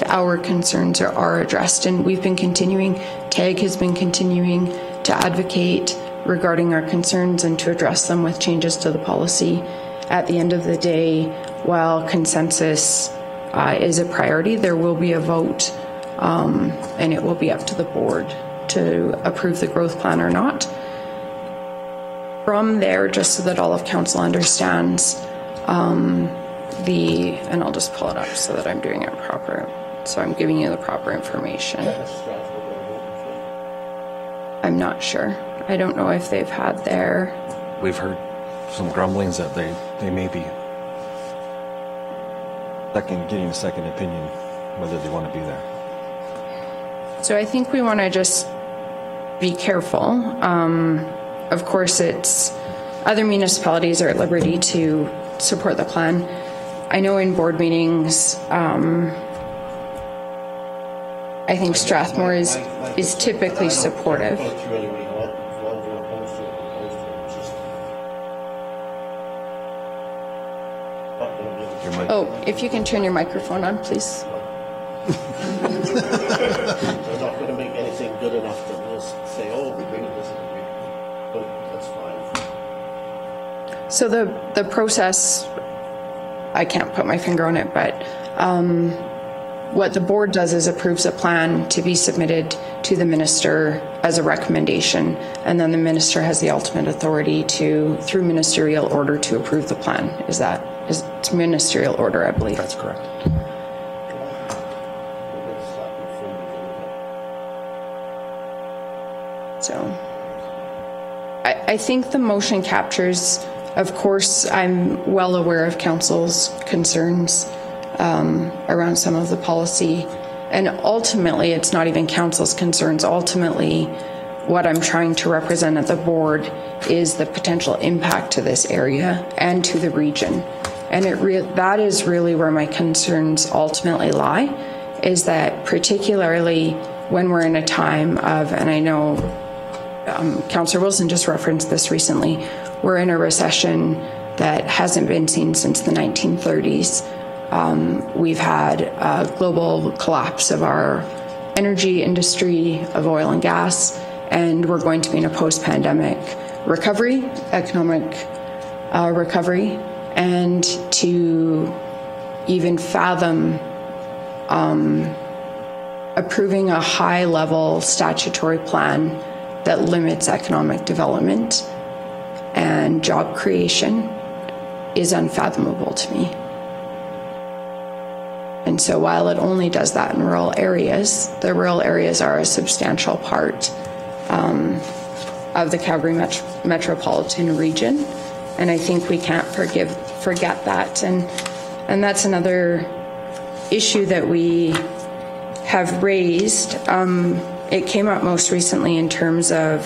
our concerns are addressed. And we've been continuing, TAG has been continuing to advocate regarding our concerns and to address them with changes to the policy. At the end of the day, while consensus is a priority, there will be a vote, and it will be up to the board to approve the growth plan or not. From there, just so that all of council understands, and I'll just pull it up so that I'm doing it proper, so I'm giving you the proper information. I'm not sure. I don't know if they've had their... We've heard some grumblings that they may be getting a second opinion whether they want to be there. So I think we want to just be careful. Of course, it's other municipalities are at liberty to support the plan. I know in board meetings, I think Strathmore is typically supportive. Oh, if you can turn your microphone on, please. They're not going to make anything good enough to just say, oh, we really disagree. But that's fine. So the process, I can't put my finger on it, but what the board does is approves a plan to be submitted to the minister as a recommendation, and then the minister has the ultimate authority to, through ministerial order, to approve the plan. It's ministerial order, I believe. That's correct. So I think the motion captures, of course, I'm well aware of council's concerns around some of the policy, and ultimately it's not even council's concerns. Ultimately, what I'm trying to represent at the board is the potential impact to this area and to the region, and that is really where my concerns ultimately lie, is that particularly when we're in a time of, and I know Councillor Wilson just referenced this recently, we're in a recession that hasn't been seen since the 1930s. We've had a global collapse of our energy industry, of oil and gas, and we're going to be in a post-pandemic recovery, economic recovery, and to even fathom approving a high-level statutory plan that limits economic development and job creation is unfathomable to me. And so while it only does that in rural areas, the rural areas are a substantial part of the Calgary Metropolitan region. And I think we can't forget that. And that's another issue that we have raised. It came up most recently in terms of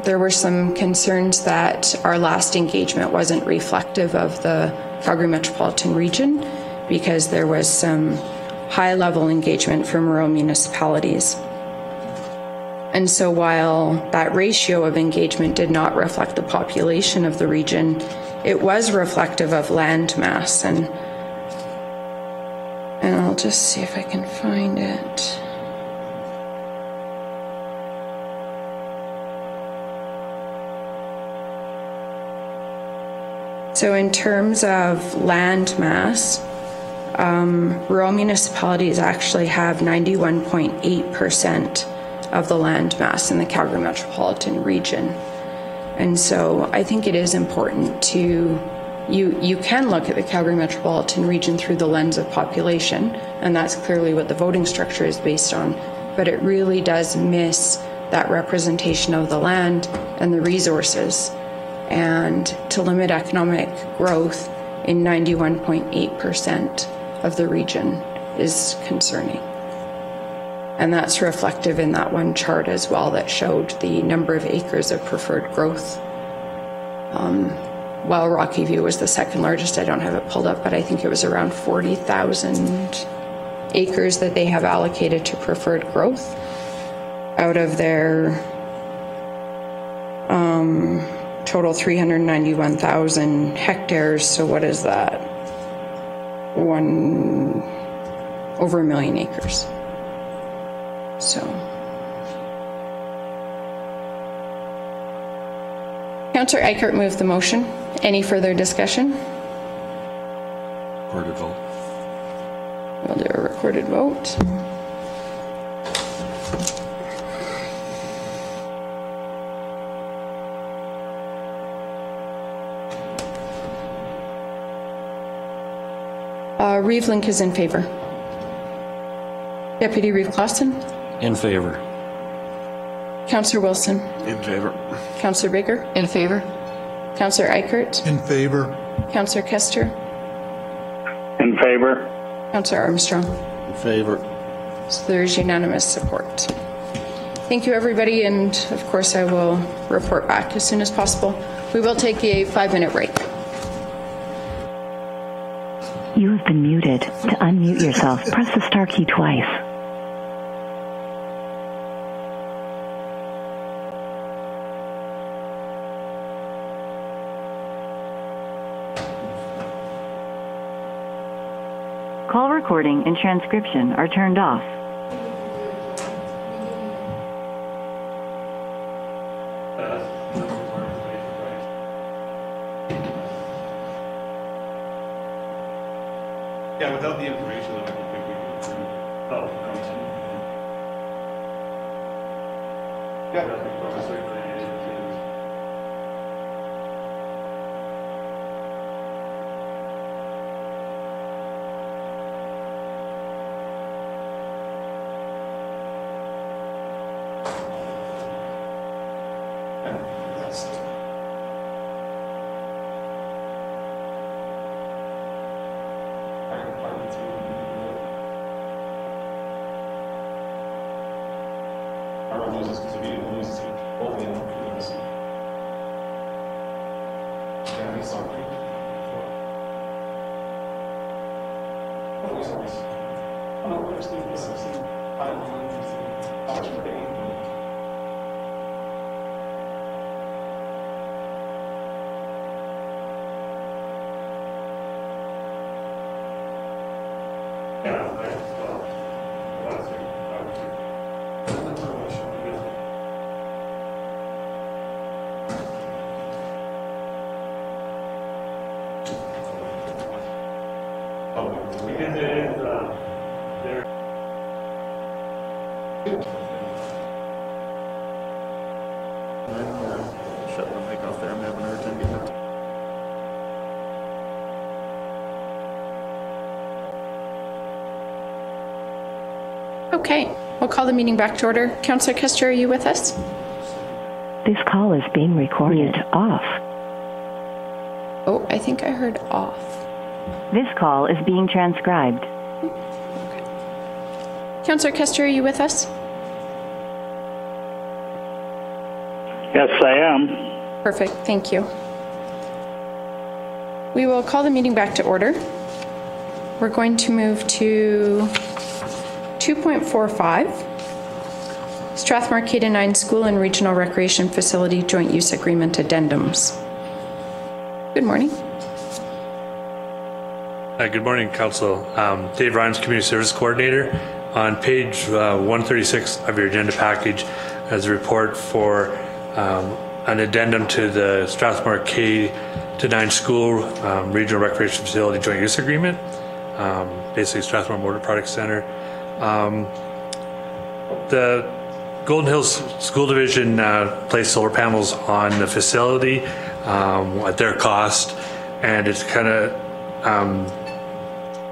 there were some concerns that our last engagement wasn't reflective of the Calgary Metropolitan region because there was some high-level engagement from rural municipalities. And so while that ratio of engagement did not reflect the population of the region, it was reflective of land mass. And I'll just see if I can find it. So in terms of land mass, rural municipalities actually have 91.8% of the land mass in the Calgary Metropolitan region. And so I think it is important to, you can look at the Calgary Metropolitan region through the lens of population, and that's clearly what the voting structure is based on, but it really does miss that representation of the land and the resources. And to limit economic growth in 91.8% of the region is concerning. And that's reflective in that one chart as well that showed the number of acres of preferred growth. While Rocky View was the second largest, I don't have it pulled up, but I think it was around 40,000 acres that they have allocated to preferred growth out of their total 391,000 hectares. So what is that? Over 1 million acres. So. Councillor Eichert moved the motion. Any further discussion? Recorded vote. We'll do a recorded vote. Reeve Link is in favor. Deputy Reeve Clausen? In favor. Councillor Wilson? In favor. Councillor Bigger? In favor. Councillor Eichert? In favor. Councillor Kester? In favor. Councillor Armstrong? In favor. So there's unanimous support. Thank you, everybody, and of course I will report back as soon as possible. We will take a 5-minute break. You have been muted. To unmute yourself, press the star key twice. Call recording and transcription are turned off. Yeah, without the information, I don't think we can approve. Oh, yeah. Shut the mic off there. I'm having a hard time getting it. Okay, we'll call the meeting back to order. Councillor Kester, are you with us? This call is being recorded. Off. Oh, I think I heard off. This call is being transcribed. Okay. Councillor Kester, are you with us? Yes, I am. Perfect, thank you. We will call the meeting back to order. We're going to move to 2.45. Strathmore K-9 School and Regional Recreation Facility Joint Use Agreement Addendums. Good morning. Good morning, Council. Dave Rhymes, Community Service Coordinator. On page 136 of your agenda package is a report for an addendum to the Strathmore K-9 School Regional Recreation Facility Joint Use Agreement, basically Strathmore Motor Products Center. The Golden Hills School Division placed solar panels on the facility at their cost, and it's kind of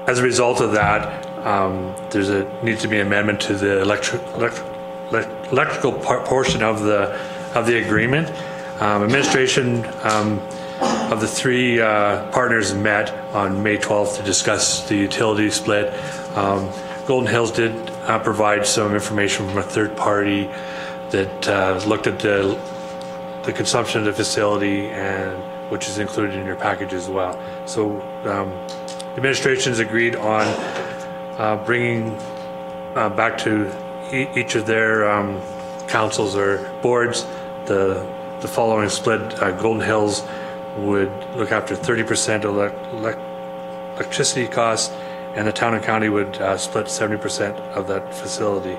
as a result of that, needs to be an amendment to the electrical portion of the agreement. Administration of the three partners met on May 12th to discuss the utility split. Golden Hills did provide some information from a third party that looked at the consumption of the facility, and which is included in your package as well. So the administration has agreed on bringing back to each of their councils or boards the following split. Golden Hills would look after 30% electricity costs, and the town and county would split 70% of that facility,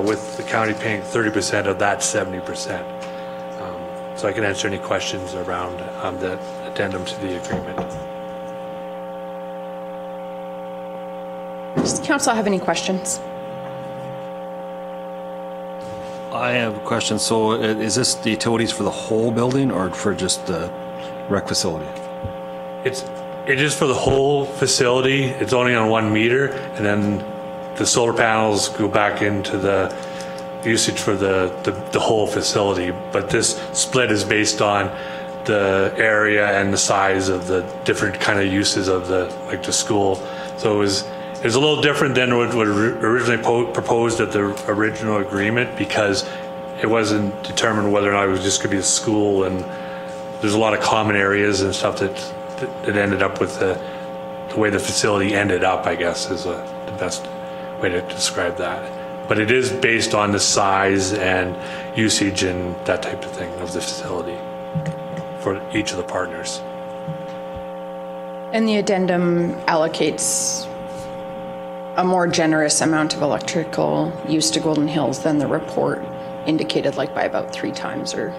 with the county paying 30% of that 70%. So I can answer any questions around the addendum to the agreement. Does the council have any questions? I have a question. So is this the utilities for the whole building or for just the rec facility? It is for the whole facility. It's only on 1 meter, and then the solar panels go back into the usage for the whole facility. But this split is based on the area and the size of the different kind of uses of the school. So it was a little different than what originally proposed at the original agreement, because it wasn't determined whether or not it was just going to be a school, and there's a lot of common areas and stuff that ended up with the way the facility ended up, I guess, is the best way to describe that. But it is based on the size and usage and that type of thing of the facility for each of the partners. And the addendum allocates a more generous amount of electrical use to Golden Hills than the report indicated, like by about 3 times or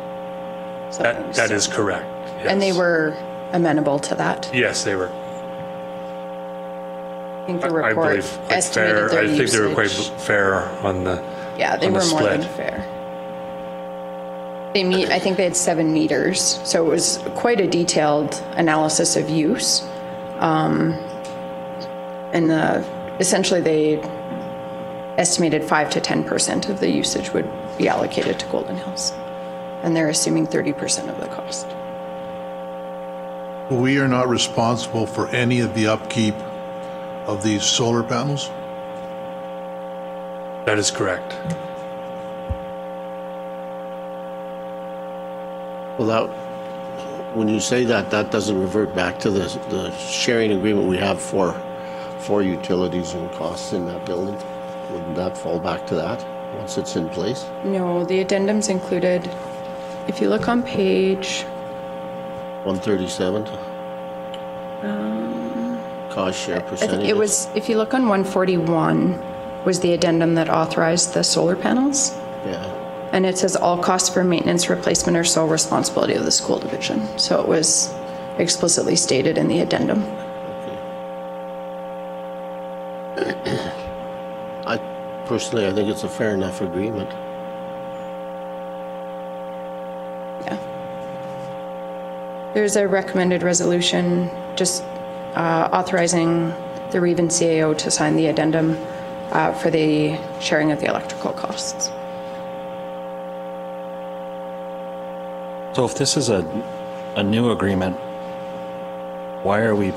something. That is correct. Yes. And they were amenable to that? Yes, they were. I think the report estimated their usage. I think they were quite fair on the Yeah, they were more than fair. I think they had 7 meters, so it was quite a detailed analysis of use. Essentially they estimated 5 to 10% of the usage would be allocated to Golden Hills, and they're assuming 30% of the cost. We are not responsible for any of the upkeep of these solar panels? That is correct. Well, when you say that doesn't revert back to the sharing agreement we have for utilities and costs in that building. Wouldn't that fall back to that once it's in place? No, the addendum's included. If you look on page 137. Cost share percentage. I think it was, if you look on 141, was the addendum that authorized the solar panels. Yeah. And it says all costs for maintenance, replacement are sole responsibility of the school division. So it was explicitly stated in the addendum. Personally, I think it's a fair enough agreement. Yeah. There's a recommended resolution just authorizing the Reeve and CAO to sign the addendum for the sharing of the electrical costs. So if this is a new agreement, why are we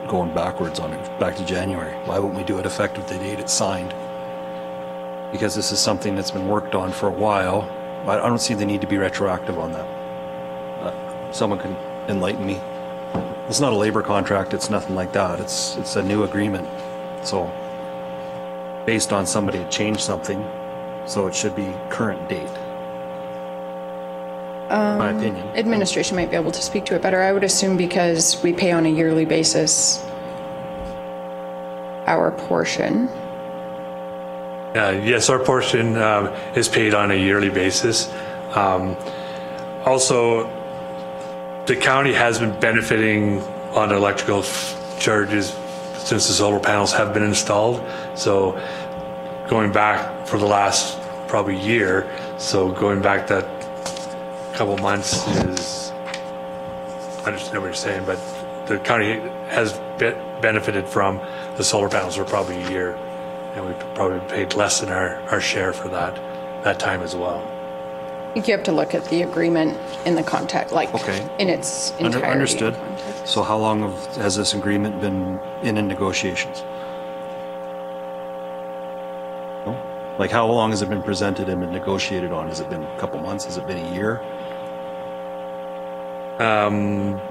going backwards on it, back to January? Why wouldn't we do it effective the date it's signed? Because this is something that's been worked on for a while. I don't see the need to be retroactive on that. Someone can enlighten me. It's not a labor contract, it's nothing like that. It's a new agreement. So based on somebody had changed something, So it should be current date. My opinion. Administration might be able to speak to it better. I would assume because we pay on a yearly basis our portion. Yes, our portion is paid on a yearly basis. Also, the county has been benefiting on electrical charges since the solar panels have been installed. So going back for the last probably year, so going back that couple months is, I understand what you're saying, but the county has benefited from the solar panels for probably a year, and we've probably paid less than our share for that time as well. I think you have to look at the agreement in the context, like in its entirety. Understood. So how long has this agreement been in negotiations? No? Like how long has it been presented and been negotiated on? Has it been a couple months? Has it been a year?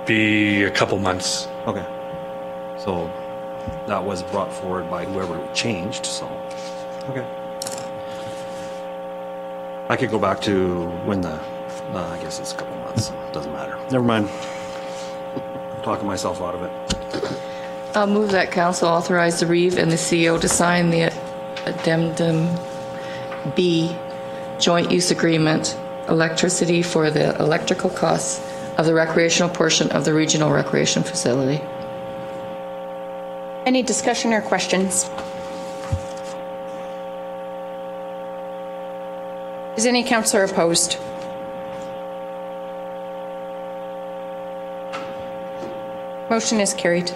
Be a couple months. Okay. So that was brought forward by whoever changed, so, okay. I could go back to when I guess it's a couple months, it doesn't matter. Never mind. I'm talking myself out of it. I'll move that council authorize the Reeve and the CEO to sign the Addendum B joint use agreement, electricity for the electrical costs of the recreational portion of the regional recreation facility. Any discussion or questions? Is any councillor opposed? Motion is carried.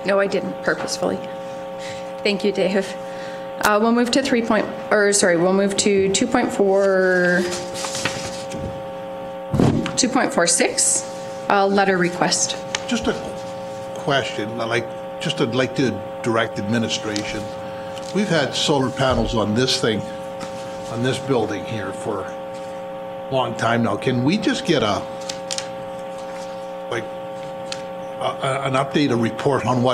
No, I didn't purposefully. Thank you, Dave. We'll move to we'll move to 2.46, letter request. Just a question, I'd like to direct administration. We've had solar panels on this thing, on this building here for a long time now. Can we just get an update, a report on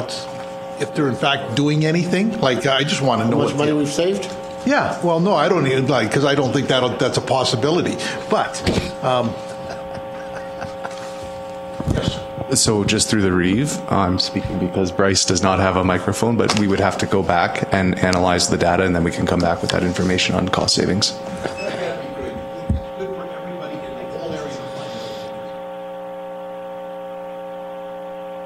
if they're in fact doing anything? Like, I just want to know how much money we've saved? Yeah, well, no, I don't even, because I don't think that's a possibility. But, yes. So just through the Reeve, I'm speaking because Bryce does not have a microphone, but we would have to go back and analyze the data, and then we can come back with that information on cost savings.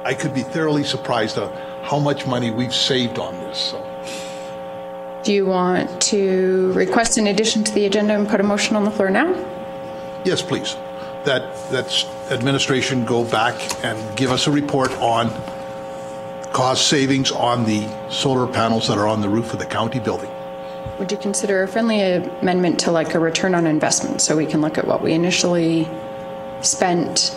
I could be thoroughly surprised at how much money we've saved on this. So. Do you want to request an addition to the agenda and put a motion on the floor now? Yes, please. That's administration go back and give us a report on cost savings on the solar panels that are on the roof of the county building. Would you consider a friendly amendment to like a return on investment so we can look at what we initially spent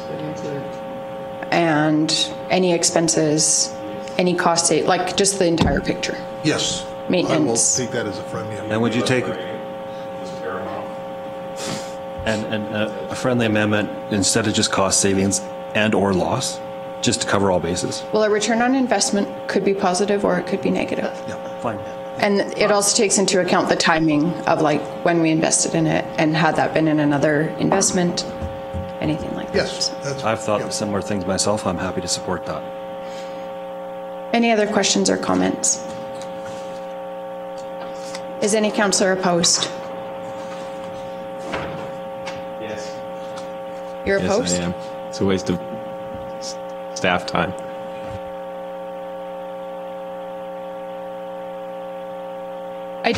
and any expenses, any cost save, like just the entire picture? Yes. Maintenance. I will take that as a friendly amendment. And would you take and a friendly amendment instead of just cost savings and or loss, just to cover all bases? Well, a return on investment could be positive or it could be negative. Yeah, fine. And it also takes into account the timing of like when we invested in it and had that been in another investment, anything like that. Yes. I've thought of similar things myself. I'm happy to support that. Any other questions or comments? Is any councillor opposed? Yes. You're opposed? Yes, I am. It's a waste of staff time. I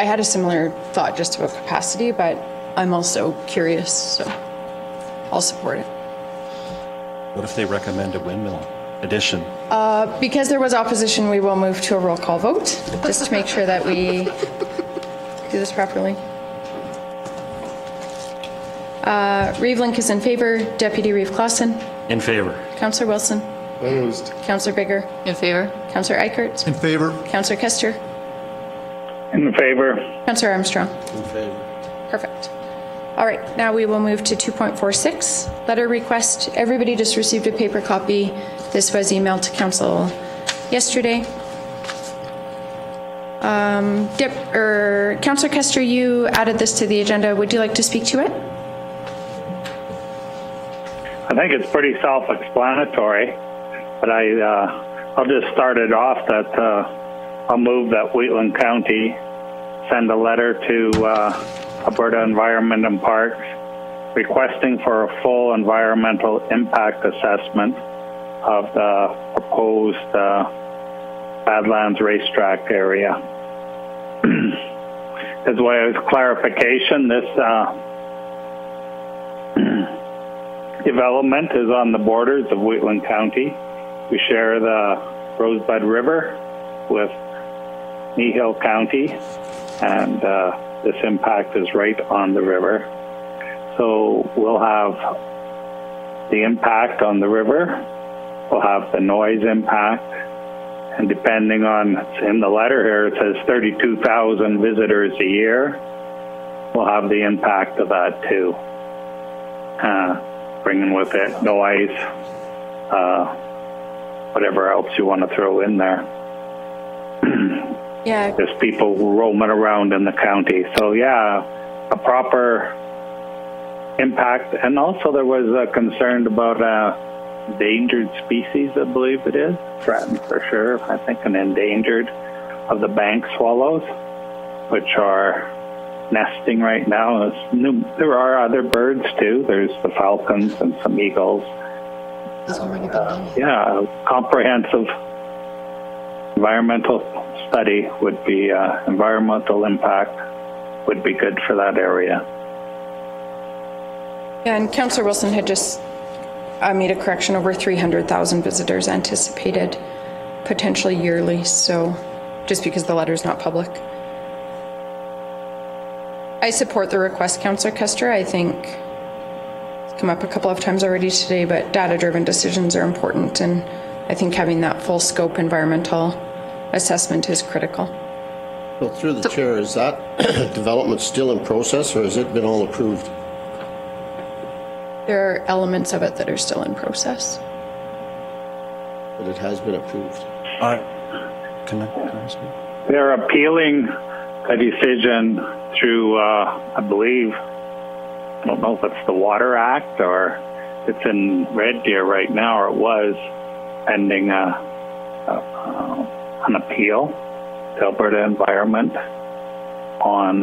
had a similar thought just about capacity, but I'm also curious, so I'll support it. What if they recommend a windmill addition? Because there was opposition, we will move to a roll call vote, just to make sure that we do this properly. Reeve Link is in favor. Deputy Reeve Clausen? In favor. Councillor Wilson? Opposed. Councillor Bigger? In favor. Councillor Eichert? In favor. Councillor Kester? In favor. Councillor Armstrong? In favor. Perfect. All right, now we will move to 2.46, letter request. Everybody just received a paper copy. This was emailed to council yesterday. Councillor Kester, you added this to the agenda. Would you like to speak to it? I think it's pretty self-explanatory, but I'll just start it off that I'll move that Wheatland County send a letter to Alberta Environment and Parks requesting for a full environmental impact assessment of the proposed Badlands racetrack area. As way of clarification, this development is on the borders of Wheatland County. We share the Rosebud River with Mehill County, and this impact is right on the river. So we'll have the impact on the river, we'll have the noise impact, and depending on, in the letter here, it says 32,000 visitors a year. We'll have the impact of that too. Bringing with it noise, whatever else you want to throw in there. Yeah. There's people roaming around in the county. So yeah, a proper impact. And also there was a concern about endangered species, I believe it is. Threatened for sure. I think an endangered of the bank swallows, which are nesting right now. There are other birds too. There's the falcons and some eagles. Yeah, a comprehensive environmental study would be, environmental impact would be good for that area. Yeah, and Councillor Wilson had just made a correction, over 300,000 visitors anticipated potentially yearly, so just because the letter's not public. I support the request, Councillor Kester. I think it's come up a couple of times already today, but data-driven decisions are important, and I think having that full scope environmental assessment is critical. Well, through the chair, is that development still in process, or has it been all approved? There are elements of it that are still in process. But it has been approved. Can I speak? They're appealing a decision through, I believe, I don't know if it's the Water Act or it's in Red Deer right now, or it was pending an appeal to Alberta Environment on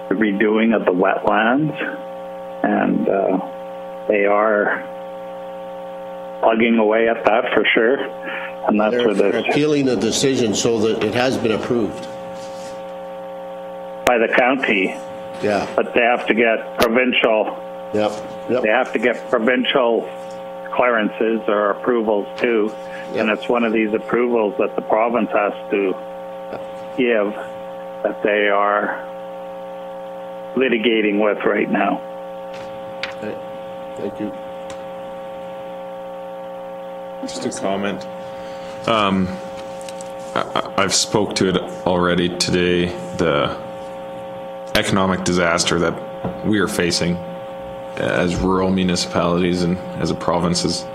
the redoing of the wetlands, and they are plugging away at that for sure, and that's where they're appealing the decision so that it has been approved by the county. Yeah, but they have to get provincial. Yep. They have to get provincial clearances or approvals too, and it's one of these approvals that the province has to give that they are litigating with right now. Okay. Thank you. Just a comment. I've spoke to it already today, the economic disaster that we are facing as rural municipalities and as a province as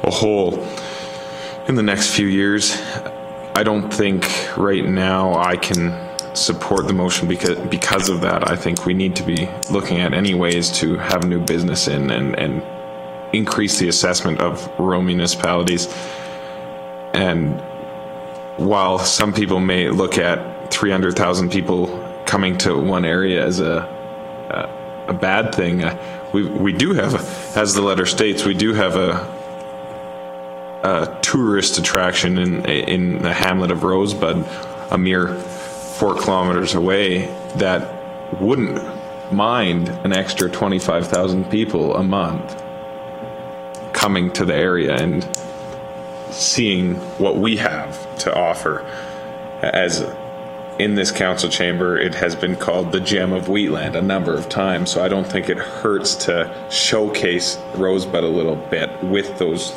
a whole in the next few years. I don't think right now I can support the motion because of that. I think we need to be looking at any ways to have new business in and increase the assessment of rural municipalities. And while some people may look at 300,000 people coming to one area as a bad thing, we do have, as the letter states, we do have a tourist attraction in the hamlet of Rosebud, a mere 4 kilometers away, that wouldn't mind an extra 25,000 people a month coming to the area and seeing what we have to offer. As in this council chamber, it has been called the gem of Wheatland a number of times, so I don't think it hurts to showcase Rosebud a little bit with those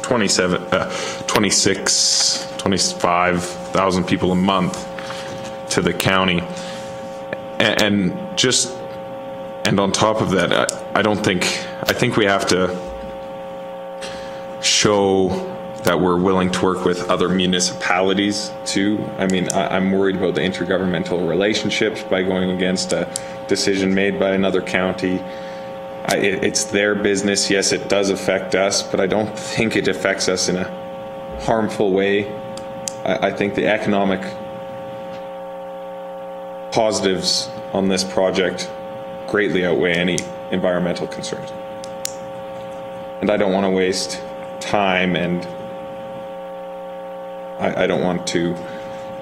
25,000 people a month to the county. And on top of that, I think we have to show that we're willing to work with other municipalities too. I mean, I'm worried about the intergovernmental relationships by going against a decision made by another county. It's their business. Yes, it does affect us, but I don't think it affects us in a harmful way. I think the economic positives on this project greatly outweigh any environmental concerns. And I don't want to waste time, and I don't want to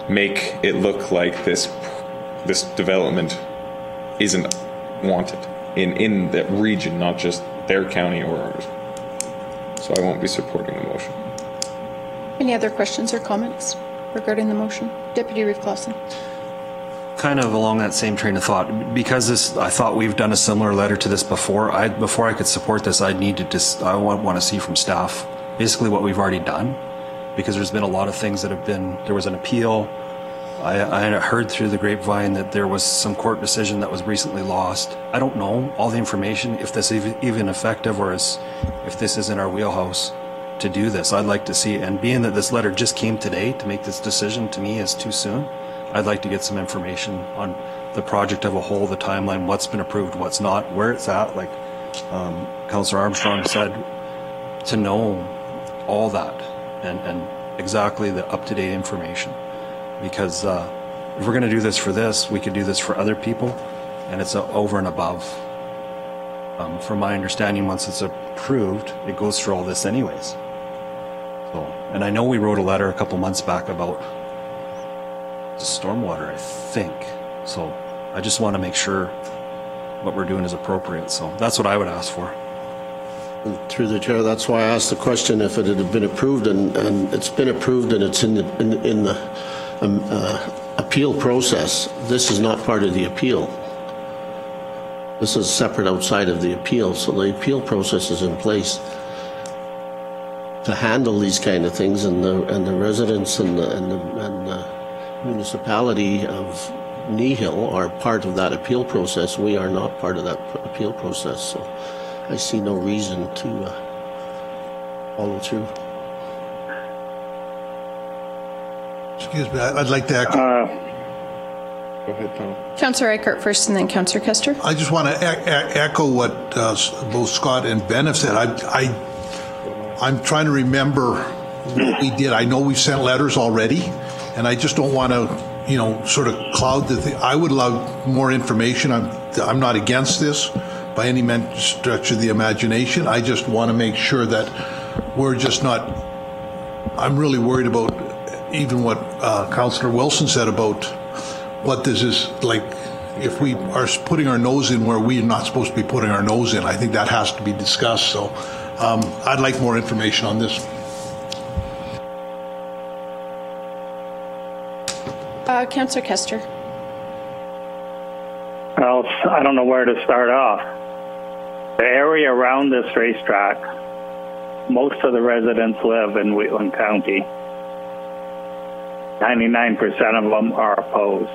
make it look like this development isn't wanted in the region, not just their county or ours. So I won't be supporting the motion. Any other questions or comments regarding the motion? Deputy Reeve Clausen. Kind of along that same train of thought, because I thought we've done a similar letter to this before. Before I could support this, I want to see from staff basically what we've already done, because there's been a lot of things that have been. There was an appeal. I heard through the grapevine that there was some court decision that was recently lost. I don't know all the information, if this is even effective, or if this is in our wheelhouse to do this. I'd like to see, and being that this letter just came today, to make this decision to me is too soon. I'd like to get some information on the project of a whole, the timeline, what's been approved, what's not, where it's at, like Councillor Armstrong said, to know all that and exactly the up-to-date information. Because if we're going to do this for this, we could do this for other people, and it's over and above. From my understanding, once it's approved, it goes through all this anyways. So, and I know we wrote a letter a couple months back about stormwater, I think. So I just want to make sure what we're doing is appropriate. So that's what I would ask for. And through the chair, that's why I asked the question if it had been approved, and it's been approved, and it's in the appeal process. This is not part of the appeal. This is separate outside of the appeal. So the appeal process is in place to handle these kind of things, and the residents and the municipality of Nehill are part of that appeal process. We are not part of that appeal process, so I see no reason to follow through. Excuse me, I'd like to echo. Go ahead, Tom. Councillor Eichert first, and then Councillor Kester. I just want to echo what both Scott and Ben have said. I'm trying to remember what we did. I know we've sent letters already, and I just don't want to, sort of cloud the thing. I would love more information. I'm not against this by any stretch of the imagination. I just want to make sure that we're just not. I'm really worried about even what Councillor Wilson said about what this is like. If we are putting our nose in where we're not supposed to be putting our nose in, I think that has to be discussed. So I'd like more information on this. Councillor Kester. Well, I don't know where to start off. The area around this racetrack, most of the residents live in Wheatland County. 99% of them are opposed.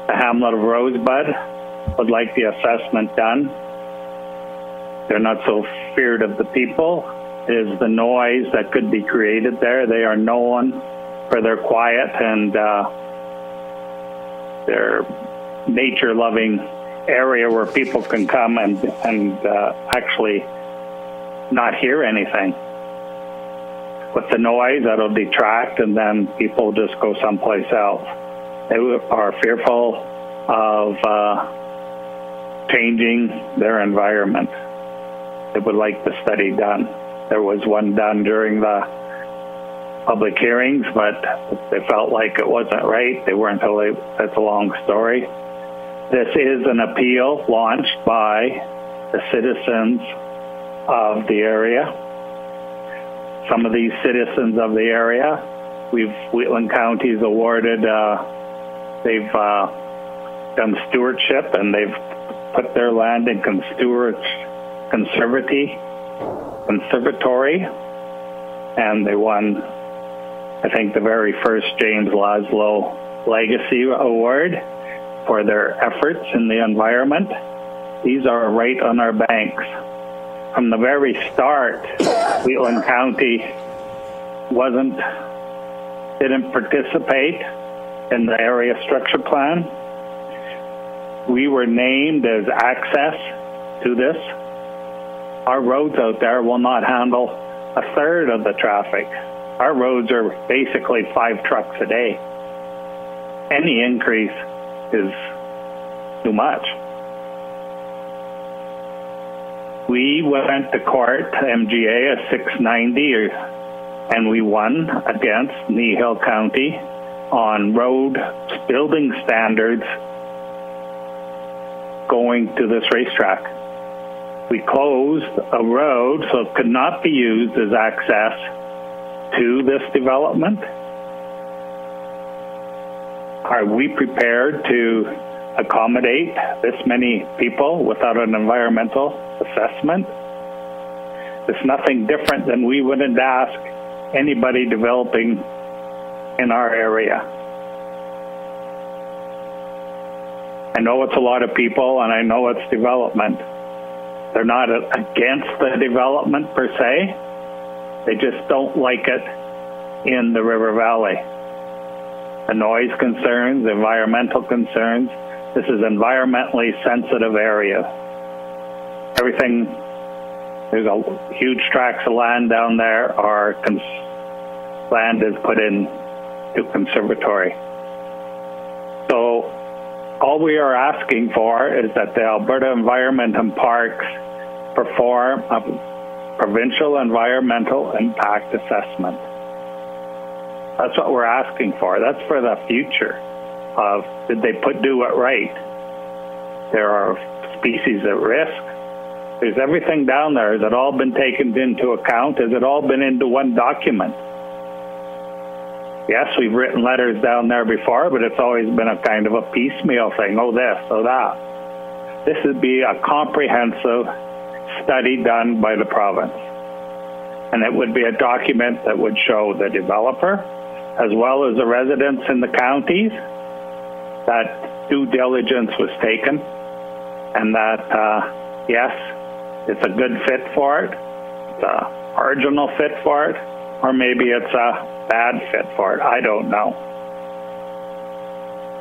The hamlet of Rosebud would like the assessment done. They're not so feared of the people. Is the noise that could be created there. They are known for their quiet and their nature-loving area where people can come and actually not hear anything. With the noise, that'll detract, and then people just go someplace else. They are fearful of changing their environment. They would like the study done. There was one done during the public hearings, but they felt like it wasn't right. They weren't allowed. That's a long story. This is an appeal launched by the citizens of the area. Some of these citizens of the area, Wheatland County's awarded, they've done stewardship, and they've put their land in conservatory, and they won, I think, the very first James Laszlo Legacy Award for their efforts in the environment. These are right on our banks. from the very start, Wheatland County didn't participate in the area structure plan. We were named as access to this. Our roads out there will not handle a third of the traffic. Our roads are basically 5 trucks a day. Any increase is too much. We went to court, MGA, a 690, and we won against Nehill County on road building standards going to this racetrack. We closed a road so it could not be used as access to this development. Are we prepared to accommodate this many people without an environmental assessment? It's nothing different than we wouldn't ask anybody developing in our area. I know it's a lot of people, and I know it's development. They're not against the development per se. They just don't like it in the River Valley. The noise concerns, the environmental concerns. This is environmentally sensitive area. Everything, there's a huge tracts of land down there, land is put in to conservatory. So all we are asking for is that the Alberta Environment and Parks perform a provincial environmental impact assessment. That's what we're asking for. That's for the future of, did they do it right? There are species at risk. There's everything down there. Has it all been taken into account? Has it all been into one document? Yes, we've written letters down there before, but it's always been a kind of a piecemeal thing. Oh, this, oh, that. This would be a comprehensive study done by the province. And it would be a document that would show the developer, as well as the residents in the counties, that due diligence was taken, and that, yes, it's a good fit for it, it's a marginal fit for it, or maybe it's a bad fit for it. I don't know.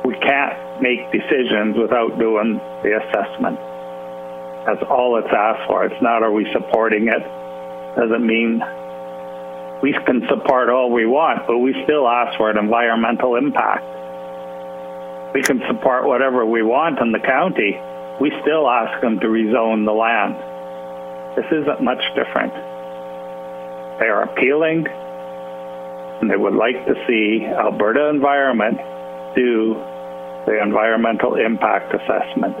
We can't make decisions without doing the assessment. That's all it's asked for. It's not, are we supporting it? Doesn't mean we can support all we want, but we still ask for an environmental impact. We can support whatever we want in the county. We still ask them to rezone the land. This isn't much different. They are appealing, and they would like to see Alberta Environment do the environmental impact assessment.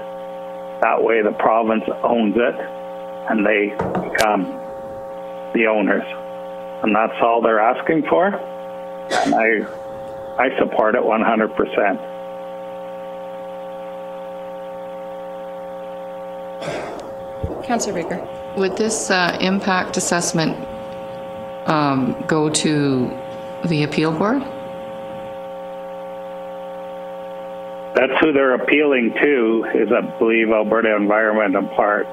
That way the province owns it, and they become the owners. And that's all they're asking for. And I support it 100%. Councillor Baker. Would this impact assessment go to the appeal board? That's who they're appealing to, is I believe Alberta Environment and Parks.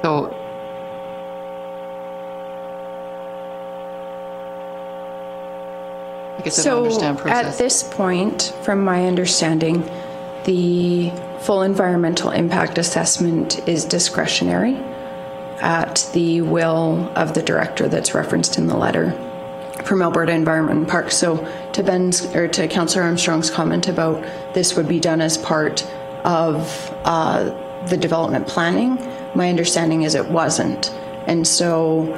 So I guess I don't understand process. At this point, from my understanding, the full environmental impact assessment is discretionary at the will of the director that's referenced in the letter from Alberta Environment and Parks. So to Councillor Armstrong's comment about this would be done as part of the development planning, my understanding is it wasn't. And so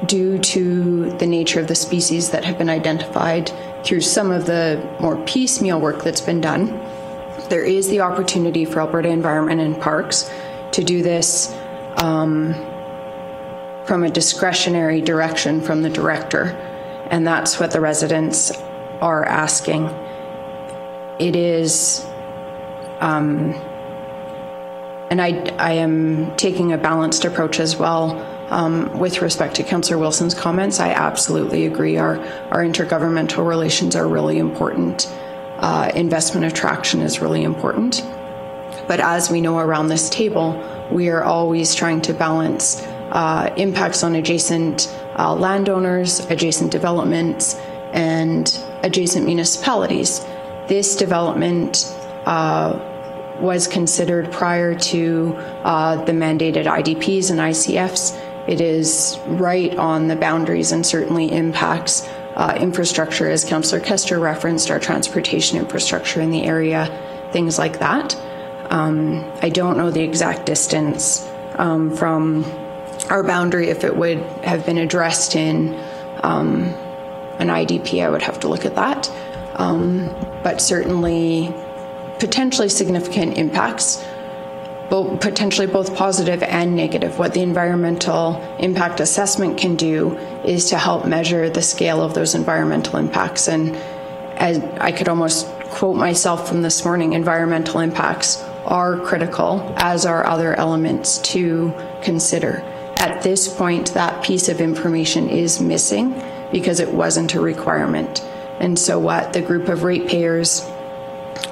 due to the nature of the species that have been identified through some of the more piecemeal work that's been done, there is the opportunity for Alberta Environment and Parks to do this from a discretionary direction from the director. And that's what the residents are asking. It is, and I am taking a balanced approach as well with respect to Councillor Wilson's comments. I absolutely agree. Our intergovernmental relations are really important. Investment attraction is really important. But as we know around this table, we are always trying to balance impacts on adjacent landowners, adjacent developments, and adjacent municipalities. This development was considered prior to the mandated IDPs and ICFs. It is right on the boundaries and certainly impacts infrastructure, as Councillor Kester referenced, our transportation infrastructure in the area, things like that. I don't know the exact distance from our boundary. If it would have been addressed in an IDP, I would have to look at that. But certainly potentially significant impacts, potentially both positive and negative. What the environmental impact assessment can do is to help measure the scale of those environmental impacts. And as I could almost quote myself from this morning, environmental impacts are critical, as are other elements to consider. At this point, that piece of information is missing because it wasn't a requirement. And so what the group of ratepayers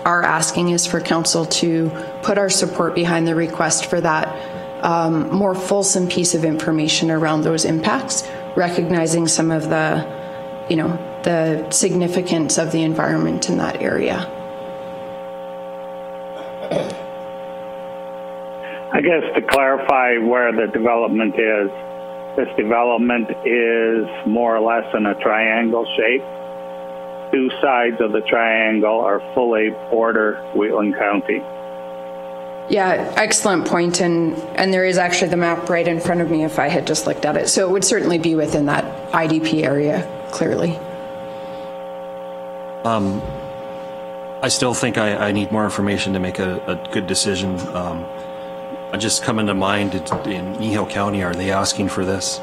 are asking is for council to put our support behind the request for that more fulsome piece of information around those impacts, recognizing some of the, the significance of the environment in that area. I guess to clarify where the development is, this development is more or less in a triangle shape. Two sides of the triangle are fully border Wheatland County. Yeah, excellent point. And there is actually the map right in front of me if I had just looked at it. So it would certainly be within that IDP area, clearly. I still think I need more information to make a good decision. I just come into mind in Kneehill County, are they asking for this?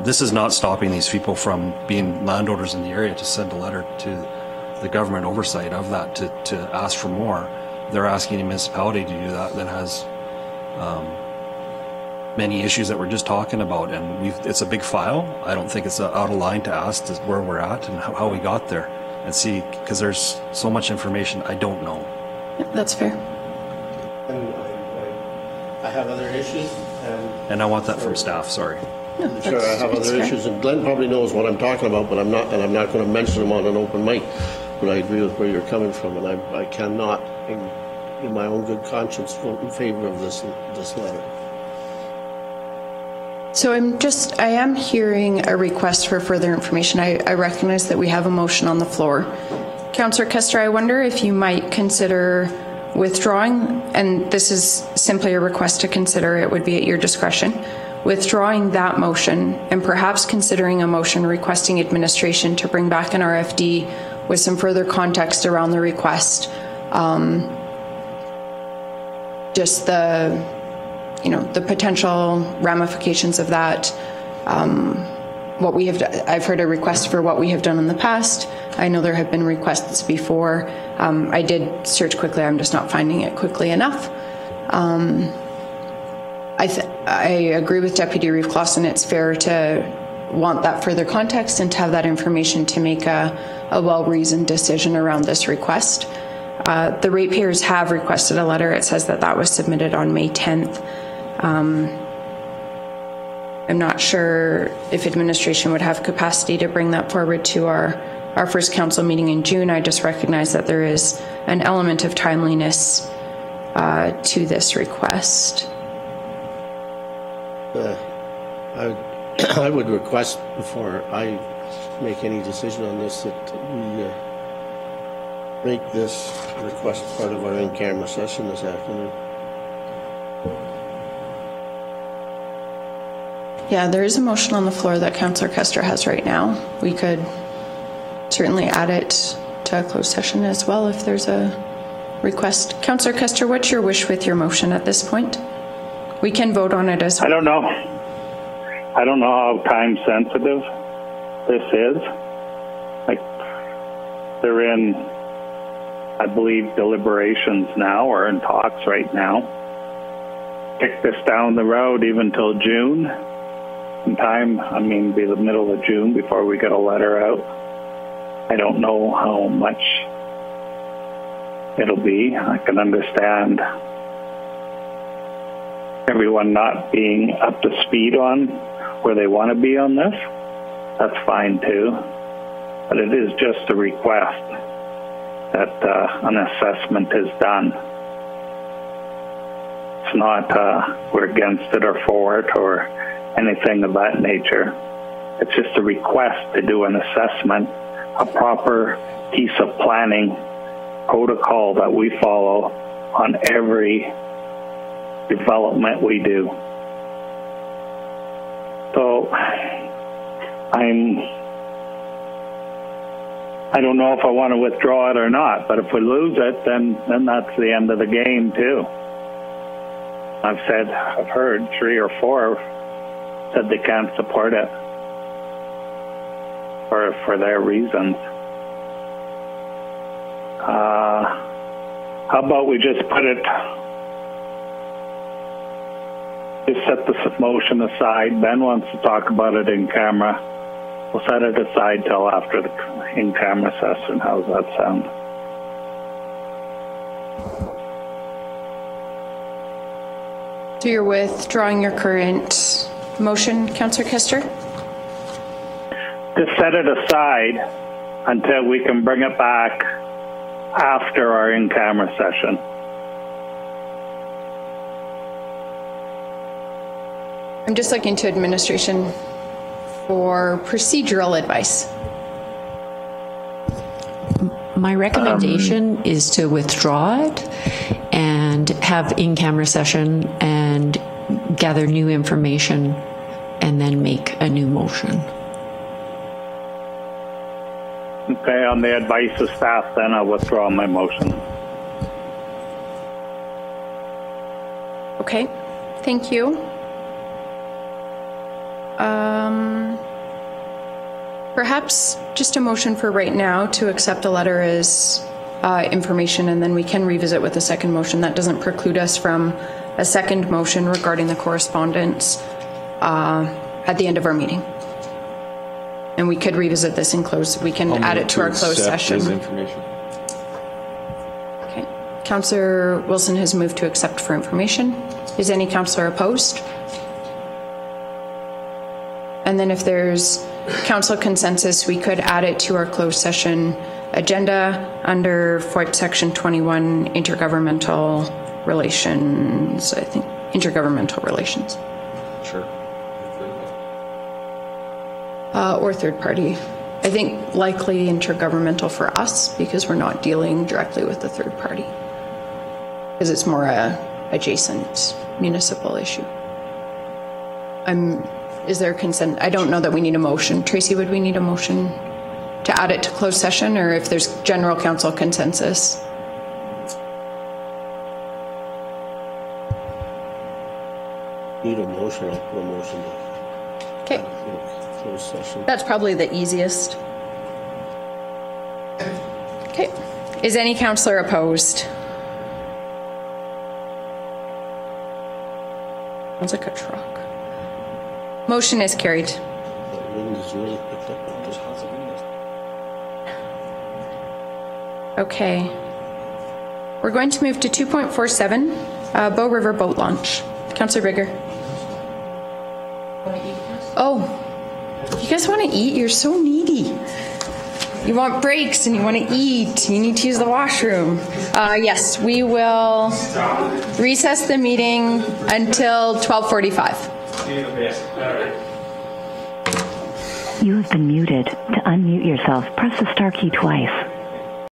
This is not stopping these people from being landowners in the area to send a letter to the government oversight of that to ask for more. They're asking a municipality to do that has many issues that we're just talking about, and it's a big file. I don't think it's out of line to ask where we're at and how we got there, and see, because there's so much information I don't know. Yeah, that's fair. And I have other issues. And I want that from staff, sorry. No, sure, I have other issues, and Glenn probably knows what I'm talking about, but I'm not going to mention them on an open mic. But I agree with where you're coming from, and I cannot, in my own good conscience, vote in favor of this letter. So I am hearing a request for further information. I recognize that we have a motion on the floor. Councillor Kester, I wonder if you might consider withdrawing, and this is simply a request to consider, it would be at your discretion, withdrawing that motion and perhaps considering a motion requesting administration to bring back an RFD with some further context around the request. Just the potential ramifications of that. I've heard a request for what we have done in the past. I know there have been requests before. I did search quickly, I'm just not finding it quickly enough. I agree with Deputy Reeve Clausen. It's fair to want that further context and to have that information to make a well-reasoned decision around this request. The ratepayers have requested a letter. It says that was submitted on May 10th. I'm not sure if administration would have capacity to bring that forward to our first council meeting in June. I just recognize that there is an element of timeliness to this request. I would request, before I make any decision on this, that we make this request part of our in-camera session this afternoon. Yeah, there is a motion on the floor that Councillor Kester has right now. We could certainly add it to a closed session as well if there's a request. Councillor Kester, what's your wish with your motion at this point? We can vote on it as well. I don't know how time sensitive this is. Like, they're in, I believe, deliberations now, or in talks right now. Kick this down the road even till June. In time, be the middle of June before we get a letter out. I don't know how much it'll be. I can understand everyone not being up to speed on where they want to be on this, that's fine too. But it is just a request that an assessment is done. It's not we're against it or for it or anything of that nature. It's just a request to do an assessment, a proper piece of planning protocol that we follow on every development we do. So I don't know if I want to withdraw it or not, but if we lose it, then that's the end of the game too. I've heard 3 or 4 said they can't support it for their reasons. How about we just put it, just set the motion aside. Ben wants to talk about it in camera. We'll set it aside till after the in-camera session. How's that sound? So you're withdrawing your current motion, Councillor Kester? Just set it aside until we can bring it back after our in-camera session. I'm just looking to administration for procedural advice. My recommendation is to withdraw it and have in-camera session and gather new information and then make a new motion. Okay, on the advice of staff, then I'll withdraw my motion. Okay, thank you. Perhaps just a motion for right now to accept a letter as information, and then we can revisit with a second motion. That doesn't preclude us from a second motion regarding the correspondence at the end of our meeting. And we could revisit this in close. We can add it to our closed session. Okay. Councillor Wilson has moved to accept for information. Is any councillor opposed? And then if there's council consensus, we could add it to our closed session agenda under FOIP section 21, intergovernmental relations, I think, intergovernmental relations. Sure. Or third party. I think likely intergovernmental for us because we're not dealing directly with the third party. Because it's more a adjacent municipal issue. Is there consent? I don't know that we need a motion. Tracy, would we need a motion to add it to closed session, or if there's general council consensus? Need a motion, I'll put a motion to. Okay. Closed session. That's probably the easiest. Okay. Is any councillor opposed? Sounds like a truck. Motion is carried. Okay. We're going to move to 2.47, Bow River Boat Launch. Councillor Bigger. Oh, you guys want to eat? You're so needy. You want breaks and you want to eat. You need to use the washroom. Yes, we will recess the meeting until 12:45. You have been muted. To unmute yourself, press the star key twice.